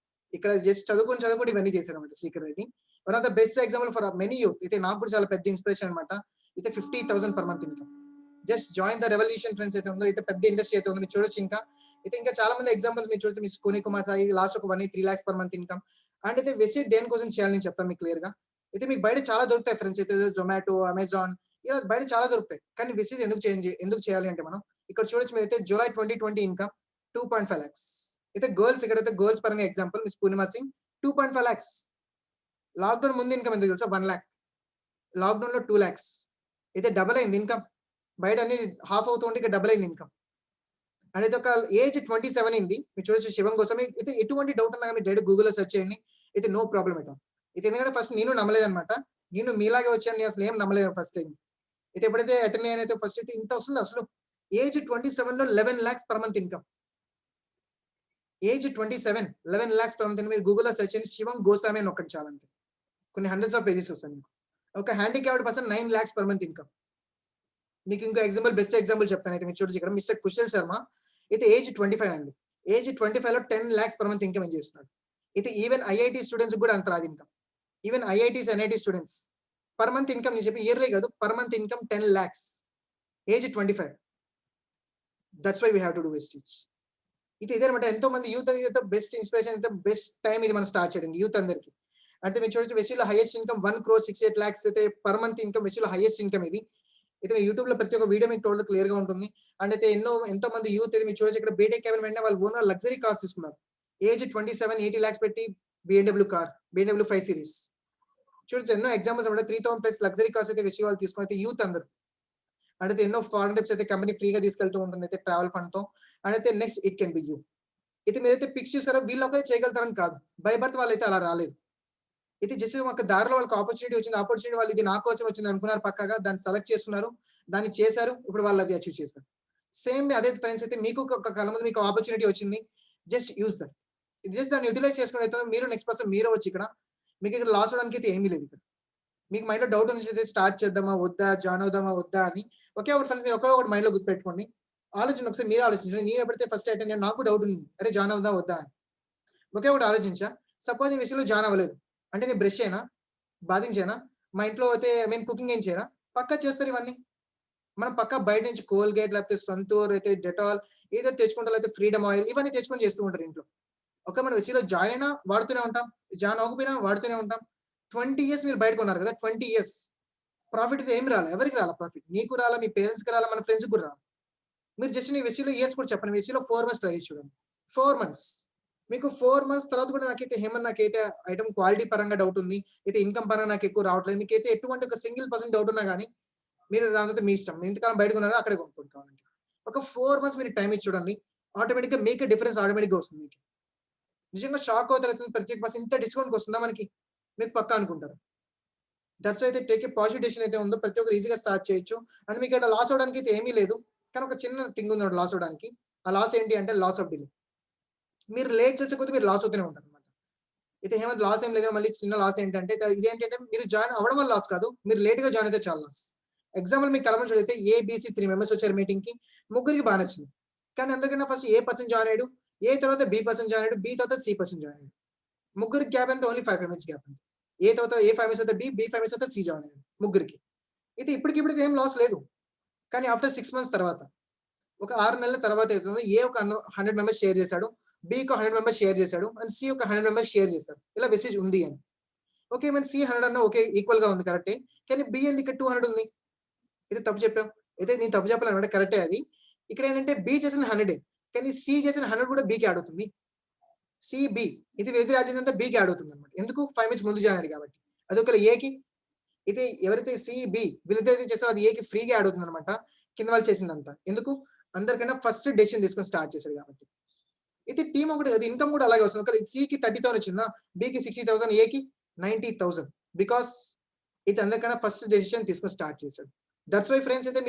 ఇక్కడ జస్ట్ చదువుకుని ఇవన్నీ చేశారనమాట Srikar Reddy. One of the best example for many youth. అయితే నాకు కూడా చాలా పెద్ద ఇన్స్పిరేషన్ అనమాట. అయితే 50,000 per month income. Just join the revolution friends అయితే ఉందో అయితే పెద్ద ఇండస్ట్రీ అయితే ఉంది మీరు చూడొచ్చు. ఇంకా చాలా మంది ఎగ్జాంపుల్స్ మీరు చూస్తే మీ కోని కుమార్ సాయి లాస్ట్ ఒక 3 lakhs per month income. And అయితే విజిట్ దేనికోసం చేయాలని నేను చెప్తాను మీకు క్లియర్ గా. అయితే మీకు బయట చాలా దొరుకుతాయి ఫ్రెండ్స్. అయితే జొమాటో, అమెజాన్ ఇలా బయట చాలా దొరుకుతాయి. కానీ విజిట్ ఎందుకు చేయాలి అంటే మనం ఇక్కడ చూడొచ్చు మీరు అయితే జూలై 2020 ఇన్కమ్ 2.5 lakhs. అయితే ఇక్కడైతే గర్ల్స్ పరంగా ఎగ్జాంపుల్ మిస్ పూర్ణిమ సింగ్ 2.5 lakhs. లాక్డౌన్ ముందు ఇన్కమ్ ఎంత తెలుసా? 1 lakh. లాక్డౌన్ లో 2 lakhs. అయితే డబుల్ అయింది ఇన్కమ్. బయట అన్ని హాఫ్ అవుతుంది, ఇక్కడ డబుల్ అయింది ఇన్కమ్. అండ్ అయితే ఒక ఏజ్ 27 అయింది. మీరు చూడొచ్చు శివం కోసం. అయితే ఎటువంటి డౌట్ ఉన్నా కానీ డైరెక్ట్ గూగుల్లో సెర్చ్ చేయండి. అయితే నో ప్రాబ్లం ఎట్ ఆల్. అయితే ఎందుకంటే ఫస్ట్ నేను నమ్మలేదన్నమాట. నేను మీలాగే వచ్చాను, నేను అసలు ఏం నమ్మలేదు ఫస్ట్ టైం. అయితే ఎప్పుడైతే అటెండ్ అయ్యాను అయితే ఫస్ట్ అయితే ఇంత వస్తుంది అసలు. ఏజ్ 27 లో 11 lakhs per month income. Age 27 11 lakhs per month. మీరు గూగుల్లో సెర్చ్ చేయండి శివం గోస్వామి అని ఒక్కటి చాలా అంతే. కొన్ని హండ్రెడ్స్ ఆఫ్ పేజెస్ వస్తాయి మీకు. ఒక handicapped person 9 lakhs per month income. మీకు ఇంకో ఎగ్జాంపుల్ బెస్ట్ ఎగ్జాంపుల్ చెప్తాను. అయితే మీరు చూడొచ్చు ఇక్కడ మిస్టర్ కుశల్ శర్మ. అయితే ఏజ్ 25 అండి. ఏజ్ 25 లో 10 lakhs పర్ మంత్ ఇన్కమ్ చేస్తున్నాడు. అయితే ఈవెన్ ఐఐటి స్టూడెంట్స్ కూడా అంత రాదు income. Even IITs NIT students per month income నేను చెప్పి ఇయర్లీ కాదు, per month income 10 lakhs. Age 25. That's why we have to do Vestige. ఇది ఇదేనమాట. ఎంతో మంది యూత్ అయితే బెస్ట్ ఇన్స్పిరేషన్ అయితే బెస్ట్ టైం ఇది మనం స్టార్ట్ చేయడం యూత్ అందరికి. అంటే మీరు చూడొచ్చు వెస్టీలో హైయెస్ట్ ఇన్కమ్ 1,68 lakhs అయితే పర్ మంత్ ఇన్కమ్. వెస్టీలో హైయెస్ట్ ఇన్కమ్ ఇది. అయితే యూట్యూబ్ లో ప్రతి ఒక్క వీడియో మీకు టోటల్ క్లియర్ గా ఉంటుంది. అండ్ అయితే ఎంతో మంది యూత్ అయితే మీరు చూడొచ్చు ఇక్కడ బీటెక్ కేవలం వెంటనే వాళ్ళు ఓన్ లగ్జరీ కార్స్ తీసుకున్నారు. ఏజ్ 27 80 lakhs పెట్టి BMW కార్, BMW 5 Series. చూడొచ్చు ఎన్నో ఎగ్జాంపుల్స్ అంటే 3,000+ లగ్జరీ కార్స్ అయితే విషయం వాళ్ళు తీసుకుని అయితే యూత్ అందరు. అండ్ అయితే ఎన్నో ఫారెన్ ట్రిప్స్ అయితే కంపెనీ ఫ్రీగా తీసుకెళ్తూ ఉంటుంది అయితే ట్రావెల్ ఫండ్ తో. అండ్ అయితే next it can be you. అయితే మీరైతే పిక్స్ చూసారో వీళ్ళు ఒకరే చేయగలుగుతారని కాదు, బై బర్త్ వాళ్ళైతే అలా రాలేదు. ఇది జస్ట్ ఒక దారిలో వాళ్ళకి ఆపర్చునిటీ వచ్చింది. ఆపర్చునిటీ వాళ్ళు ఇది నా కోసం వచ్చింది అనుకున్నారు, పక్కగా దాన్ని సెలెక్ట్ చేస్తున్నారు, దాన్ని చేశారు, ఇప్పుడు వాళ్ళు అది అచీవ్ చేశారు. సేమ్ అదే ఫ్రెండ్స్ అయితే మీకు ఒక కళ ముందు మీకు ఆపర్చునిటీ వచ్చింది, జస్ట్ యూజ్ దట్. జస్ట్ దాన్ని యూటిలైజ్ చేసుకుని అయితే మీరు నెక్స్ట్ పర్సన్ మీరు వచ్చి ఇక్కడ మీకు ఇక్కడ లాస్ అవడానికి అయితే ఏమీ లేదు. ఇక్కడ మీకు మైండ్ లో డౌట్ ఉంది స్టార్ట్ చేద్దామా వద్దా, జాయిన్ అవుదామా వద్దా అని ఒకే ఒక ఫ్రెండ్ మీరు ఒకే ఒకటి మైండ్ లో గుర్తుపెట్టుకోండి. ఆలోచన ఒకసారి మీరు ఆలోచించండి. నేను ఎప్పుడైతే ఫస్ట్ అటెండ్ అయ్యాను నాకు డౌట్ ఉంది, అరే జాయిన్ అవుదా వద్దా అని. ఒకే ఒకటి ఆలోచించా. సపోజ్ ఈ విషయంలో జాయిన్ అవ్వలేదు అంటే నేను బ్రష్ అయినా బాతింగ్ చేయనా, మా ఇంట్లో అయితే కుకింగ్ ఏం చేయరా, పక్కా చేస్తారు ఇవన్నీ. మనం పక్కా బయట నుంచి కోల్గేట్ లేకపోతే సంతూర్ అయితే డెటాల్ ఏదో తెచ్చుకుంటారు, లేకపోతే ఫ్రీడమ్ ఆయిల్ ఇవన్నీ తెచ్చుకొని చేస్తూ ఉంటారు ఇంట్లో. ఒక మనం విషయంలో జాయిన్ అయినా వాడుతూనే ఉంటాం, జాయిన్ అవ్వకపోయినా వాడుతూనే ఉంటాం. 20 years మీరు బయటకు ఉన్నారు కదా, 20 years ప్రాఫిట్ అయితే ఏమి రాలా, ఎవరికి రాలా ప్రాఫిట్, నీకు రాలా, మీ పేరెంట్స్ కి రాలా, మన ఫ్రెండ్స్ కూడా రాలా. మీరు జస్ట్ నీ విషయంలో ఇయర్స్ కూడా చెప్పండి, విషయంలో 4 months ట్రై చూడండి. 4 months మీకు 4 months తర్వాత కూడా నాకైతే ఐటమ్ క్వాలిటీ పరంగా డౌట్ ఉంది, అయితే ఇన్కమ్ పరంగా నాకు ఎక్కువ రావట్లేదు, మీకైతే ఎటువంటి ఒక సింగిల్ పర్సెంట్ డౌట్ ఉన్నా కానీ మీరు దాని తర్వాత మీ ఇష్టం, ఇంతకాలం బయటకు ఉన్నారో అక్కడే కొనుక్కోండి. ఒక 4 months మీరు టైం ఇచ్చి చూడండి, ఆటోమేటిక్ గా మీకే డిఫరెన్స్ ఆటోమేటిక్ గా వస్తుంది. మీకు నిజంగా షాక్ అవుతారు, ప్రతి ఒక్క పర్సన్ ఇంత డిస్కౌంట్ వస్తుందా మనకి, మీకు పక్కా అనుకుంటారు. దట్స్ అయితే టేక్ ఏ పాజిటివ్ డెసిషన్ అయితే ఉందో ప్రతి ఒక్కరు ఈజీగా స్టార్ట్ చేయొచ్చు. అండ్ మీకు ఇక్కడ లాస్ అవడానికి అయితే ఏమీ లేదు, కానీ ఒక చిన్న థింగ్ ఉంది లాస్ అవడానికి. ఆ లాస్ ఏంటి అంటే లాస్ ఆఫ్ డిలే. మీరు లేట్ చేసే కొద్దీ మీరు లాస్ అవుతూనే ఉంటారు అనమాట. అయితే హేమంత్ లాస్ ఏం లేదు, మళ్ళీ చిన్న లాస్ ఏంటంటే ఇదేంటంటే మీరు జాయిన్ అవ్వడం వల్ల లాస్ కాదు, మీరు లేట్ గా జాయిన్ అయితే చాలా లాస్. ఎగ్జాంపుల్ మీకు కలమని చూడైతే ఏబిసి 3 members వచ్చారు మీటింగ్ కి, ముగ్గురికి బాగా నచ్చింది. కానీ అందుకన్నా ఫస్ట్ ఏ పర్సన్ జాయిన్ అయ్యాడు, ఏ తర్వాత బి పర్సన్ జాయిన్ అయ్యాడు, బి తర్వాత సి పర్సన్ జాయిన్ అయ్యాడు. ముగ్గురికి గ్యాప్ అంటే ఓన్లీ 5 minutes గ్యాప్ అంతే. ఏ తర్వాత ఏ 5 minutes అయితే బి 5 minutes అయితే సి జాయిన్ అయ్యాడు ముగ్గురికి. అయితే ఇప్పటికి ఏం లాస్ లేదు. కానీ ఆఫ్టర్ 6 months తర్వాత, ఒక 6 నెలల తర్వాత అవుతుంది, ఏ ఒక 100 members షేర్ చేశాడు, బి ఒక 100 members షేర్ చేశాడు, అండ్ సి ఒక 100 members షేర్ చేశారు. ఇలా మెసేజ్ ఉంది అని ఓకే, మన సి 100 అన్న ఓకే ఈక్వల్ గా ఉంది కరెక్టే, కానీ బి ఎందుకు ఇక్కడ 200 ఉంది, ఇది తప్పు చెప్పాం. అయితే నేను తప్పు చెప్పాలన్నమాట, కరెక్టే అది. ఇక్కడ ఏంటంటే బి చేసిన 100, కానీ సి చేసిన 100 కూడా బికి యాడ్ అవుతుంది. సిబి ఇది ఎదురు యాడ్ చేసినంత బికి యాడ్ అవుతుంది అనమాట. ఎందుకు 5 minutes ముందు జాయిన్ అయ్యాడు కాబట్టి. అది ఒక ఏకి, ఇది ఎవరైతే సిబి వీళ్ళైతే చేస్తారో అది ఏకి ఫ్రీగా యాడ్ అవుతుంది అనమాట, కింద వాళ్ళు చేసిందంతా. ఎందుకు, అందరికన్నా ఫస్ట్ డెసిషన్ తీసుకొని స్టార్ట్ చేశాడు కాబట్టి. అయితే టీమ్ ఒకటి అది ఇన్కమ్ కూడా అలాగే వస్తుంది. ఒకవేళ సికి 30,000 వచ్చిందా, బికి 60,000, ఏకి 90,000, బికాస్ ఇది అందరికన్నా ఫస్ట్ డెసిషన్ తీసుకొని స్టార్ట్ చేశాడు. దట్స్ వై ఫ్రెండ్స్ అయితే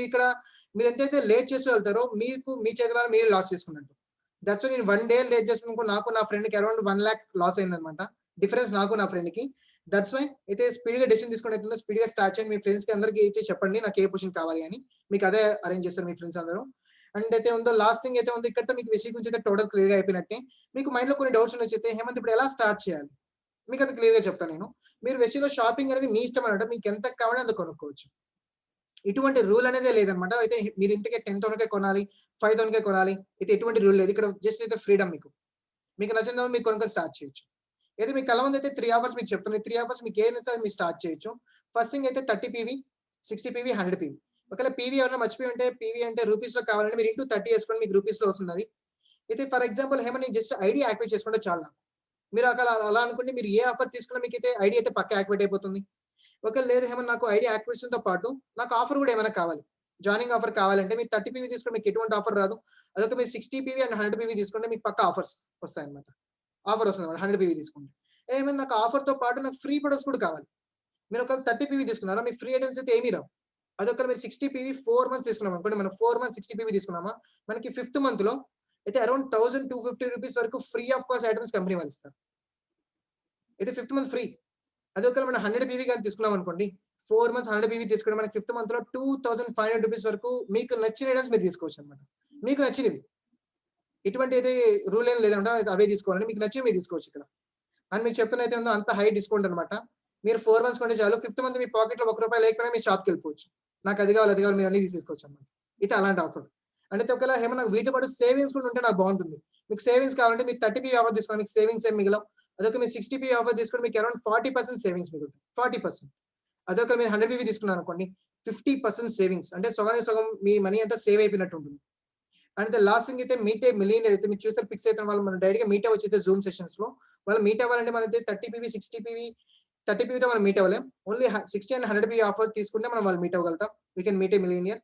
మీరు ఎంతైతే లేట్ చేస్తూ వెళ్తారో మీకు మీ చేతులలో మీరు లాస్ చేసుకున్నట్టు. దట్స్ వై నేను 1 డే లేట్ చేసినందుకు నాకు నా ఫ్రెండ్‌కి అరౌండ్ 1 లాక్ లాస్ అయిందన్నమాట. డిఫరెన్స్ నాకు నా ఫ్రెండ్‌కి. దట్స్ వై అయితే స్పీడ్‌గా డెసిషన్ తీసుకోండి అయితుందో స్పీడ్‌గా స్టార్ట్ చేయండి. మీ ఫ్రెండ్స్‌కి అందరికి ఇచ్చి చెప్పండి నాకు ఏ పొజిషన్ కావాలి అని. మీకు అదే అరేంజ్ చేస్తారు మీ ఫ్రెండ్స్ అందరూ. అండ్ అయితే ఉందో లాస్ట్ థింగ్ అయితే ఉందో ఇక్కడితో మీకు విషయం గురించి అయితే టోటల్ క్లియర్‌గా అయిపోయినట్టే. మీకు మైండ్‌లో కొన్ని డౌట్స్ ఉండొచ్చయితే హేమంత్ ఇప్పుడు ఎలా స్టార్ట్ చేయాలి? మీకు అది క్లియర్‌గా చెప్తాను నేను. మీరు వెస్సీలో షాపింగ్ అనేది మీ ఇష్టం అన్నమాట. మీకు ఎంత కావాలో అంత కొనుక్కోవచ్చు. ఇటువంటి రూల్ అనేదే లేదన్నమాట. అయితే మీరు ఇంతకే 10,000కే కొనాలి, 5,000కే కొనాలి. అయితే ఎటువంటి రూల్ లేదు. ఇక్కడ జస్ట్ అయితే ఫ్రీడమ్ మీకు. మీకు నచ్చిందేమో మీరు కొనుక్కొని స్టార్ట్ చేయొచ్చు. అయితే మీ కళ్ళ ముందైతే 3 ఆఫర్స్ మీకు చెప్తున్నాను. 3 ఆఫర్స్ మీకు ఏది నచ్చితే అది మీరు స్టార్ట్ చేయొచ్చు. ఫస్ట్ థింగ్ అయితే 30 పీవీ, 60 పీవీ, 100 పీవీ. ఒకవేళ పీవీ ఏమన్నా మర్చిపోయి ఉంటే పీవీ అంటే రూపీస్‌లో కావాలంటే మీరు ఇంటూ 30 ఏసుకోండి మీకు రూపీస్‌లో వస్తుందది. అయితే ఫర్ ఎగ్జాంపుల్ హేమంత్ నేను జస్ట్ ఐడీ యాక్టివేట్ చేసుకుంటే చాలు నాకు. మీరు అలా అనుకుంటే మీరు ఏ ఆఫర్ తీసుకున్నా మీకైతే ఐడీ అయితే పక్కా యాక్టివేట్ అయిపోతుంది. ఒకవేళ లేదు హేమంత్ నాకు ఐడీ యాక్టివేషన్‌తో పాటు నాకు ఆఫర్ గూడా ఏమైనా కావాలి. జాయినింగ్ ఆఫర్ కావాలంటే మీరు 30 పీవీ తీసుకుంటే మీకు ఎటువంటి ఆఫర్ రాదు. అదొక మీరు 60 పీవీ అండ్ 100 పీవీ తీసుకుంటే మీకు పక్కా ఆఫర్స్ వస్తాయన్నమాట. ఆఫర్ వస్తుందన్నమాట 100 పీవీ తీసుకుంటే. ఏమైంది నాకు ఆఫర్‌తో పాటు నాకు ఫ్రీ ప్రొడక్ట్స్ కూడా కావాలి. మీరు ఒకవేళ 30 పీవీ తీసుకున్నారా మీకు ఫ్రీ ఐటెమ్స్ అయితే ఏమీ రావు. అదొకవేళ మీరు 60 పీవీ 4 మంత్స్ తీసుకున్నాం అనుకోండి. మనం 4 మంత్స్ 60 పీవీ తీసుకున్నామా మనకి ఫిఫ్త్ మంత్‌లో అయితే అరౌండ్ ₹1,250 వరకు free of cost items company వాళ్ళు ఇస్తారు. అయితే ఫిఫ్త్ మంత్ ఫ్రీ. అదే ఒకవేళ మనం 100 పీవీ గాని తీసుకున్నాం అనుకోండి. 4 మంత్స్ 100 పీవీ తీసుకుంటే మనకి ఫిఫ్త్ మంత్‌లో ₹2,500 వరకు మీకు నచ్చిన ఐటెమ్స్ మీరు తీసుకోవచ్చన్నమాట. మీకు నచ్చినవి. ఎటువంటి అయితే రూల్ ఏం లేదన్నమాట. అవే తీసుకోవాలని మీకు నచ్చినవి మీరు తీసుకోవచ్చు ఇక్కడ. అండ్ మీకు చెప్తున్నయితే ఉందో అంత హై డిస్కౌంట్ అన్నమాట. మీరు 4 మంత్స్ కొంటే చాలు. ఫిఫ్త్ మంత్ మీ పాకెట్‌లో ₹1 లేకపోయినా మీరు షాప్‌కెళ్ళిపోవచ్చు. నాకు అది కావాలి, అది కావాలి మీరు అన్నీ తీసేసుకోవచ్చన్నమాట. ఇది అలాంటి ఆఫర్. అండ్ అయితే ఒకవేళ ఏమన్నా వీటితో పాటు సేవింగ్స్ కూడా ఉంటే నాకు బాగుంటుంది. మీకు సేవింగ్స్ కావాలంటే మీరు 30 పీవీ ఆఫర్ తీసుకోండి. మీకు సేవింగ్స్ ఏం మిగలవు. అదొక మీరు 60 పీవీ ఆఫర్ తీసుకుంటే మీకు అరౌండ్ 40% సేవింగ్స్ మిగులుతాయి. 40%. అదొక మీరు 100 పీవీ తీసుకున్నారనుకోండి 50% సేవింగ్స్. అంటే సగానికి సగం మీ మనీ అంతా సేవ్ అయిపోయినట్టు ఉంటుంది. అండ్ ద లాస్ట్ థింగ్ అయితే మీట్ ఏ మిలియనీర్ అయితే మీరు చూస్తే ఫిక్స్ అయితున్న వాళ్ళు మనం డైరెక్ట్‌గా మీట్ అవ్వచ్చు అయితే జూమ్ సెషన్స్‌లో. వాళ్ళు మీట్ అవ్వాలంటే మనైతే 30 పీవీ, 60 పీవీ 30 పీవీతో మనం మీట్ అవ్వలేం. ఓన్లీ 60 అండ్ 100 పీవీ ఆఫర్ తీసుకుంటే మనం వాళ్ళు మీట్ అవ్వగలుగుతాం. We can meet a millionaire.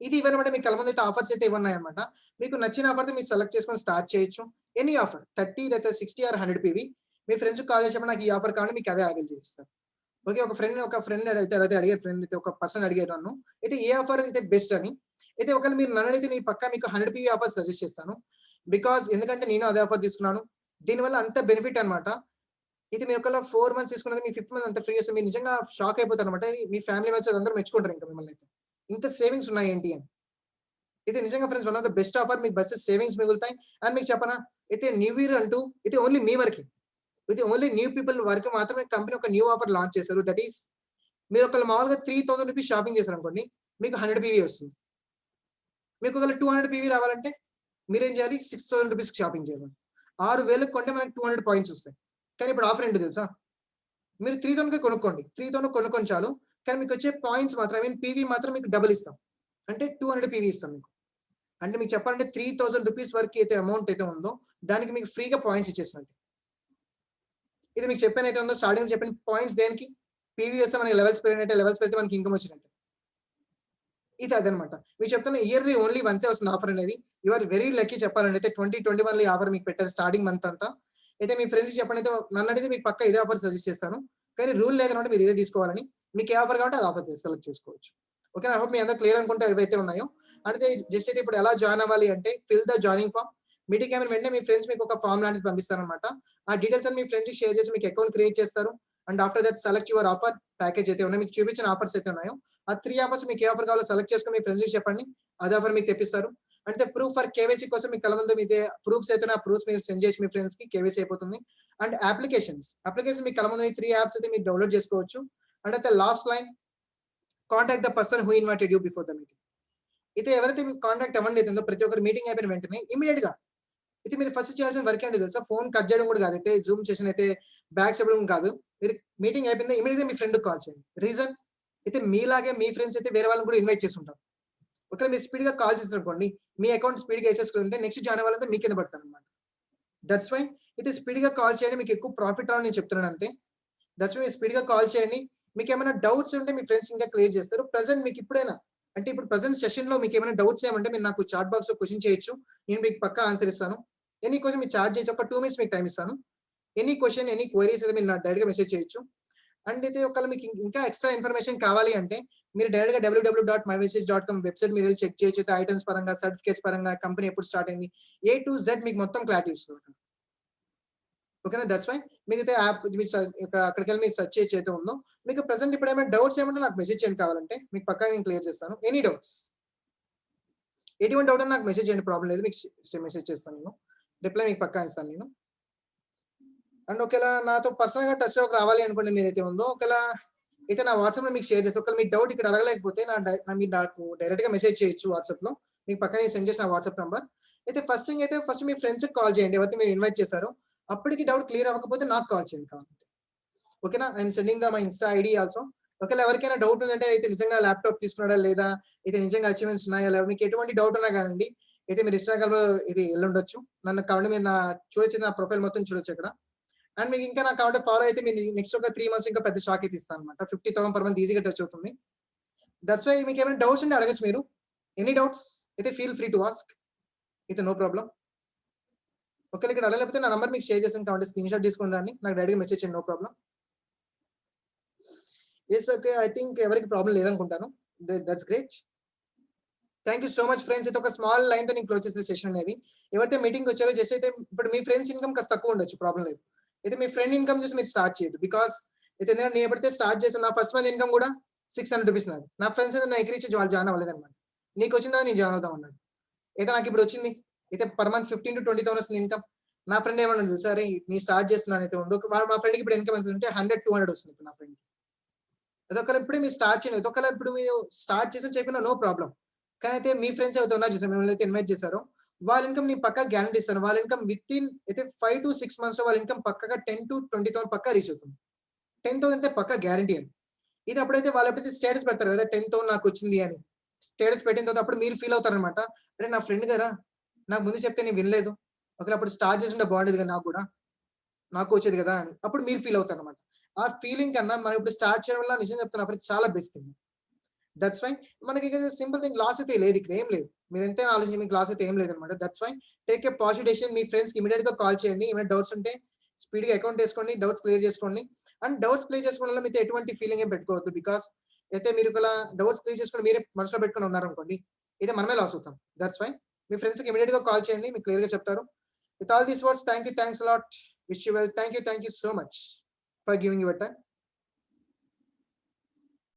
ఇది ఇవన్నమాట మీ కళ్ళ ముందైతే ఆఫర్స్ అయితే ఇవున్నాయన్నమాట. మీకు నచ్చిన ఆఫర్‌తో మీరు సెలెక్ట్ చేసుకొని స్టార్ట్ చేయొచ్చు. ఎనీ ఆఫర్ 30 లేకపోతే 60 ఆర్ 100 పీవీ మీ ఫ్రెండ్స్‌కి కాల్ చేసినప్పుడు నాకు ఈ ఆఫర్ కావాలంటే మీకు అదే అవైల్ చేసిస్తారు. ఓకే. ఒక ఫ్రెండ్ అయితే అడిగారు ఫ్రెండ్ అయితే ఒక పర్సన్ అడిగారు నన్ను. అయితే ఏ ఆఫర్ అయితే బెస్ట్ అని. అయితే ఒకవేళ మీరు నన్నడిగితే నేను పక్కా మీకు 100 పీవీ ఆఫర్ సజెస్ట్ చేస్తాను. బికాజ్ ఎందుకంటే నేను అదే ఆఫర్ తీసుకున్నాను. దీనివల్ల అంత బెనిఫిట్ అన్నమాట. ఇది మీరు ఒకవేళ 4 మంత్స్ తీసుకున్నది మీ ఫిఫ్త్ మంత్ అంత ఫ్రీ వస్తే మీరు నిజంగా షాక్ అయిపోతారన్నమాట. మీ ఫ్యామిలీ మెంబర్స్ అందరూ మెచ్చుకుంటారు ఇంకా మిమ్మల్ని అయితే. ఇంత సేవింగ్స్ ఉన్నాయి ఏంటి అని. ఇది నిజంగా friends one of the best offer మీకు బస్ సేవింగ్స్ మిగులుతాయి. అండ్ మీకు చెప్పనా అయితే న్యూ ఇయర్ అంటూ ఇది ఓన్లీ మీ వరకే. ఇది ఓన్లీ న్యూ పీపుల్ వరకు మాత్రమే కంపెనీ ఒక న్యూ ఆఫర్ లాంచ్ చేశారు. దట్ ఈస్ మీరు ఒకవేళ మామూలుగా ₹3,000 షాపింగ్ చేశారనుకోండి. మీకు 100 పీవీ వస్తుంది. మీకు ఒకవేళ 200 పీవీ రావాలంటే మీరేం చేయాలి? ₹6,000 షాపింగ్ చేయాలి. 6,000కి కొంటే మనకు 200 పాయింట్స్ వస్తాయి. కానీ ఇప్పుడు ఆఫర్ ఏంటో తెలుసా? మీరు 3,000కే కొనుక్కోండి. 3,000 కొనుక్కొని చాలు. కానీ మీకొచ్చే పాయింట్స్ మాత్రం ఐ మీన్ పీవీ మాత్రం మీకు డబుల్ ఇస్తాం. అంటే 200 పీవీ ఇస్తాం మీకు. అంటే మీకు చెప్పాలంటే ₹3,000 వరకు అయితే అమౌంట్ అయితే ఉందో దానికి మీకు ఫ్రీగా పాయింట్స్ ఇచ్చేసినట్టు. ఇది మీకు చెప్పానైతే ఉందో స్టార్టింగ్‌లో చెప్పిన పాయింట్స్ దేనికి? పీవీ వస్తే మనకి లెవెల్స్ పెరిగినట్టే, లెవెల్స్ పెరిగితే మనకి ఇన్‌కమ్ వచ్చినట్టే. ఇది అదనమాట. మీకు చెప్తున్నా ఇయర్‌లీ ఓన్లీ వన్సే వస్తుంది ఆఫర్ అనేది. యూ ఆర్ వెరీ లక్కీ చెప్పాలండి. అయితే 2021లో ఈ ఆఫర్ మీకు పెట్టారు స్టార్టింగ్ మంత్ అంతా. అయితే మీ ఫ్రెండ్స్‌కి చెప్పండి అయితే నన్నడిగితే మీకు పక్కా ఇదే ఆఫర్ సజెస్ట్ చేస్తాను. కానీ రూల్ లేదనమాట మీరు ఇదే తీసుకోవాలని. మీకు ఏ ఆఫర్ కావాలంటే అది ఆఫర్ సెలెక్ట్ చేసుకోవచ్చు. ఓకే. ఐ హోప్ మీ అందరికి క్లియర్ అనుకుంటే ఏవైతే ఉన్నాయో. అంటే జస్ట్ అయితే ఇప్పుడు ఎలా జాయిన్ అవ్వాలి అంటే fill the joining form. Meeting అయిన వెంటనే మీ ఫ్రెండ్స్ మీకు ఒక ఫార్మ్ లాంటిది పంపిస్తారనమాట. ఆ డీటెయిల్స్ అన్ని మీ ఫ్రెండ్స్‌కి షేర్ చేసి మీకు అకౌంట్ క్రియేట్ చేస్తారు. And after that select your offer package అయితే ఉన్నాయి. మీకు చూపించిన ఆఫర్స్ అయితే ఉన్నాయో ఆ 3 ఆఫర్స్ మీకు ఏ ఆఫర్ కావాలో సెలెక్ట్ చేసుకొని మీ ఫ్రెండ్స్‌కి చెప్పండి. అదే ఆఫర్ మీకు తెప్పిస్తారు. అంటే ప్రూఫ్ ఫర్ కేవైసీ కోసం మీ కళ్ళ ముందు మీదే ప్రూఫ్స్ అయితే ఆ ప్రూఫ్స్ మీరు సెండ్ చేసి మీ ఫ్రెండ్స్‌కి కేవైసీ అయిపోతుంది. అండ్ అప్లికేషన్ మీ కళ్ళ ముందు ఈ 3 యాప్స్ అయితే మీరు డౌన్‌లోడ్ చేసుకోవచ్చు. అండ్ అయితే last line contact the person who invited you before the meeting. అయితే ఎవరైతే మీకు కాంటాక్ట్ అవ్వండి అయితుందో ప్రతి ఒక్కరు మీటింగ్ అయిపోయిన వెంటనే ఇమ్మీడియేట్‌గా అయితే మీరు ఫస్ట్ చేయాల్సిన వర్క్ ఏంటో తెలుసా? ఫోన్ కట్ చేయడం కూడా కాదు. అయితే జూమ్ సెషన్ అయితే బ్యాక్ చెప్పడం కాదు. మీరు మీటింగ్ అయిపోయింది ఇమ్మీడియేట్‌గా మీ ఫ్రెండ్‌కి కాల్ చేయండి. రీజన్ అయితే మీలాగే మీ ఫ్రెండ్స్ అయితే వేరే వాళ్ళని కూడా ఇన్వైట్ చేసి ఉంటారు. ఒకవేళ మీరు స్పీడ్‌గా కాల్ చేసారనుకోండి, మీ అకౌంట్ స్పీడ్‌గా ఏసేసుకుంటే నెక్స్ట్ జాయిన్ అవ్వాలంటే మీ కింద పడతారనమాట. దట్స్ వై అయితే స్పీడ్‌గా కాల్ చేయండి. మీకు ఎక్కువ ప్రాఫిట్ రావాలని నేను చెప్తున్నాను అంతే. దట్స్ వై స్పీడ్‌గా కాల్ చేయండి. మీకేమైనా డౌట్స్ ఉంటే మీ ఫ్రెండ్స్ ఇంకా క్లియర్ చేస్తారు. ప్రెజెంట్ మీకు ఇప్పుడైనా అంటే ఇప్పుడు ప్రెజెంట్ సెషన్‌లో మీకేమైనా డౌట్స్ ఏమంటే మీరు నాకు చాట్ బాక్స్‌లో క్వెషన్ చేయొచ్చు. నేను మీకు పక్కా ఆన్సర్ ఇస్తాను. ఎనీ క్వెషన్ మీరు చాట్ చేయొచ్చు. ఒక 2 మినిట్స్ మీకు టైమ్ ఇస్తాను. ఎనీ క్వెషన్, ఎనీ క్వెరీస్ అయితే మీరు నాకు డైరెక్ట్‌గా మెసేజ్ చేయొచ్చు. అండ్ అయితే ఒకవేళ మీకు ఇంకా ఎక్స్‌ట్రా ఇన్ఫర్మేషన్ కావాలి అంటే మీరు డైరెక్ట్ గా www.myvisage.com వెబ్సైట్ మీరు చెక్ చేయొచ్చు. ఐటమ్స్ పరంగా, సర్టిఫికేట్స్ పరంగా, కంపెనీ ఎప్పుడు స్టార్ట్ అయింది, A to Z మీకు మొత్తం క్లారిటీ ఇస్తుంది. ఓకేనా, దట్స్ వై మీకైతే యాప్ అక్కడికి వెళ్ళి మీరు సెర్చ్ చేసి అయితే ఉందో, మీకు ప్రెసెంట్ ఇప్పుడు ఏమైనా డౌట్స్ ఏమంటే నాకు మెసేజ్ చేయండి, కావాలంటే మీకు పక్కా నేను క్లియర్ చేస్తాను. ఎనీ డౌట్స్, ఎటువంటి డౌట్ అని నాకు మెసేజ్ చేయండి, ప్రాబ్లం లేదు, మీకు మెసేజ్ చేస్తాను నేను, రిప్లై మీకు పక్కా ఇస్తాను నేను. అండ్ ఒకవేళ నాతో పర్సనల్ గా టచ్ రావాలి అనుకోండి మీరైతే ఉందో, ఒకవేళ అయితే నా వాట్సాప్ లో మీకు షేర్ చేస్తాను. ఒకవేళ మీ డౌట్ ఇక్కడ అడగలేకపోతే మీరు నాకు డైరెక్ట్ గా మెసేజ్ చేయొచ్చు వాట్సాప్ లో, మీకు పక్కన సెండ్ చేసిన వాట్సాప్ నంబర్. అయితే ఫస్ట్ థింగ్ అయితే ఫస్ట్ మీ ఫ్రెండ్స్ కి కాల్ చేయండి, ఎవరైతే మీరు ఇన్వైట్ చేశారో. అప్పటికి డౌట్ క్లియర్ అవ్వకపోతే నాకు కాల్ చేయండి కావాలంటే. ఓకేనా, I'm sending my Insta ID also. ఒకవేళ ఎవరికైనా డౌట్ ఉందంటే అయితే నిజంగా ల్యాప్టాప్ తీసుకున్నాడా లేదా, అయితే నిజంగా అచీవ్మెంట్స్ ఉన్నాయా లేదా, మీకు ఎటువంటి డౌట్ ఉన్నా కానండి అయితే మీరు ఇన్స్టాగ్రామ్ లో ఇది వెళ్ళుండొచ్చు. నన్ను కావాలంటే మీరు చూడొచ్చు, నా ప్రొఫైల్ మొత్తం చూడొచ్చు అక్కడ. అండ్ మీకు ఇంకా నాకు కావాలంటే ఫాలో అయితే మీరు నెక్స్ట్ ఒక 3 months ఇంకా పెద్ద షాక్ అయితే ఇస్తాను అనమాట. 50,000 per month ఈజీగా టచ్ అవుతుంది. దట్స్ వై మీకు ఏమైనా డౌట్స్ ఉంటే అడగచ్చు మీరు. ఎనీ డౌట్స్ అయితే ఫీల్ ఫ్రీ టు ఆస్క్, అయితే నో ప్రాబ్లం. ఒకవేళ ఇక్కడ అడగలేకపోతే నా నంబర్ మీకు షేర్ చేసాను, కాబట్టి స్క్రీన్ షాట్ తీసుకుని దాన్ని నాకు డైరెక్ట్గా మెసేజ్ చేయండి, no problem. Yes, okay, I think ఎవరికి ప్రాబ్లం లేదనుకుంటాను. That's great. Thank you so much friends. అయితే ఒక స్మాల్ లైన్ తో నేను క్లోజ్ చేసిన సెషన్ అనేది. ఎవరైతే మీటింగ్ వచ్చారో జస్ట్ అయితే ఇప్పుడు మీ ఫ్రెండ్స్ ఇన్కమ్ కాస్త తక్కువ ఉండొచ్చు, ప్రాబ్లం లేదు. అయితే మీ ఫ్రెండ్ ఇన్కమ్ చూసి మీరు స్టార్ట్ చేయదు. బికాస్ అయితే ఎందుకంటే నేను ఎప్పుడైతే స్టార్ట్ చేసాను, నా ఫస్ట్ మంత్ ఇన్కమ్ కూడా 600 రూపీస్ నాది. నా ఫ్రెండ్స్ అయితే నా ఎక్కిరించి వాళ్ళు జాయిన్ అవ్వలేదు అనమాట. నీకు వచ్చిందా, నేను జాయిన్ అవుదాం అన్నాడు. అయితే నాకు ఇప్పుడు వచ్చింది, అయితే పర్ మంత్ 15 to 20,000 వస్తుంది ఇన్కమ్. నా ఫ్రెండ్ ఏమన్నా సరే నీ స్టార్ట్ చేస్తున్నాను అయితే ఉందో, మా ఫ్రెండ్కి ఇప్పుడు ఇన్కమ్ ఎంత అంటే 100-200 వస్తుంది ఇప్పుడు నా ఫ్రెండ్కి. అదొకవేళ ఇప్పుడే మీరు స్టార్ట్ చేయలేదు, ఒకవేళ ఇప్పుడు మీరు స్టార్ట్ చేసి చెప్పినా నో ప్రాబ్లం. కానీ అయితే మీ ఫ్రెండ్స్ ఎవరైతే ఉన్నారు చూసారు, మిమ్మల్ని అయితే ఇన్వైట్ చేశారో వాళ్ళ ఇన్కమ్ నేను పక్కా గ్యారంటీ ఇస్తాను. వాళ్ళ ఇన్కమ్ విత్ ఇన్ అయితే 5 to 6 months లో వాళ్ళ ఇన్కమ్ పక్కగా 10 to 20,000 పక్కా రీచ్ అవుతుంది. 10,000 అయితే పక్కా గ్యారంటీ అని. ఇది అప్పుడైతే వాళ్ళు ఎప్పుడైతే స్టేటస్ పెడతారు కదా 10,000 నాకు వచ్చింది అని, స్టేటస్ పెట్టిన తర్వాత అప్పుడు మీరు ఫీల్ అవుతారనమాట. అరే నా ఫ్రెండ్ కదా, నాకు ముందు చెప్తే నేను వినలేదు, ఒకవేళ అప్పుడు స్టార్ట్ చేస్తుంటే బాగుండేది కదా, నాకు వచ్చేది కదా అని అప్పుడు మీరు ఫీల్ అవుతారు అనమాట. ఆ ఫీలింగ్ కన్నా మనం ఇప్పుడు స్టార్ట్ చేయడం వల్ల నిజం చెప్తున్నా అప్పుడు చాలా బెస్ట్ థింగ్. దట్స్ వై మనకి సింపుల్ థింగ్, లాస్ అయితే లేదు, ఇక్కడ ఏం లేదు. మీరు ఎంత ఆలోచించి మీకు లాస్ అయితే ఏం లేదనమాట. That's why take a positive decision. మీ ఫ్రెండ్స్కి ఇమీడియట్ గా కాల్ చేయండి. ఏమైనా డౌట్స్ ఉంటే స్పీడ్ గా అకౌంట్ వేసుకోండి, డౌట్స్ క్లియర్ చేసుకోండి. అండ్ డౌట్స్ క్లియర్ చేసుకోవడం వల్ల మీతో ఎటువంటి ఫీలింగ్ ఏం పెట్టుకోవద్దు. బికాస్ అయితే మీరు ఇలా డౌట్స్ క్లియర్ చేసుకుని మీరే మనసులో పెట్టుకుని ఉన్నారనుకోండి, అయితే మనమే లాస్ అవుతాం. దట్స్ వై మీ ఫ్రెండ్స్కి ఇమీడియట్ గా కాల్ చేయండి, మీకు క్లియర్ గా చెప్తారు. With all these words, thank you, thanks a lot, wish you well, thank you so much for giving your time.